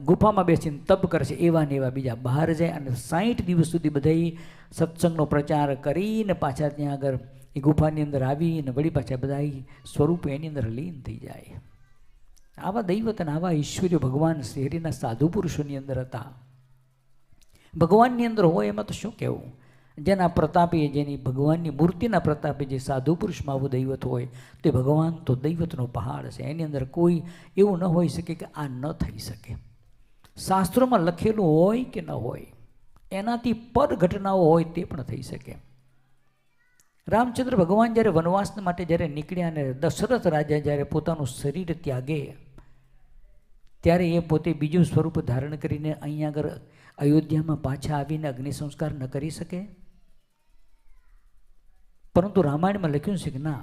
ગુફામાં બેસીને તપ કરશે એવા ને એવા બીજા બહાર જાય અને 60 દિવસ સુધી બધા સત્સંગનો પ્રચાર કરીને પાછા ત્યાં આગળ એ ગુફાની અંદર આવી અને વળી પાછા બધા સ્વરૂપ એની અંદર લીન થઈ જાય. આવા દૈવત અને આવા ઈશ્વર્ય ભગવાન શ્રીહરિના સાધુ પુરુષોની અંદર હતા. ભગવાનની અંદર હોય એમાં તો શું કહેવું. જેના પ્રતાપે, જેની ભગવાનની મૂર્તિના પ્રતાપે જે સાધુ પુરુષમાં આવું દૈવત હોય તે ભગવાન તો દૈવતનો પહાડ છે. એની અંદર કોઈ એવું ન હોઈ શકે કે આ ન થઈ શકે. શાસ્ત્રોમાં લખેલું હોય કે ન હોય, એનાથી પર ઘટનાઓ હોય તે પણ થઈ શકે. રામચંદ્ર ભગવાન જ્યારે વનવાસ માટે જ્યારે નીકળ્યા અને દશરથ રાજા જ્યારે પોતાનું શરીર ત્યાગે ત્યારે એ પોતે બીજું સ્વરૂપ ધારણ કરીને અહીંયા આગળ અયોધ્યામાં પાછા આવીને અગ્નિ સંસ્કાર ન કરી શકે. પરંતુ રામાયણમાં લખ્યું છે કે ના,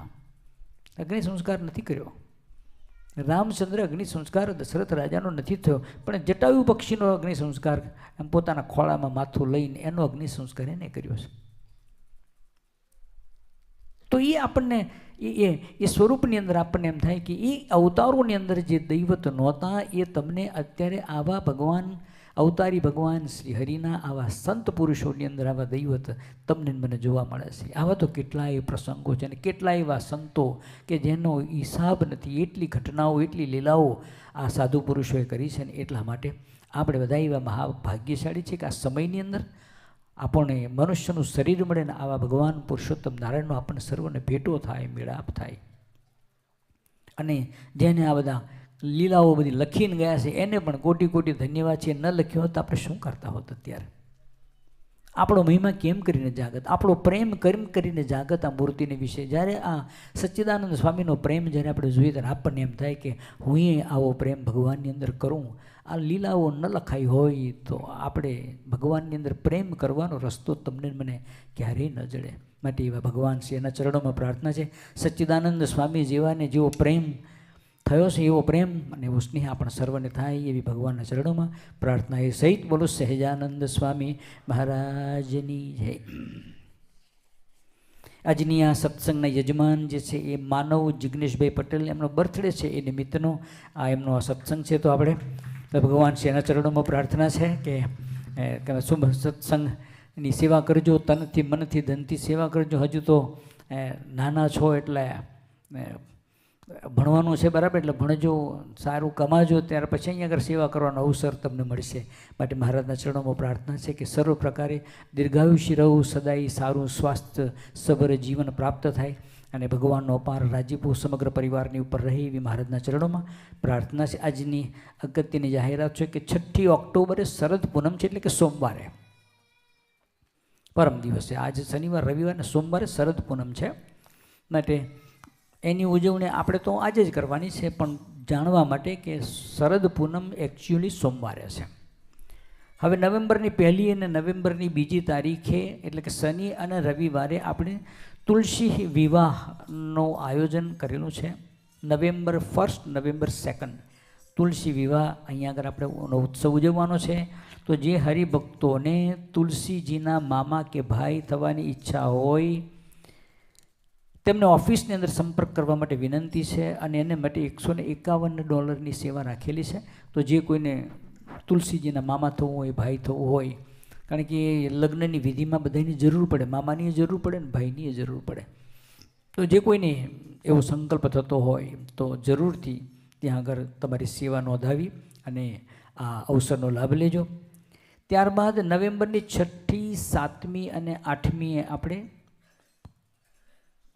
અગ્નિ સંસ્કાર નથી કર્યો. રામચંદ્ર અગ્નિ સંસ્કાર દશરથ રાજાનો નથી થયો, પણ જટાયુ પક્ષીનો અગ્નિ સંસ્કાર એમ પોતાના ખોળામાં માથું લઈને એનો અગ્નિ સંસ્કાર એને કર્યો છે. તો એ આપણને એ સ્વરૂપની અંદર આપણને એમ થાય કે એ અવતારોની અંદર જે દૈવત નહોતા એ તમને અત્યારે આવા ભગવાન અવતારી ભગવાન શ્રી હરિના આવા સંત પુરુષોની અંદર આવા દૈવત તમને મને જોવા મળે છે. આવા તો કેટલાય પ્રસંગો છે અને કેટલાય એવા સંતો કે જેનો હિસાબ નથી. એટલી ઘટનાઓ એટલી લીલાઓ આ સાધુ પુરુષોએ કરી છે ને એટલા માટે આપણે બધા એવા મહાભાગ્યશાળી છે કે આ સમયની અંદર આપણને મનુષ્યનું શરીર મળે ને આવા ભગવાન પુરુષોત્તમ નારાયણનો આપણને સર્વને ભેટો થાય, મેળાપ થાય. અને જેને આ બધા લીલાઓ બધી લખીને ગયા છે એને પણ કોટી કોટી ધન્યવાદ છે. ન લખ્યો હોત આપણે શું કરતા હોત? અત્યારે આપણો મહિમા કેમ કરીને જાગત, આપણો પ્રેમ કેમ કરીને જાગત આ મૂર્તિને વિશે. જ્યારે આ સચ્ચિદાનંદ સ્વામીનો પ્રેમ જ્યારે આપણે જોઈએ ત્યારે આપણને એમ થાય કે હું આવો પ્રેમ ભગવાનની અંદર કરું. આ લીલાઓ ન લખાઈ હોય તો આપણે ભગવાનની અંદર પ્રેમ કરવાનો રસ્તો તમને મને ક્યારેય ન જડે. માટે એવા ભગવાન છે એના ચરણોમાં પ્રાર્થના છે. સચ્ચિદાનંદ સ્વામી જેવાને જેવો પ્રેમ થયો છે એવો પ્રેમ અને એવો સ્નેહ આપણા સર્વને થાય એવી ભગવાનના ચરણોમાં પ્રાર્થના એ સહિત બોલો સહેજાનંદ સ્વામી મહારાજની જય. આજની આ સત્સંગના યજમાન જે છે એ માનવ જિગ્નેશભાઈ પટેલ, એમનો બર્થડે છે એ નિમિત્તનો આ એમનો આ સત્સંગ છે. તો આપણે ભગવાન છે એના ચરણોમાં પ્રાર્થના છે કે શુભ સત્સંગની સેવા કરજો, તનથી મનથી ધનથી સેવા કરજો. હજુ તો નાના છો એટલે ભણવાનું છે બરાબર, એટલે ભણજો, સારું કમાજો, ત્યાર પછી અહીંયા આગળ સેવા કરવાનો અવસર તમને મળશે. માટે મહારાજના ચરણોમાં પ્રાર્થના છે કે સર્વ પ્રકારે દીર્ઘાયુષ્ય રહું, સદાય સારું સ્વાસ્થ્ય સભર જીવન પ્રાપ્ત થાય અને ભગવાનનો અપાર રાજીપો સમગ્ર પરિવારની ઉપર રહે એવી મહારાજના ચરણોમાં પ્રાર્થના છે. આજની અગત્યની જાહેરાત છે કે 6 ઓક્ટોબરે શરદ પૂનમ છે, એટલે કે સોમવારે, પરમ દિવસે, આજે શનિવાર રવિવાર ને સોમવારે શરદ પૂનમ છે. માટે એની ઉજવણી આપણે તો આજે જ કરવાની છે, પણ જાણવા માટે કે શરદ પૂનમ એકચ્યુઅલી સોમવારે છે. હવે નવેમ્બરની 1 અને નવેમ્બરની 2 તારીખે એટલે કે શનિ અને રવિવારે આપણે તુલસી વિવાહનું આયોજન કરેલું છે. નવેમ્બર 1, નવેમ્બર 2 તુલસી વિવાહ અહીંયા આગળ આપણે ઉત્સવ ઉજવવાનો છે. તો જે હરિભક્તોને તુલસીજીના મામા કે ભાઈ થવાની ઈચ્છા હોય તેમને ઓફિસની અંદર સંપર્ક કરવા માટે વિનંતી છે. અને એને માટે $151 સેવા રાખેલી છે. તો જે કોઈને તુલસીજીના મામા થવું હોય, ભાઈ થવું હોય, કારણ કે લગ્નની વિધિમાં બધાની જરૂર પડે, મામાની જરૂર પડે ને ભાઈની જરૂર પડે. તો જે કોઈને એવો સંકલ્પ થતો હોય તો જરૂરથી ત્યાં આગળ તમારી સેવા નોંધાવી અને આ અવસરનો લાભ લેજો. ત્યારબાદ નવેમ્બરની 6મી, 7મી અને 8મીએ આપણે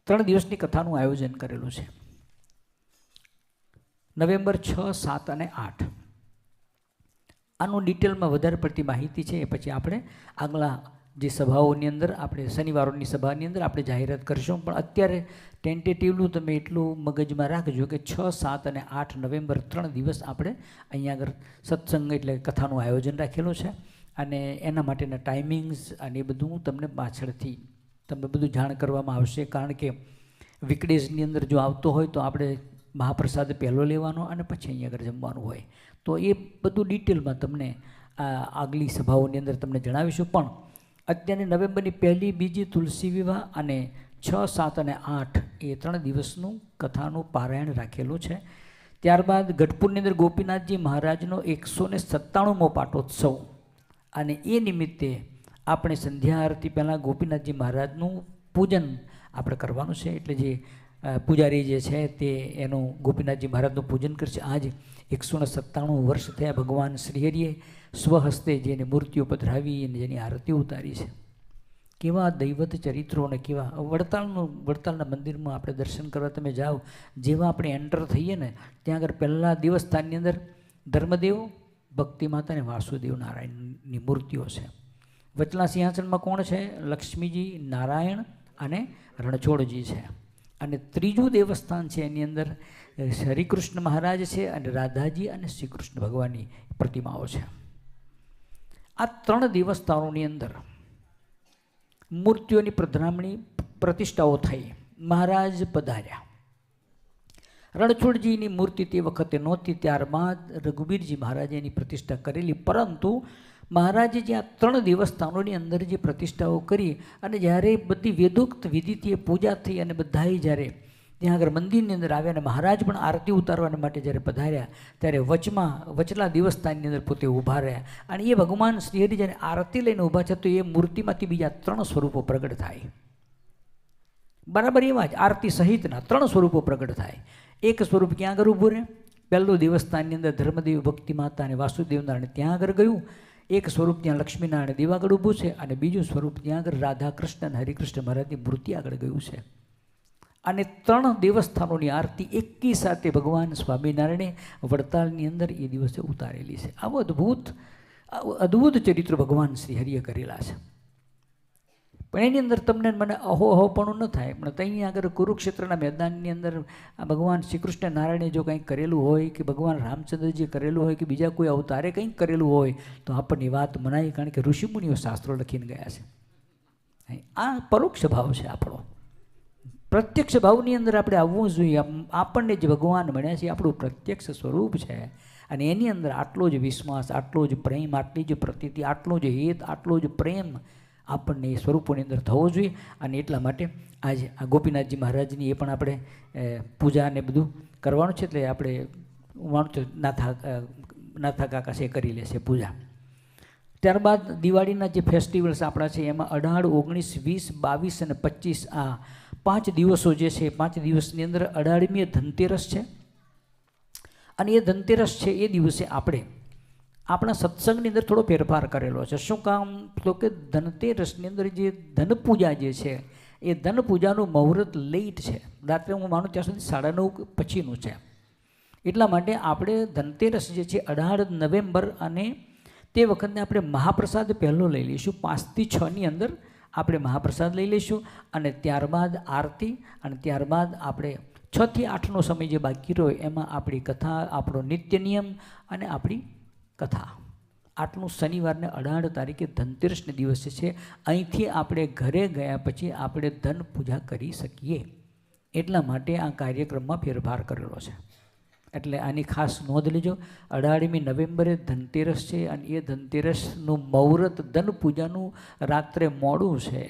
3 દિવસની કથાનું આયોજન કરેલું છે. નવેમ્બર 6, 7 અને 8. આનું ડિટેલમાં વધારે પડતી માહિતી છે એ પછી આપણે આગલા જે સભાઓની અંદર આપણે શનિવારોની સભાની અંદર આપણે જાહેરાત કરીશું. પણ અત્યારે ટેન્ટેટિવનું તમે એટલું મગજમાં રાખજો કે 6, 7 અને 8 નવેમ્બર 3 દિવસ આપણે અહીંયા આગળ સત્સંગ એટલે કથાનું આયોજન રાખેલું છે. અને એના માટેના ટાઈમિંગ્સ અને એ બધું તમને પાછળથી તમને બધું જાણ કરવામાં આવશે. કારણ કે વીકડેઝની અંદર જો આવતો હોય તો આપણે મહાપ્રસાદ પહેલો લેવાનો અને પછી અહીંયા આગળ જમવાનું હોય. તો એ બધું ડિટેલમાં તમને આગલી સભાઓની અંદર તમને જણાવીશું. પણ અત્યારે નવેમ્બરની 1, 2 તુલસી વિવાહ અને 6, 7 અને 8 એ 3 દિવસનું કથાનું પારાયણ રાખેલું છે. ત્યારબાદ ગઢપુરની અંદર ગોપીનાથજી મહારાજનો 197મો પાટોત્સવ અને એ નિમિત્તે આપણે સંધ્યા આરતી પહેલાં ગોપીનાથજી મહારાજનું પૂજન આપણે કરવાનું છે. એટલે જે પૂજારી જે છે તે એનું ગોપીનાથજી મહારાજનું પૂજન કરશે. આજ 197 વર્ષ થયા ભગવાન શ્રીહરિએ સ્વહસ્તે જેની મૂર્તિઓ પધરાવી અને જેની આરતી ઉતારી છે. કેવા દૈવત ચરિત્રો અને કેવા વડતાલના મંદિરમાં આપણે દર્શન કરવા તમે જાઓ, જેવા આપણે એન્ટર થઈએ ને ત્યાં આગળ પહેલા દેવસ્થાનની અંદર ધર્મદેવ, ભક્તિ માતા અને વાસુદેવ નારાયણની મૂર્તિઓ છે. વચલા સિંહાસનમાં કોણ છે? લક્ષ્મીજી, નારાયણ અને રણછોડજી છે. અને ત્રીજું દેવસ્થાન છે એની અંદર હરિકૃષ્ણ મહારાજ છે અને રાધાજી અને શ્રી કૃષ્ણ ભગવાનની પ્રતિમાઓ છે. આ 3 દેવસ્થાનોની અંદર મૂર્તિઓની પ્રતિષ્ઠાઓ થઈ, મહારાજ પધાર્યા. રણછોડજીની મૂર્તિ તે વખતે નહોતી, ત્યારબાદ રઘુવીરજી મહારાજે એની પ્રતિષ્ઠા કરેલી. પરંતુ મહારાજે જ્યાં 3 દેવસ્થાનોની અંદર જે પ્રતિષ્ઠાઓ કરી અને જ્યારે બધી વેદોક્ત વિધિથી એ પૂજા થઈ અને બધાએ જ્યારે ત્યાં આગળ મંદિરની અંદર આવ્યા અને મહારાજ પણ આરતી ઉતારવા માટે જ્યારે પધાર્યા ત્યારે વચલા દેવસ્થાનની અંદર પોતે ઊભા રહ્યા અને એ ભગવાન શ્રીહરિ જ્યારે આરતી લઈને ઊભા છે તો એ મૂર્તિમાંથી બીજા 3 સ્વરૂપો પ્રગટ થાય. બરાબર એવા જ આરતી સહિતના 3 સ્વરૂપો પ્રગટ થાય. એક સ્વરૂપ ક્યાં આગળ ઊભું રહે? પહેલું દેવસ્થાનની અંદર ધર્મદેવ ભક્તિ માતા અને વાસુદેવ નારાયણ ત્યાં આગળ ગયું. એક સ્વરૂપ ત્યાં લક્ષ્મીનારાયણ દેવ આગળ ઊભું છે અને બીજું સ્વરૂપ ત્યાં આગળ રાધા કૃષ્ણ અને હરિકૃષ્ણ મહારાજની મૂર્તિ આગળ ગયું છે. અને 3 દેવસ્થાનોની આરતી એકી સાથે ભગવાન સ્વામિનારાયણે વડતાલની અંદર એ દિવસે ઉતારેલી છે. આવો અદ્ભુત ચરિત્ર ભગવાન શ્રી હરિએ કરેલા છે. પણ એની અંદર તમને મને અહોપણું ન થાય. પણ ત્યાં આગળ કુરુક્ષેત્રના મેદાનની અંદર ભગવાન શ્રી કૃષ્ણ નારાયણે જો કંઈક કરેલું હોય કે ભગવાન રામચંદ્રજી કરેલું હોય કે બીજા કોઈ અવતારે કંઈક કરેલું હોય તો આપણને વાત મનાય, કારણ કે ઋષિમુનિઓ શાસ્ત્રો લખીને ગયા છે. આ પરોક્ષ ભાવ છે આપણો. પ્રત્યક્ષ ભાવની અંદર આપણે આવવું જોઈએ. આપણને જે ભગવાન મળ્યા છે આપણું પ્રત્યક્ષ સ્વરૂપ છે અને એની અંદર આટલો જ વિશ્વાસ, આટલો જ પ્રેમ, આટલી જ પ્રતીતિ, આટલો જ હેત, આટલો જ પ્રેમ આપણને એ સ્વરૂપોની અંદર થવો જોઈએ. અને એટલા માટે આજે આ ગોપીનાથજી મહારાજની એ પણ આપણે પૂજા ને બધું કરવાનું છે. એટલે આપણે વાણું નાથા કાકા છે કરી લેશે પૂજા. ત્યારબાદ દિવાળીના જે ફેસ્ટિવલ્સ આપણા છે એમાં 18, 19, 20, 22 અને 25 આ 5 દિવસો જે છે 5 દિવસની અંદર 18મી ધનતેરસ છે. અને એ ધનતેરસ છે એ દિવસે આપણે આપણા સત્સંગની અંદર થોડો ફેરફાર કરેલો છે. શું કામ? તો કે ધનતેરસની અંદર જે ધન પૂજા જે છે એ ધન પૂજાનું મુહૂર્ત લેટ છે. રાત્રે હું માનું ત્યાં સુધી 9:30 પછીનું છે. એટલા માટે આપણે ધનતેરસ જે છે 18 નવેમ્બર અને તે વખતે આપણે મહાપ્રસાદ પહેલો લઈ લઈશું. 5 થી 6ની અંદર આપણે મહાપ્રસાદ લઈ લઈશું અને ત્યારબાદ આરતી અને ત્યારબાદ આપણે 6 થી 8નો સમય જે બાકી રહ્યો એમાં આપણી કથા, આપણો નિત્ય નિયમ અને આપણી કથા. આટલું શનિવારને 18 તારીખે ધનતેરસને દિવસે છે. અહીંથી આપણે ઘરે ગયા પછી આપણે ધન પૂજા કરી શકીએ. એટલા માટે આ કાર્યક્રમમાં ફેરફાર કરેલો છે. એટલે આની ખાસ નોંધ લેજો. 18મી નવેમ્બરે ધનતેરસ છે અને એ ધનતેરસનું મુહૂર્ત ધન પૂજાનું રાત્રે મોડું છે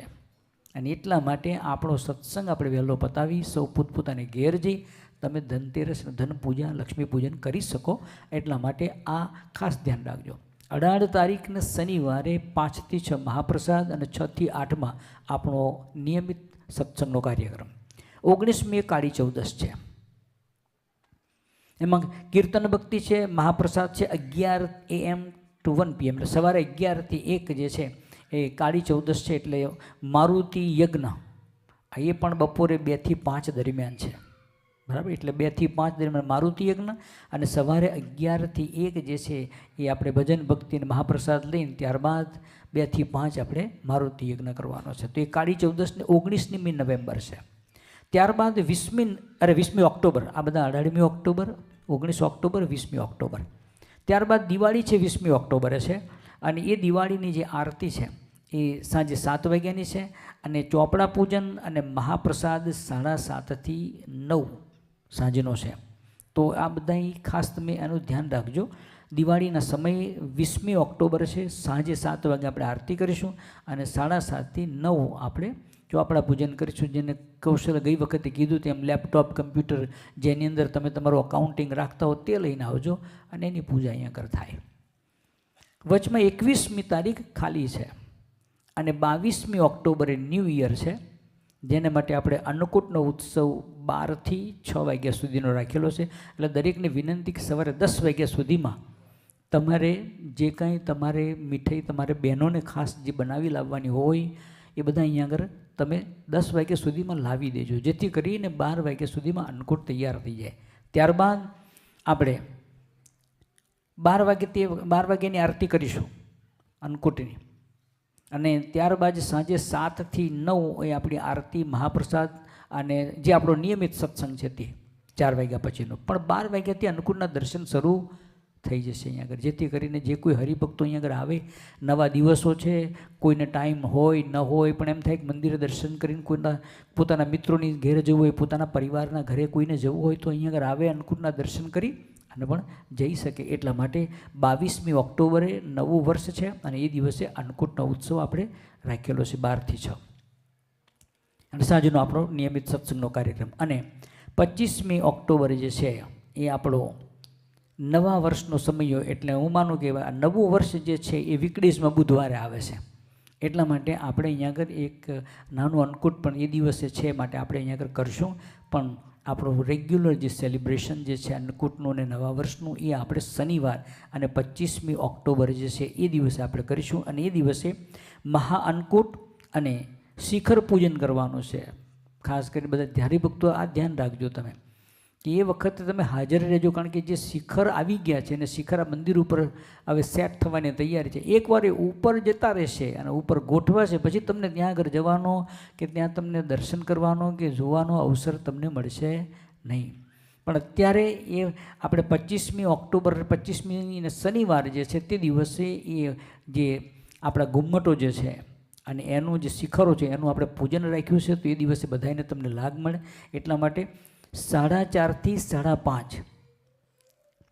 અને એટલા માટે આપણો સત્સંગ આપણે વહેલો પતાવી સૌ પોતપોતાને ઘેર જઈ તમે ધનતેરસ, ધન પૂજા, લક્ષ્મી પૂજન કરી શકો. એટલા માટે આ ખાસ ધ્યાન રાખજો. 18 તારીખને શનિવારે 5 થી 6 મહાપ્રસાદ અને 6 થી 8માં આપણો નિયમિત સત્સંગનો કાર્યક્રમ. 19મી કાળી ચૌદશ છે. એમાં કીર્તન ભક્તિ છે, મહાપ્રસાદ છે 11 AM to 1 PM એટલે સવારે 11 થી 1 જે છે એ કાળી ચૌદશ છે. એટલે મારુતિ યજ્ઞ એ પણ બપોરે 2 થી 5 દરમિયાન છે. બરાબર. એટલે 2 થી 5 દરમિયાન મારુતિ યજ્ઞ અને સવારે 11 થી 1 જે છે એ આપણે ભજન ભક્તિ અને મહાપ્રસાદ લઈને ત્યારબાદ 2 થી 5 આપણે મારુતિ યજ્ઞ કરવાનો છે. તો એ કાળી ચૌદશને 19મી નવેમ્બર છે. ત્યારબાદ 20મી ઓક્ટોબર, આ બધા 18મી ઓક્ટોબર, 19 ઓક્ટોબર, 20મી ઓક્ટોબર. ત્યારબાદ દિવાળી છે 20મી ઓક્ટોબરે છે અને એ દિવાળીની જે આરતી છે એ સાંજે 7 વાગ્યાની છે અને ચોપડા પૂજન અને મહાપ્રસાદ 7:30 થી 9 સાંજનો છે. તો આ બધા ખાસ તમે એનું ધ્યાન રાખજો. દિવાળીના સમય 20મી ઓક્ટોબર છે, સાંજે 7 વાગે આપણે આરતી કરીશું અને 7:30 થી 9 આપણે ચોપડા પૂજન કરીશું. જેને કૌશલ ગઈ વખતે કીધું તેમ લેપટોપ, કમ્પ્યુટર જેની અંદર તમે તમારું અકાઉન્ટિંગ રાખતા હો તે લઈને આવજો અને એની પૂજા અહીંયા આગળ થાય. વચમાં 21મી તારીખ ખાલી છે અને 22મી ઓક્ટોબરે ન્યૂ ઇયર છે, જેને માટે આપણે અન્નકૂટનો ઉત્સવ 12 થી 6 વાગ્યા સુધીનો રાખેલો છે. એટલે દરેકને વિનંતી કે સવારે 10 વાગ્યા સુધીમાં તમારે જે કાંઈ તમારે મીઠાઈ તમારે બહેનોને ખાસ જે બનાવી લાવવાની હોય એ બધા અહીંયા આગળ તમે 10 વાગ્યા સુધીમાં લાવી દેજો, જેથી કરીને 12 વાગ્યા સુધીમાં અન્નકૂટ તૈયાર થઈ જાય. ત્યારબાદ આપણે 12 વાગ્યાની આરતી કરીશું અન્નકૂટની અને ત્યારબાદ સાંજે 7 થી 9 એ આપણી આરતી, મહાપ્રસાદ અને જે આપણો નિયમિત સત્સંગ છે તે 4 વાગ્યા પછીનો. પણ 12 વાગ્યાથી અન્નકૂટના દર્શન શરૂ થઈ જશે અહીંયા આગળ, જેથી કરીને જે કોઈ હરિભક્તો અહીંયા આગળ આવે, નવા દિવસો છે, કોઈને ટાઈમ હોય ન હોય પણ એમ થાય કે મંદિરે દર્શન કરીને કોઈના પોતાના મિત્રોની ઘેર જવું હોય, પોતાના પરિવારના ઘરે કોઈને જવું હોય તો અહીંયા આગળ આવે, અન્નકૂટના દર્શન કરી અને પણ જઈ શકે. એટલા માટે 22મી ઓક્ટોબરે નવું વર્ષ છે અને એ દિવસે અન્નકૂટનો ઉત્સવ આપણે રાખેલો છે 12 થી 6 અને સાંજનો આપણો નિયમિત સત્સંગનો કાર્યક્રમ. અને 25મી ઓક્ટોબરે જે છે એ આપણો નવા વર્ષનો સમય, એટલે હું માનું કે નવું વર્ષ જે છે એ વીકડેઝમાં બુધવારે આવે છે. એટલા માટે આપણે અહીંયા આગળ એક નાનું અન્નકૂટ પણ એ દિવસે છે માટે આપણે અહીંયા આગળ કરશું. પણ આપણું રેગ્યુલર જે સેલિબ્રેશન જે છે અન્નકૂટનું અને નવા વર્ષનું એ આપણે શનિવાર અને 25મી ઓક્ટોબર જે છે એ દિવસે આપણે કરીશું. અને એ દિવસે મહા અન્નકૂટ અને શિખર પૂજન કરવાનું છે. ખાસ કરીને બધા હરિભક્તો આ ધ્યાન રાખજો તમે કે એ વખતે તમે હાજર રહેજો, કારણ કે જે શિખર આવી ગયા છે અને શિખર આ મંદિર ઉપર હવે સેટ થવાની તૈયારી છે. એકવાર એ ઉપર જતા રહેશે અને ઉપર ગોઠવાશે પછી તમને ત્યાં આગળ જવાનો કે ત્યાં તમને દર્શન કરવાનો કે જોવાનો અવસર તમને મળશે નહીં. પણ અત્યારે એ આપણે 25મી ઓક્ટોબર 25મી શનિવાર જે છે તે દિવસે એ જે આપણા ગુમ્મટો જે છે અને એનું જે શિખરો છે એનું આપણે પૂજન રાખ્યું છે. તો એ દિવસે બધાને તમને લાભ મળે એટલા માટે 4:30 થી 5:30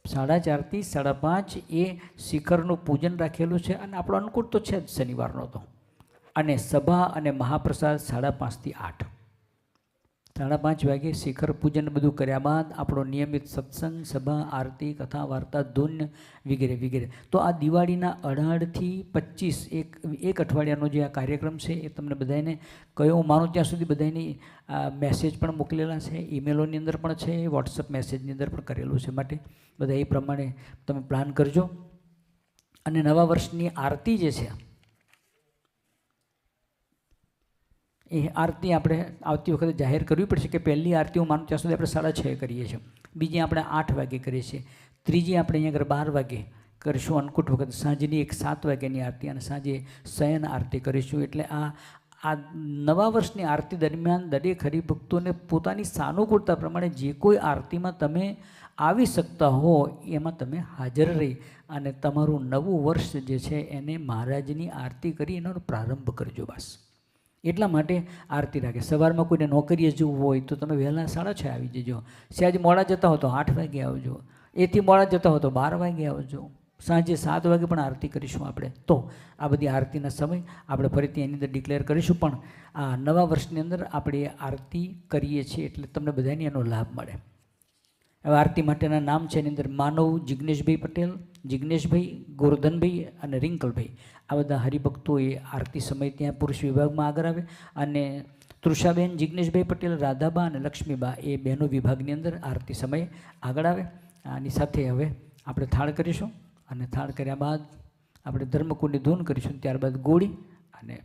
4:30 થી 5:30 એ શિખરનું પૂજન રાખેલું છે. અને આપણો અન્નકૂટ તો છે જ શનિવારનો તો. અને સભા અને મહાપ્રસાદ 5:30 થી 8, 5:30 વાગે શિખર પૂજન બધું કર્યા બાદ આપણો નિયમિત સત્સંગ, સભા, આરતી, કથા, વાર્તા, ધૂન વગેરે વગેરે. તો આ દિવાળીના 18 થી 25 એક અઠવાડિયાનો જે આ કાર્યક્રમ છે એ તમને બધાને કયો હું માનું ત્યાં સુધી બધાની મેસેજ પણ મોકલેલા છે, ઈમેલોની અંદર પણ છે, વોટ્સઅપ મેસેજની અંદર પણ કરેલું છે. માટે બધા એ પ્રમાણે તમે પ્લાન કરજો. અને નવા વર્ષની આરતી જે છે એ આરતી આપણે આવતી વખતે જાહેર કરવી પડશે કે પહેલી આરતી હું માનું ત્યાં સુધી આપણે 6:30 કરીએ છીએ, બીજી આપણે 8 વાગે કરીએ છીએ, ત્રીજી આપણે અહીંયા આગળ 12 વાગે કરીશું અન્નકૂટ વખતે, સાંજની એક 7 વાગ્યાની આરતી અને સાંજે શયન આરતી કરીશું. એટલે આ નવા વર્ષની આરતી દરમિયાન દરેક હરિભક્તોને પોતાની સાનુકૂળતા પ્રમાણે જે કોઈ આરતીમાં તમે આવી શકતા હો એમાં તમે હાજર રહી અને તમારું નવું વર્ષ જે છે એને મહારાજની આરતી કરી એનો પ્રારંભ કરજો. બસ એટલા માટે આરતી રાખે. સવારમાં કોઈને નોકરીએ જવું હોય તો તમે વહેલા 6:30 આવી જજો. સહેજ મોડા જતા હો તો 8 વાગે આવજો, એથી મોડા જતા હો તો 12 વાગે આવજો, સાંજે 7 વાગે પણ આરતી કરીશું આપણે. તો આ બધી આરતીના સમય આપણે ફરીથી એની અંદર ડિક્લેર કરીશું. પણ આ નવા વર્ષની અંદર આપણે આરતી કરીએ છીએ એટલે તમને બધાને એનો લાભ મળે. હવે આરતી માટેના નામ છે એની અંદર માનવ જિગ્નેશભાઈ પટેલ, જિગ્નેશભાઈ, ગોરધનભાઈ અને રિંકલભાઈ, આ બધા હરિભક્તો એ આરતી સમય ત્યાં પુરુષ વિભાગમાં આગળ આવે. અને તૃષાબેન, જિગ્નેશભાઈ પટેલ, રાધાબા અને લક્ષ્મીબા એ બહેનો વિભાગની અંદર આરતી સમય આગળ આવે. આની સાથે હવે આપણે થાળ કરીશું અને થાળ કર્યા બાદ આપણે ધર્મકુંડની ધૂન કરીશું. ત્યારબાદ ગોળી અને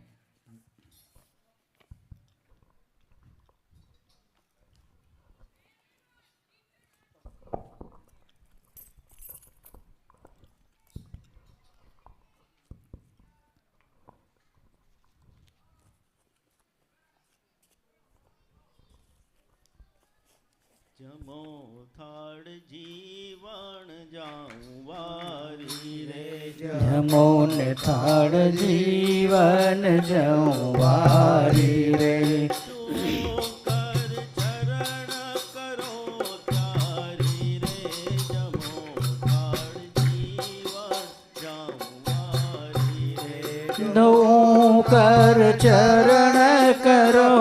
જમો થાળ જીવન જાઉં વારી રે, જમો ને થાળ જીવન જાઉં વારી રે, કર ચરણ કરો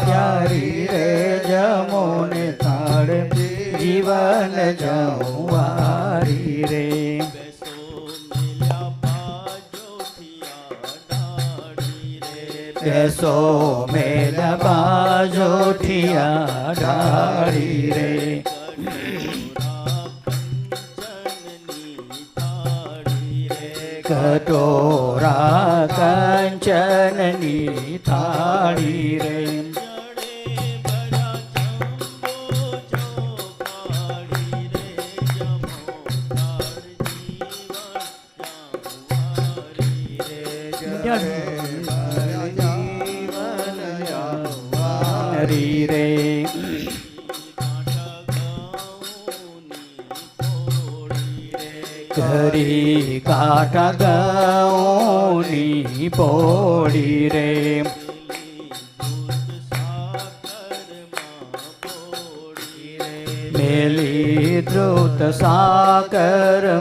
ત્યારી રે, જમો ને થાળ જીવન જાઉં વારી રે, બેસો મેલ બાજો ઠિયા ડાળી રે, કટોરા કંચનની થાળી રે, હરી રે, કરી કાંઠા ગૌની પોડી રે મેલી ધ્રુત સાકરમાં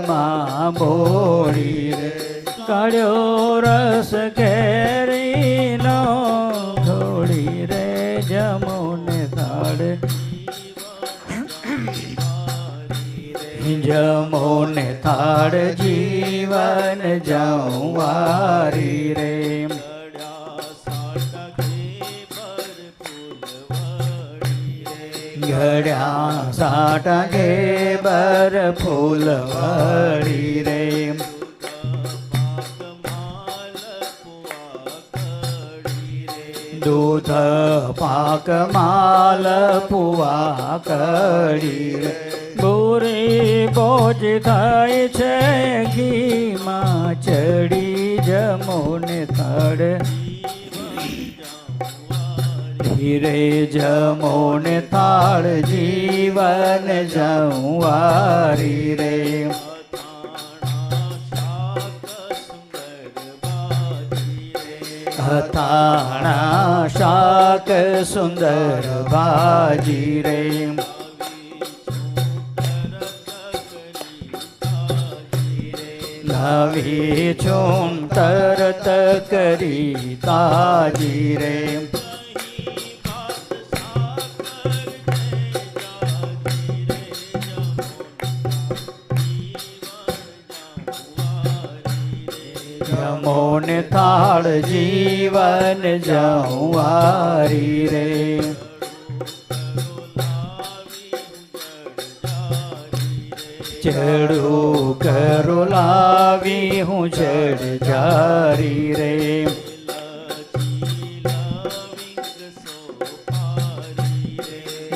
બોળી રે કાળ્યો રસ કેરીનો થોડી રે જમોને થાળ જમોને થાળ જીવન જવારી રે ઘડ્યા સાટા ઘેબર ફૂલવડી રે દૂધ પાક માલ પુવા કડી રે બોરી બોજ થાય છે ઘીમાં ચડી જમોને થાળ રે જમોને થાળ જીવન જવારી રે અથાણા શાક સુંદર ભાજી રે નવી છું તરત કરી તાજી રે જમોને થાળ જીવન જવારી રે ચડું કરું લાવી હું ચડ જારી રે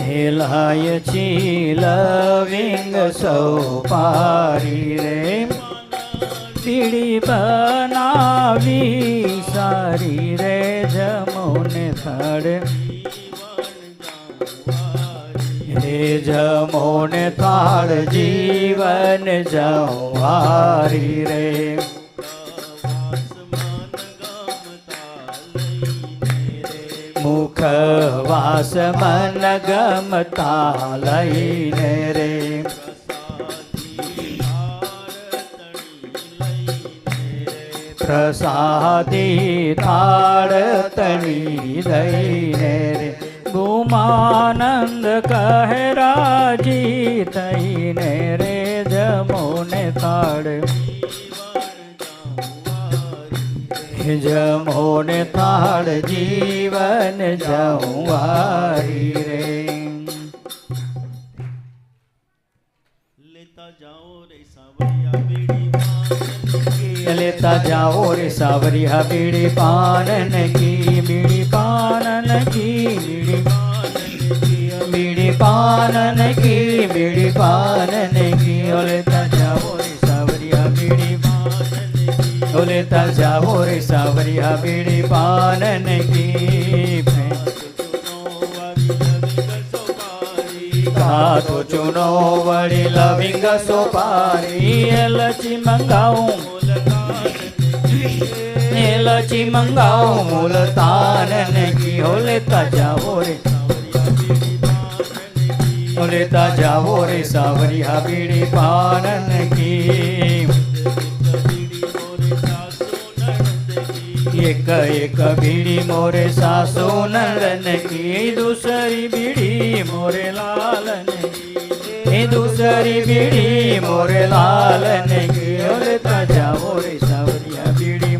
હેલાય છી લવિંગ સોપારી રે પીડી બનાવી સારી રે જમોને થાળ હે જમોને થાળ જીવન જવારી રે મુખ વાસ મન ગમતા લઈને રે પ્રસાદી થાળ તણી દઈને રે ગુમાનંદ કહે રાજી થઈને રે જમોને થાળ જમોને થાળ જીવન જવારી રે લેતા જાઓ રે સાવરિયા બીડી લેતા જાઓ રે સાવરિયા બીડી પાનન કી બીડી પાનન કી બીડી પાનન કી બીડી પાનન કી લેતા જાઓ રે સાવરિયા બીડી લેતા જાઓ રે સાવરિયા બીડી પાનન કી તો ચૂનો વળી લવિંગ સોપારી એલચી મંગાવું એલચી મંગાવું મુલતાન કી લેતા જાઓ રે લેતા જાઓ રે સાવરિયા બીડી પાનન કી એક એક બીડી મોરે સાસુ નંદન કી दूसरी बीड़ी मोरे लालन की दूसरी बीड़ी मोरे लालन की लेता जाओ रे सावरिया बीड़ी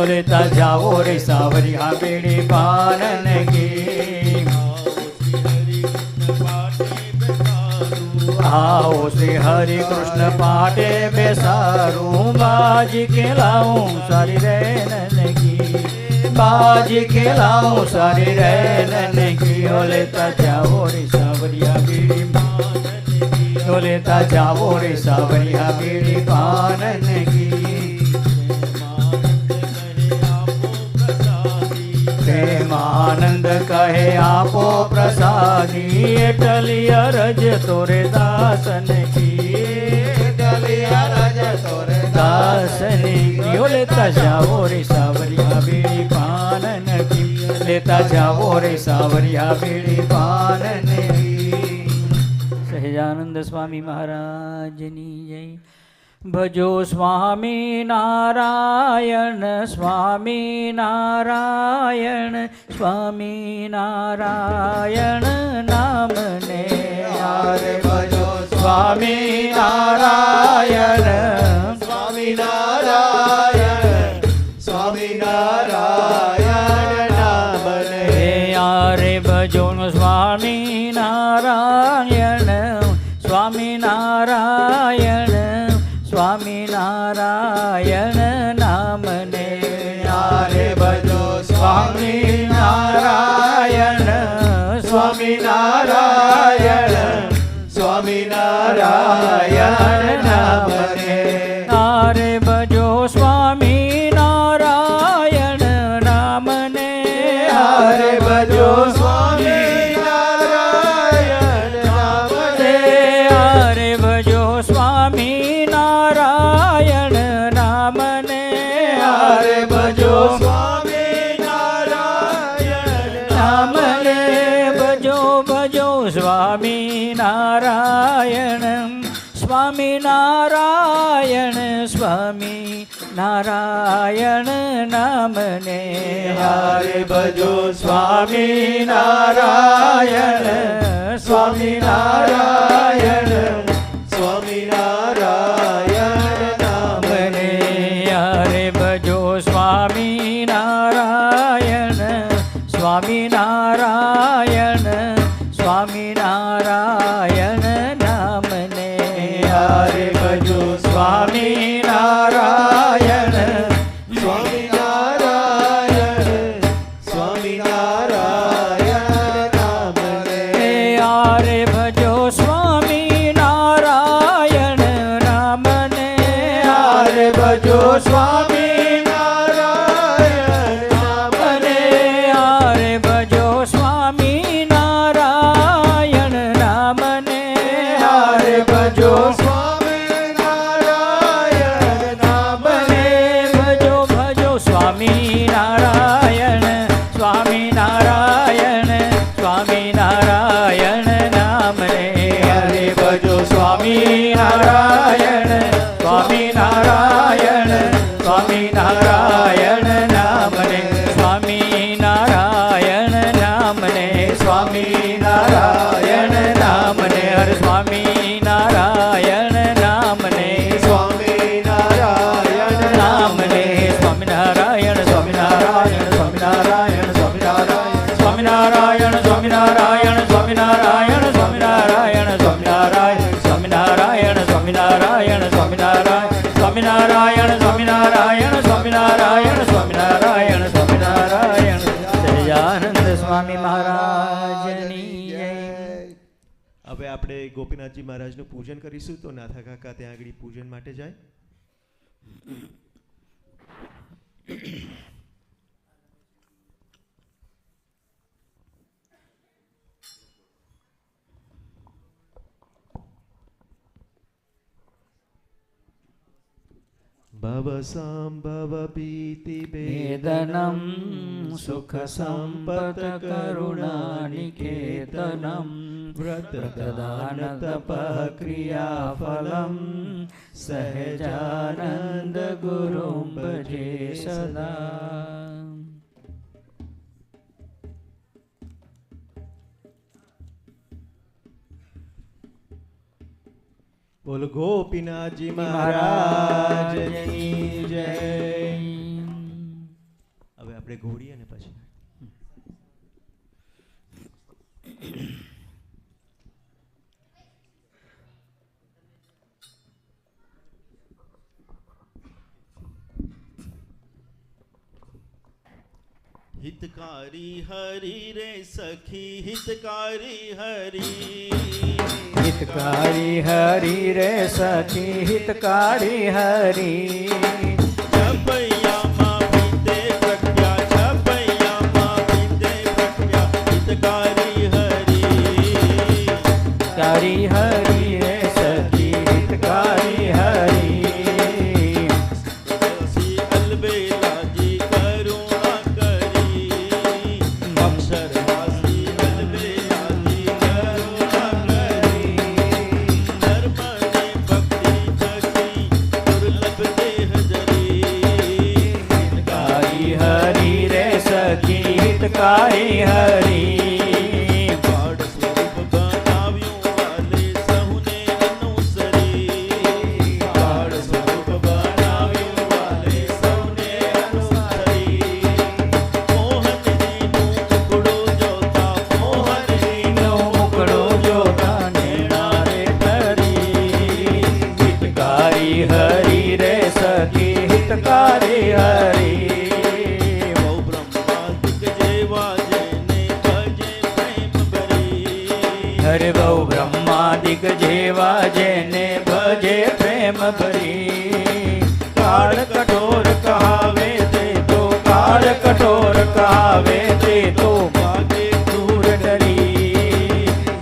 लेता जाओ रे सावरिया बीड़ी पानन की आओ श्री हरि कृष्ण पाटे बेसारूं बाजी के लाऊं सारी रैनन की बाजी के लाऊं सारी रैनन की लेता जाओ रे सावरिया बीड़ी लेता जाओ रे सावरिया बीड़ी पानन की प्रेमानंद कहे आपो प्रसादी टलिया रज तोरे दासन की टलिया દાસની ઓ લેતા જાઓ રે સાવરિયા બીડી પાનન કી લેતા જાઓ રે સાવરિયા બીડી પાનન કી સહજાનંદ સ્વામી મહારાજની જય. ભજો સ્વામી નારાયણ સ્વામી નારાયણ સ્વામી નારાયણ નામને રે ભજો સ્વામી નારાયણ સ્વામી નારાયણ સ્વામી નારાયણ નામ લે રે ભજો સ્વામી નારાયણ સ્વામી નારાયણ સ્વામી નારાયણ નામને રે ભજો સ્વામી નારાયણ સ્વામી નારાયણ સ્વામી નારાયણ નામ રે રે ભજો સ્વામી નારાયણ નામને રે ભજો સ્વામી નારાયણ નામ રે રે ભજો સ્વામી નારાયણ નામને રે ભજો સ્વામી નારાયણ નામ નામને ભજો ભજો સ્વામી નારાયણ સ્વામી નારાયણ સ્વામી નારાયણ નામને રે ભજો સ્વામી નારાયણ સ્વામી નારાયણ સ્વામી નારાયણ નામ મને રે ભજો સ્વામી નારાયણ સ્વામી નારાયણ સ્વામી નારાયણ નામને રે ભજો સ્વામી નારાયણ સ્વામી નારાયણ સ્વામી નારાયણ નામ રે રે ભજો સ્વામી નારાયણ નામને રે ભજો સ્વામી નારાયણ નામ રે રે ભજો સ્વામી નારાયણ નામને રે ભજો સ્વામી નારાયણ નામ રે ભજો ભજો સ્વામી નારાયણ સ્વામી નારાયણ સ્વામી નારાયણ નામ રે ભજો સ્વામી નારાયણ સ્વામી નારાયણ સ્વામી નારાયણ નામ રે સ્વામી નારાયણ નામને સ્વામી નારાયણ નામ રે હર સ્વામી નારાયણ નામને સ્વામી નારાયણ નામ નામને સ્વામિનારાયણ સ્વામિનારાયણ સ્વામિનારાયણ સ્વામિનારાયણ સ્વામિનારાયણ સ્વામિનારાયણ સ્વામિનારાયણ સ્વામિનારાયણ સ્વામિનારાયણ સ્વામિનારાયણ સ્વામિનારાયણ સ્વામિનારાયણ સ્વામિનારાયણ સ્વામિનારાયણ સ્વામિનારાયણ સ્વામિનારાયણ સ્વામિનારાયણ સહજાનંદ સ્વામી મહારાજની જય. હવે આપણે ગોપીનાથજી મહારાજનું પૂજન કરીશું તો નાથા કાકા ત્યાં આગળ પૂજન માટે જાય. भवसंभव भीति वेदनं सुख संपत करुणा निकेतनं व्रतदान तपः क्रियाफलं सहजानंद गुरुं भजे सदा. बोल गोपीनाथ जी महाराज की जय. હવે આપણે ઘોડી અને પછી हितकारी हरि रे सखी हितकारी हरि हितकारी हरि रे सखी हितकारी हरि छपैया माँ बीते प्रज्ञा छपैया माँ बीते प्रज्ञा हितकारी हरि कारी हरि रे सखी हितकारी हरि अक्षरवासी हलवे आदि करुणा करी नर्मदे भक्ति थकी दुर्लभ देह जरी हितकारी हरि रे सखी हितकारी हरि बाढ़ स्वरूप बनाव्યું વાલે સહુને અનુસરી બાળ સ્વરૂપ બનાવ્યું વાલે સૌને અનુસરી મોહનજીનું મુકડો જોતા મોહનજીનો મુકડો જોતા નેણા રે તરી હિતકારી હરિ રે સખી હિતકારી હરિ બહુ બ્રહ્માદિક જેવા જેને ભજે પ્રેમ ભરી હરે બહુ બ્રહ્માદિક જેવા જેને ભજે પ્રેમ ભરી કાળ કઠોર કહાવે તે તો કાળ કઠોર કહાવે તે તો ભાગે ક્રૂર ડરી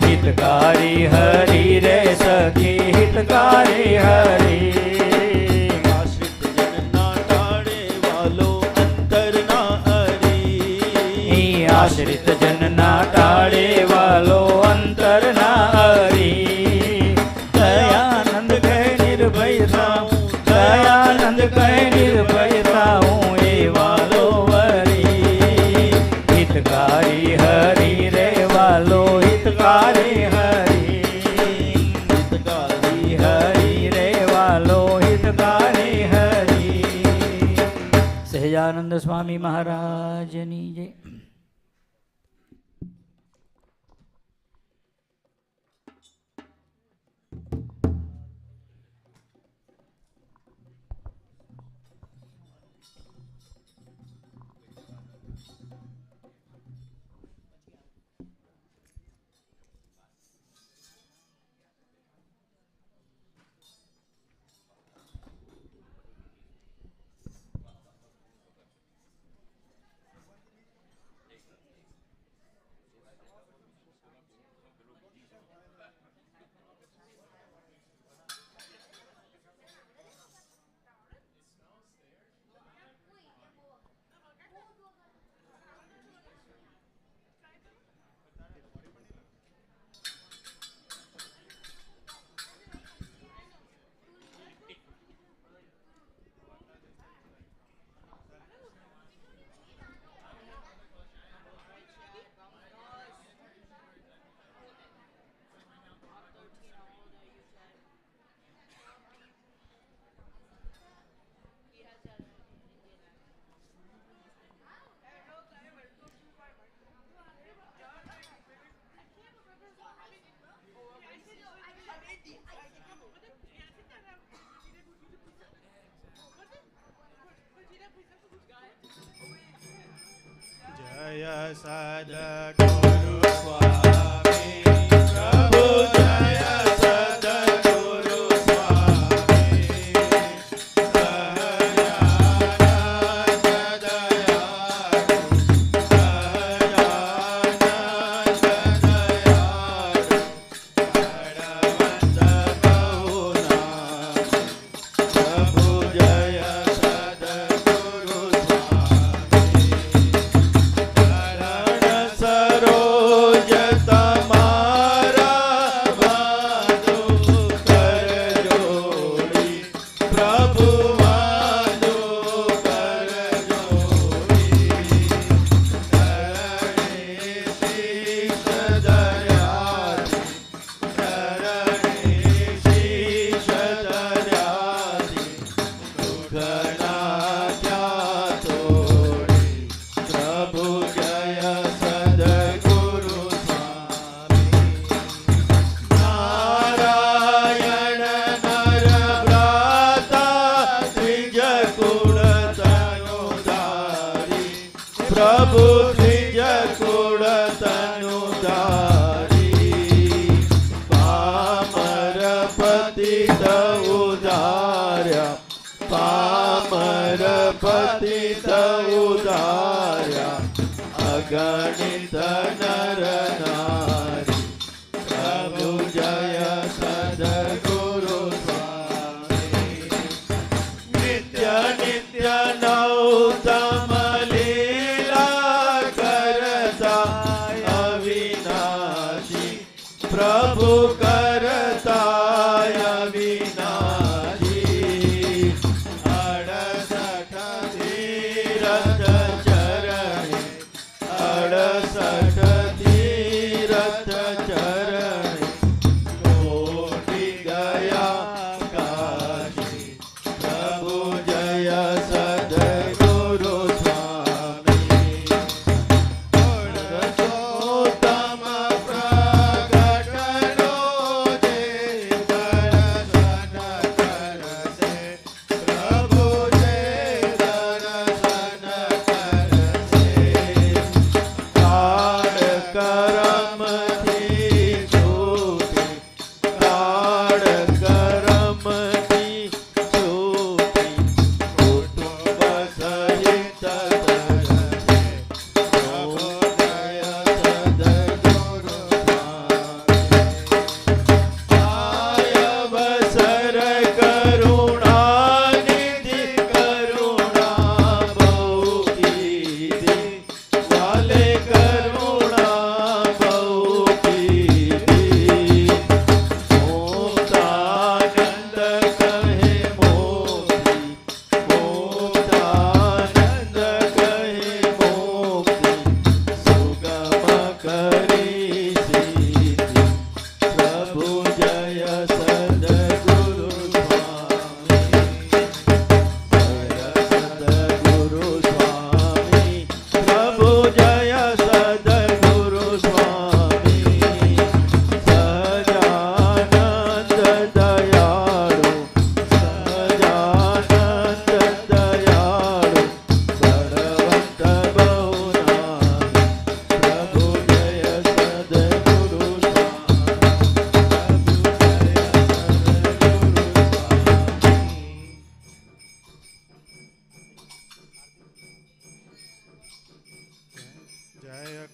હિતકારી હરિ રે સખી હિતકારી હરિ આશ્રિત જનના ટાળે વાલો અંતરના હરી આશ્રિત જનના ટાળે વાલો અંતરના હરી દયાનંદ કહે નિર્ભયતા દયાનંદ કહે નિર્ભયતા હું એ વાલો વરી હિતકારી હરિ રે વાલો હિતકારી હરિ હિતકારી હરિ રે વાલો હિતકારી હરિ સહજાનંદ સ્વામી મહારાજની જય. જય સદગુરુ સ્વામી પ્રભુ જય સદગુરુ સ્વામી સહજાનંદ દયાળુ સહજાનંદ દયાળુ બળવંત બહુનામ પ્રભુ જય સદગુરુ સ્વામી સરોજ તમારા ભાદુ કર જોડી પ્રભુ ભાદુ કર જોડી શરણે શીશ દર્યાથી શરણે શીશ દર્યાથી દુઃખના ક્યાં તોડી પ્રભુ જય સદગુરુ સ્વામી નારાયણ નર ભ્રાતા ત્રિજ કુળ તનુધારી પ્રભુ ત્રિજ કુળ તનુધારી પામર પતિત ઉધાર્યા પામર પતિત ઉધાર્યા અગણિત નર નારી પ્રભુ જય સદગુરુ સ્વામી નિત્ય નિત્ય નૌતમ લીલા કરતા Jaya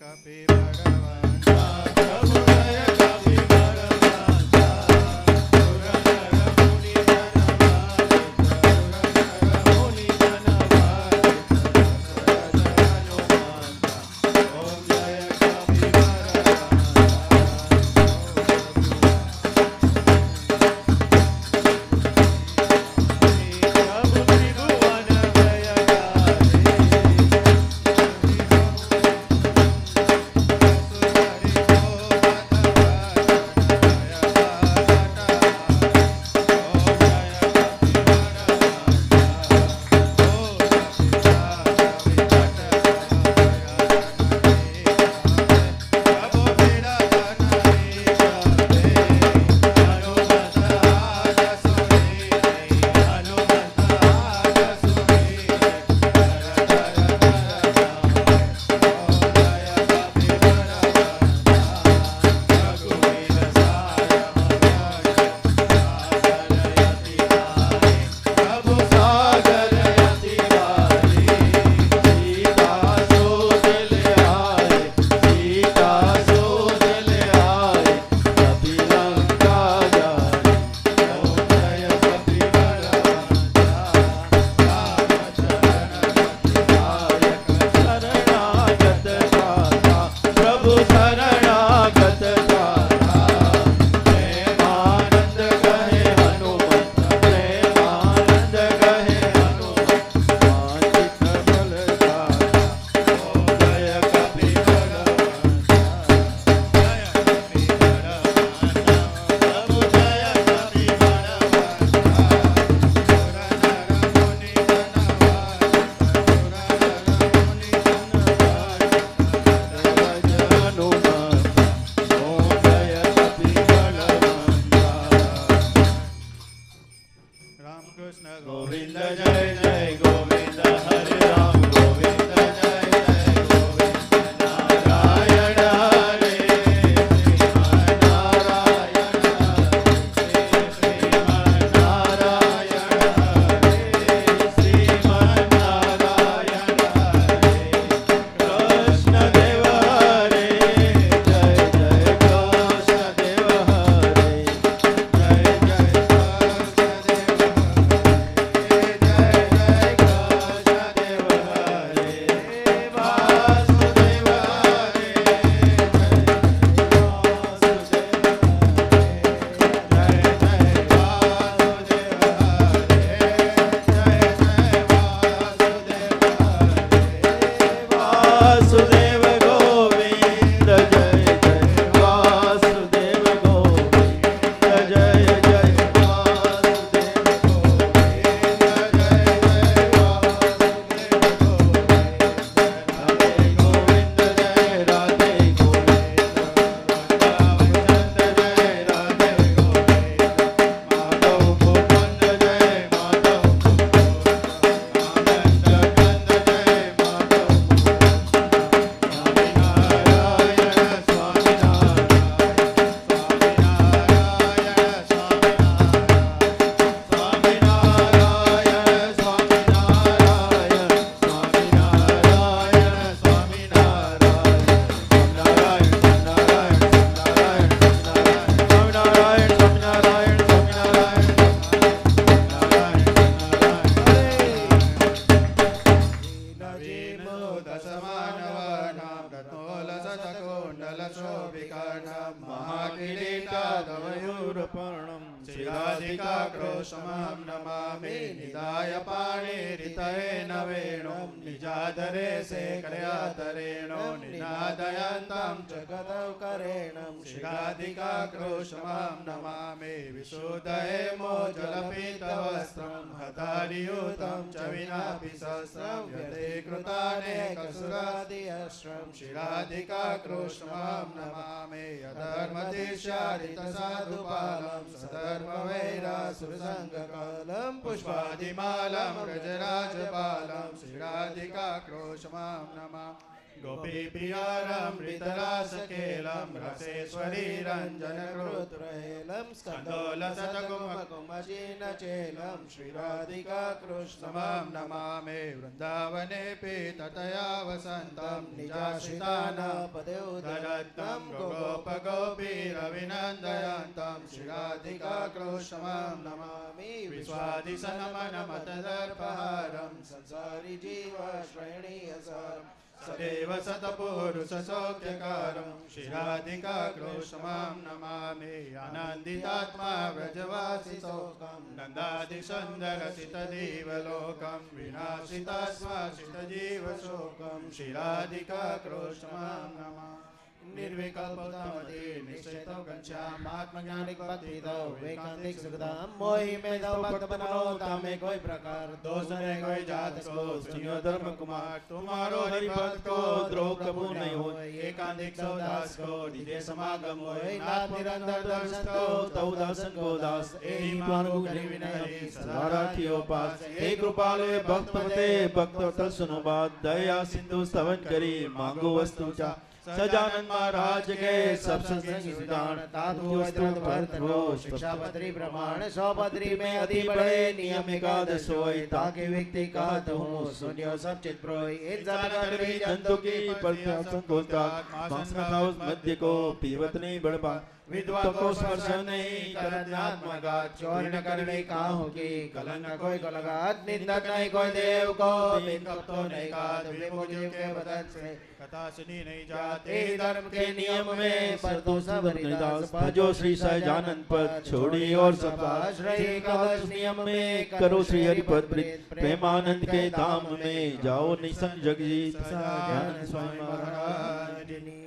महाकिरीटाधवयूरपर्णं शिराधिकाक्रोशमां नमामि निधाय पाणिरितये नवेणुं निजाधरे शेखरयाधरेणो निनादयन्तं जगदौकरेणं शिराधिकाक्रोशमां नमामि विशुद्धये मोजलपीतवस्त्रं हतारियुतं च विनापि सहस्रं व्यतिकृतानेकसुरादियश्रं शिराधिकाक्रोशमां नमामि अधर्मदेशारितसाधुपालं सधर्मवैरासुरसङ्गकालं पुष्पादिमालं गजराजपालं श्रीराधिकाक्रोशमां नमामि गोपीप्रियारमृतरासकेलं रसेश्वरी रञ्जनकृतरहेलं स्कन्दोलसतकुमकुमचीनचेलं श्रीराधिकाकृष्णमां नमामि वृन्दावनेऽपि ततया वसन्तं निजाश्रितानापदे उदरत्नं गोपगोपीरविनन्दयन्तं श्रीराधिकाकृष्णमां नमामि विश्वादिसनमनमतदर्पहारं संसारि जीवश्रेणीयसारम् सदैव सतपुरुषसौख्यकारं श्रीराधिकाक्रोशमां नमामि आनन्दितात्मा व्रजवासिशोकं नन्दादिसुन्दरसितदेवलोकं विनाशिताश्वासितजीवशोकं श्रीराधिकाक्रोशमां नमामि निर्विकल्पतामति निश्चेतो घनश्यामात्मज्ञानिक भक्तितो वैकांतिक सुखधाम मोहि में दो भक्त बनो तामे कोई प्रकार दोष न कोई जात को सुनियो धर्म कुमार तुम्हारो हरि भक्त को द्रोह कबू नहीं हो एकांतिक सौदास को निजे समागम हो नाथ निरंतर दर्शन को तौ दर्शन को दास एहि मानु हरि विनय सदा राखियो पास हे कृपालु भक्त पते भक्त तल सुनो बात दया सिंधु स्तवन करी मांगो वस्तु चा सजानंद महाराज के सब संगी सिद्धांत तातु अद्भुत भरत हो शिक्षापत्री प्रमाण सौपत्री में अति बड़े नियम एकादश होय ताके व्यक्ति का तो सुनियो सब चित प्रोय इन जानकारी जंतु की प्रत्यासन को का मांस मध्य को पीवत नहीं बढ़पा विद्वान को स्पर्श नहीं करनात्मगात चोरी न करने काहू की कलंक कोई को लगात निंदक नहीं कोई देव को बिंकप तो नहीं कात विमुजीव के बदन से कथा सुनी नहीं जाते धर्म के नियम में पर तो सब हरिदास भजो श्री सहजानंद पद छोड़ी और सपा श्री कवच नियम में करो श्री हरिपद प्रेमानंद के धाम में जाओ निसंग जगजीत सहजानंद स्वामी महाराज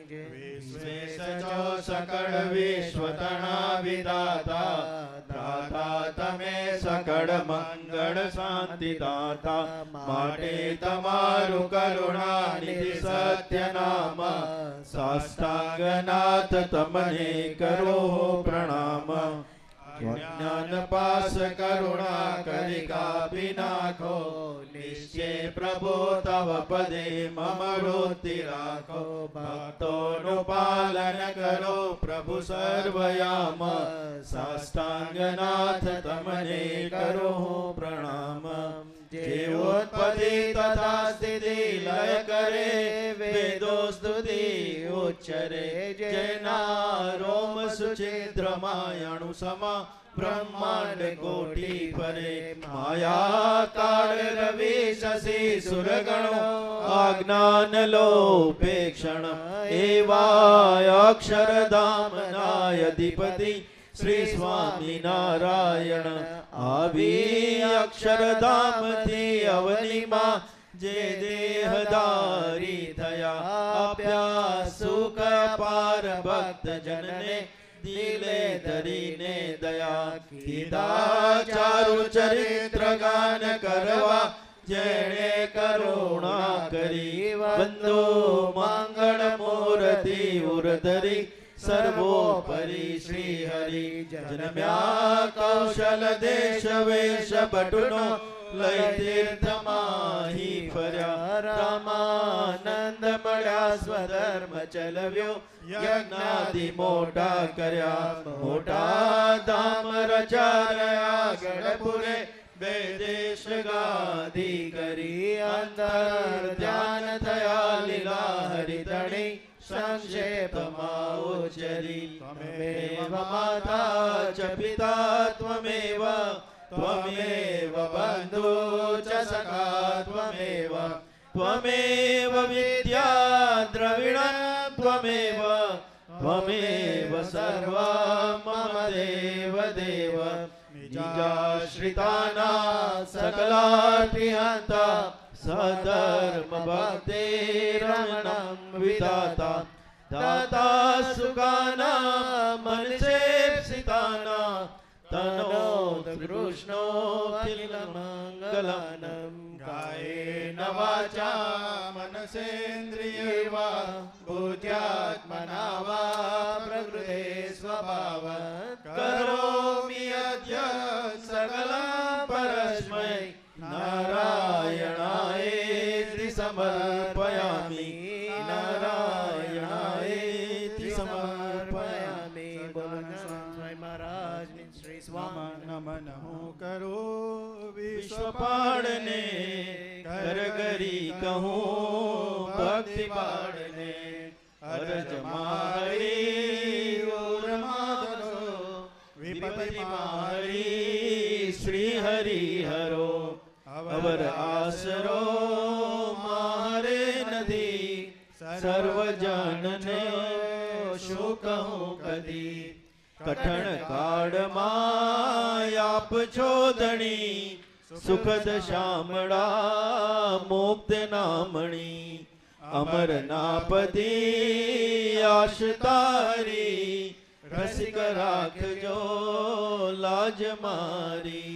सकड़ विश्वतना विदाता दाता तमे सकड़ मंगल शांति दाता माटे तमारु करुणा निधि सत्य नाम साष्टांगनाथ तमने करो प्रणाम ज्ञान पास करुणा करिका बिना को निश्चय प्रभु तव पदे मम रोति राखो भक्तों नु पालन करो प्रभु सर्वयाम साष्टांगनाथ तमने करो प्रणाम जेवोत्पत्ति तथा स्थिति लय करे वेदो स्तुति उच्चरे जैना रोम सुचिद्र मायाणु समा ब्रह्मांड कोटि परे माया काल रवि शशि सुरगणो आज्ञान लोपेक्षण एवाय अक्षरधाम नायधिपति श्री स्वामी नारायण आभि अक्षरधाम थी अवनि मां जे देहधारी थया अभ्यास सुख पार भक्त जनने दिले धरीने दया कीधा चारु चरित्र गान करवा जेणे करुणा करी बंधु मंगल मूर्ति उर्धरी सर्वोपरि श्री हरि जन्म्या कौशल देश वेश बटुनो लय तीर्थ माही फर्या रामानंद मळ्या स्वधर्म चलव्यो यज्ञादि मोटा कर्या मोटा धाम रचारया गणपुरे वेदेश गादी करी अंतर ध्यान थया लीला हरिधणी संक्षेप उच्चरी त्वमेव माता च पिता त्वमेव त्वमेव बन्धु च सखा त्वमेव विद्या द्रविण त्वमेव त्वमेव सर्वं मम देव देव निजाश्रितानां सकलार्तिहन्ता सधर्मभक्तेरमनं विधाता दाता सुखानां मनसेप्सितानां तनोत कृष्णोऽखिलमङ्गलानं कायेन वाचा मनसेन्द्रियैर्वा बुद्ध्यात्मना वा प्रकृते स्वभावात् करोमि अद्य सकलं परस्मै नारायणायेति समर्पयामि नारायणायेति समर्पयामि। स्वामी महाराज श्री स्वामी नमः नमो करो विश्व पाड़ने कर करी कहूँ भक्ति पाड़ने अरज मारी और माधरो विपति मारी श्री हरि हरो अवर आसरो मारे नदी सर्वजन ने शो कहूँ कदी कठण काड़ मायाप छोदणी सुखद श्यामड़ा मुक्त नामणी अमर नापदी आश तारी रसिक राख जो लाज मारी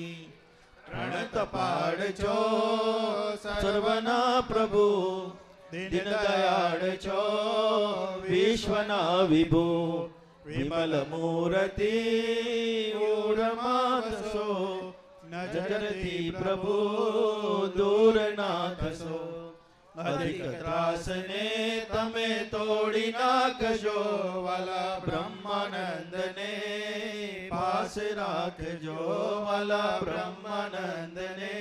प्रणत पाड़ छो सर्वना प्रभु दीन दयाळ छो विश्वना विभु विमल मूर्ति ऊर्मासो नजरती प्रभु दूर नाथसो अधिक त्रासने तमे तोड़ी नाखजो वाला ब्रह्मानंद ने पास राखजो वाला ब्रह्मानंद ने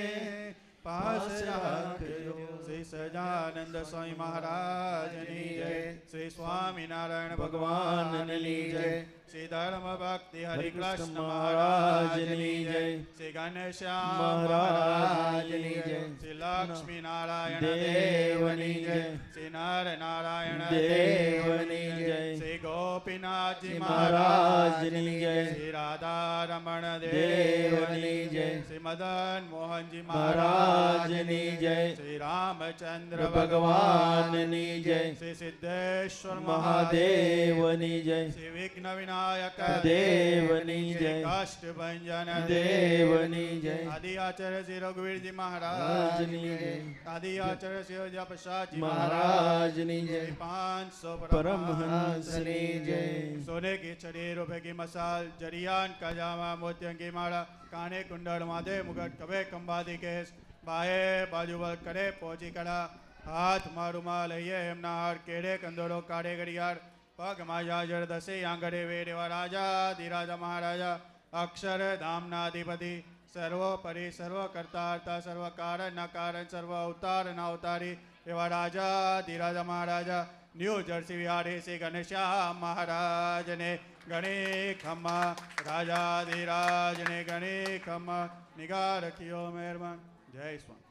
पास राखजो। श्री सजानंद स्वामी महाराज की जय। श्री स्वामी नारायण भगवान की जय। श्री धर्म भक्ति हरि कृष्ण महाराज की जय। श्री घनश्याम महाराज की जय। श्री लक्ष्मी नारायण देव की जय। श्री नर नारायण देव की जय। श्री गोपीनाथ जी महाराज की जय। श्री राधा रमण देव की जय। श्री मदन मोहन जी महाराज की जय। श्री रामचंद्र भगवान की जय। श्री सिद्धेश्वर महादेव की जय। श्री विघ्न विनायक देव की जय। कष्ट भंजन देव की जय। आदि आचार्य श्री रघुवीर जी महाराज की जय। आदि आचार्य श्री अयोध्या प्रसाद जी महाराज की जय। 500 परमहंस की जय। सोने की छड़ी रुपए की मसाल जरियान का जामा मोतियों की माला काने कुंडल माथे मुगट कबे कंबादी केस बाहे बाजूबल करे पहुंची कड़ा हाथ मारूमा लइए हेमना हार केड़े कंदोड़ो काड़े घड़ियार पग माजा जड़ दसे आंगड़े वेड़ेवा राजा धीराजा महाराजा अक्षर धामनाधिपति सर्वोपरि सर्वकर्ता सर्व कारण न कारण सर्व अवतार न अवतारी एवा राजा धीराजा महाराजा न्यू जर्सी विहारे से घनश्याम महाराज ने गणे खम्मा राजा धीराज ने गणे खम्मा निगाह रखियो मेहरबान। जय स्वामी।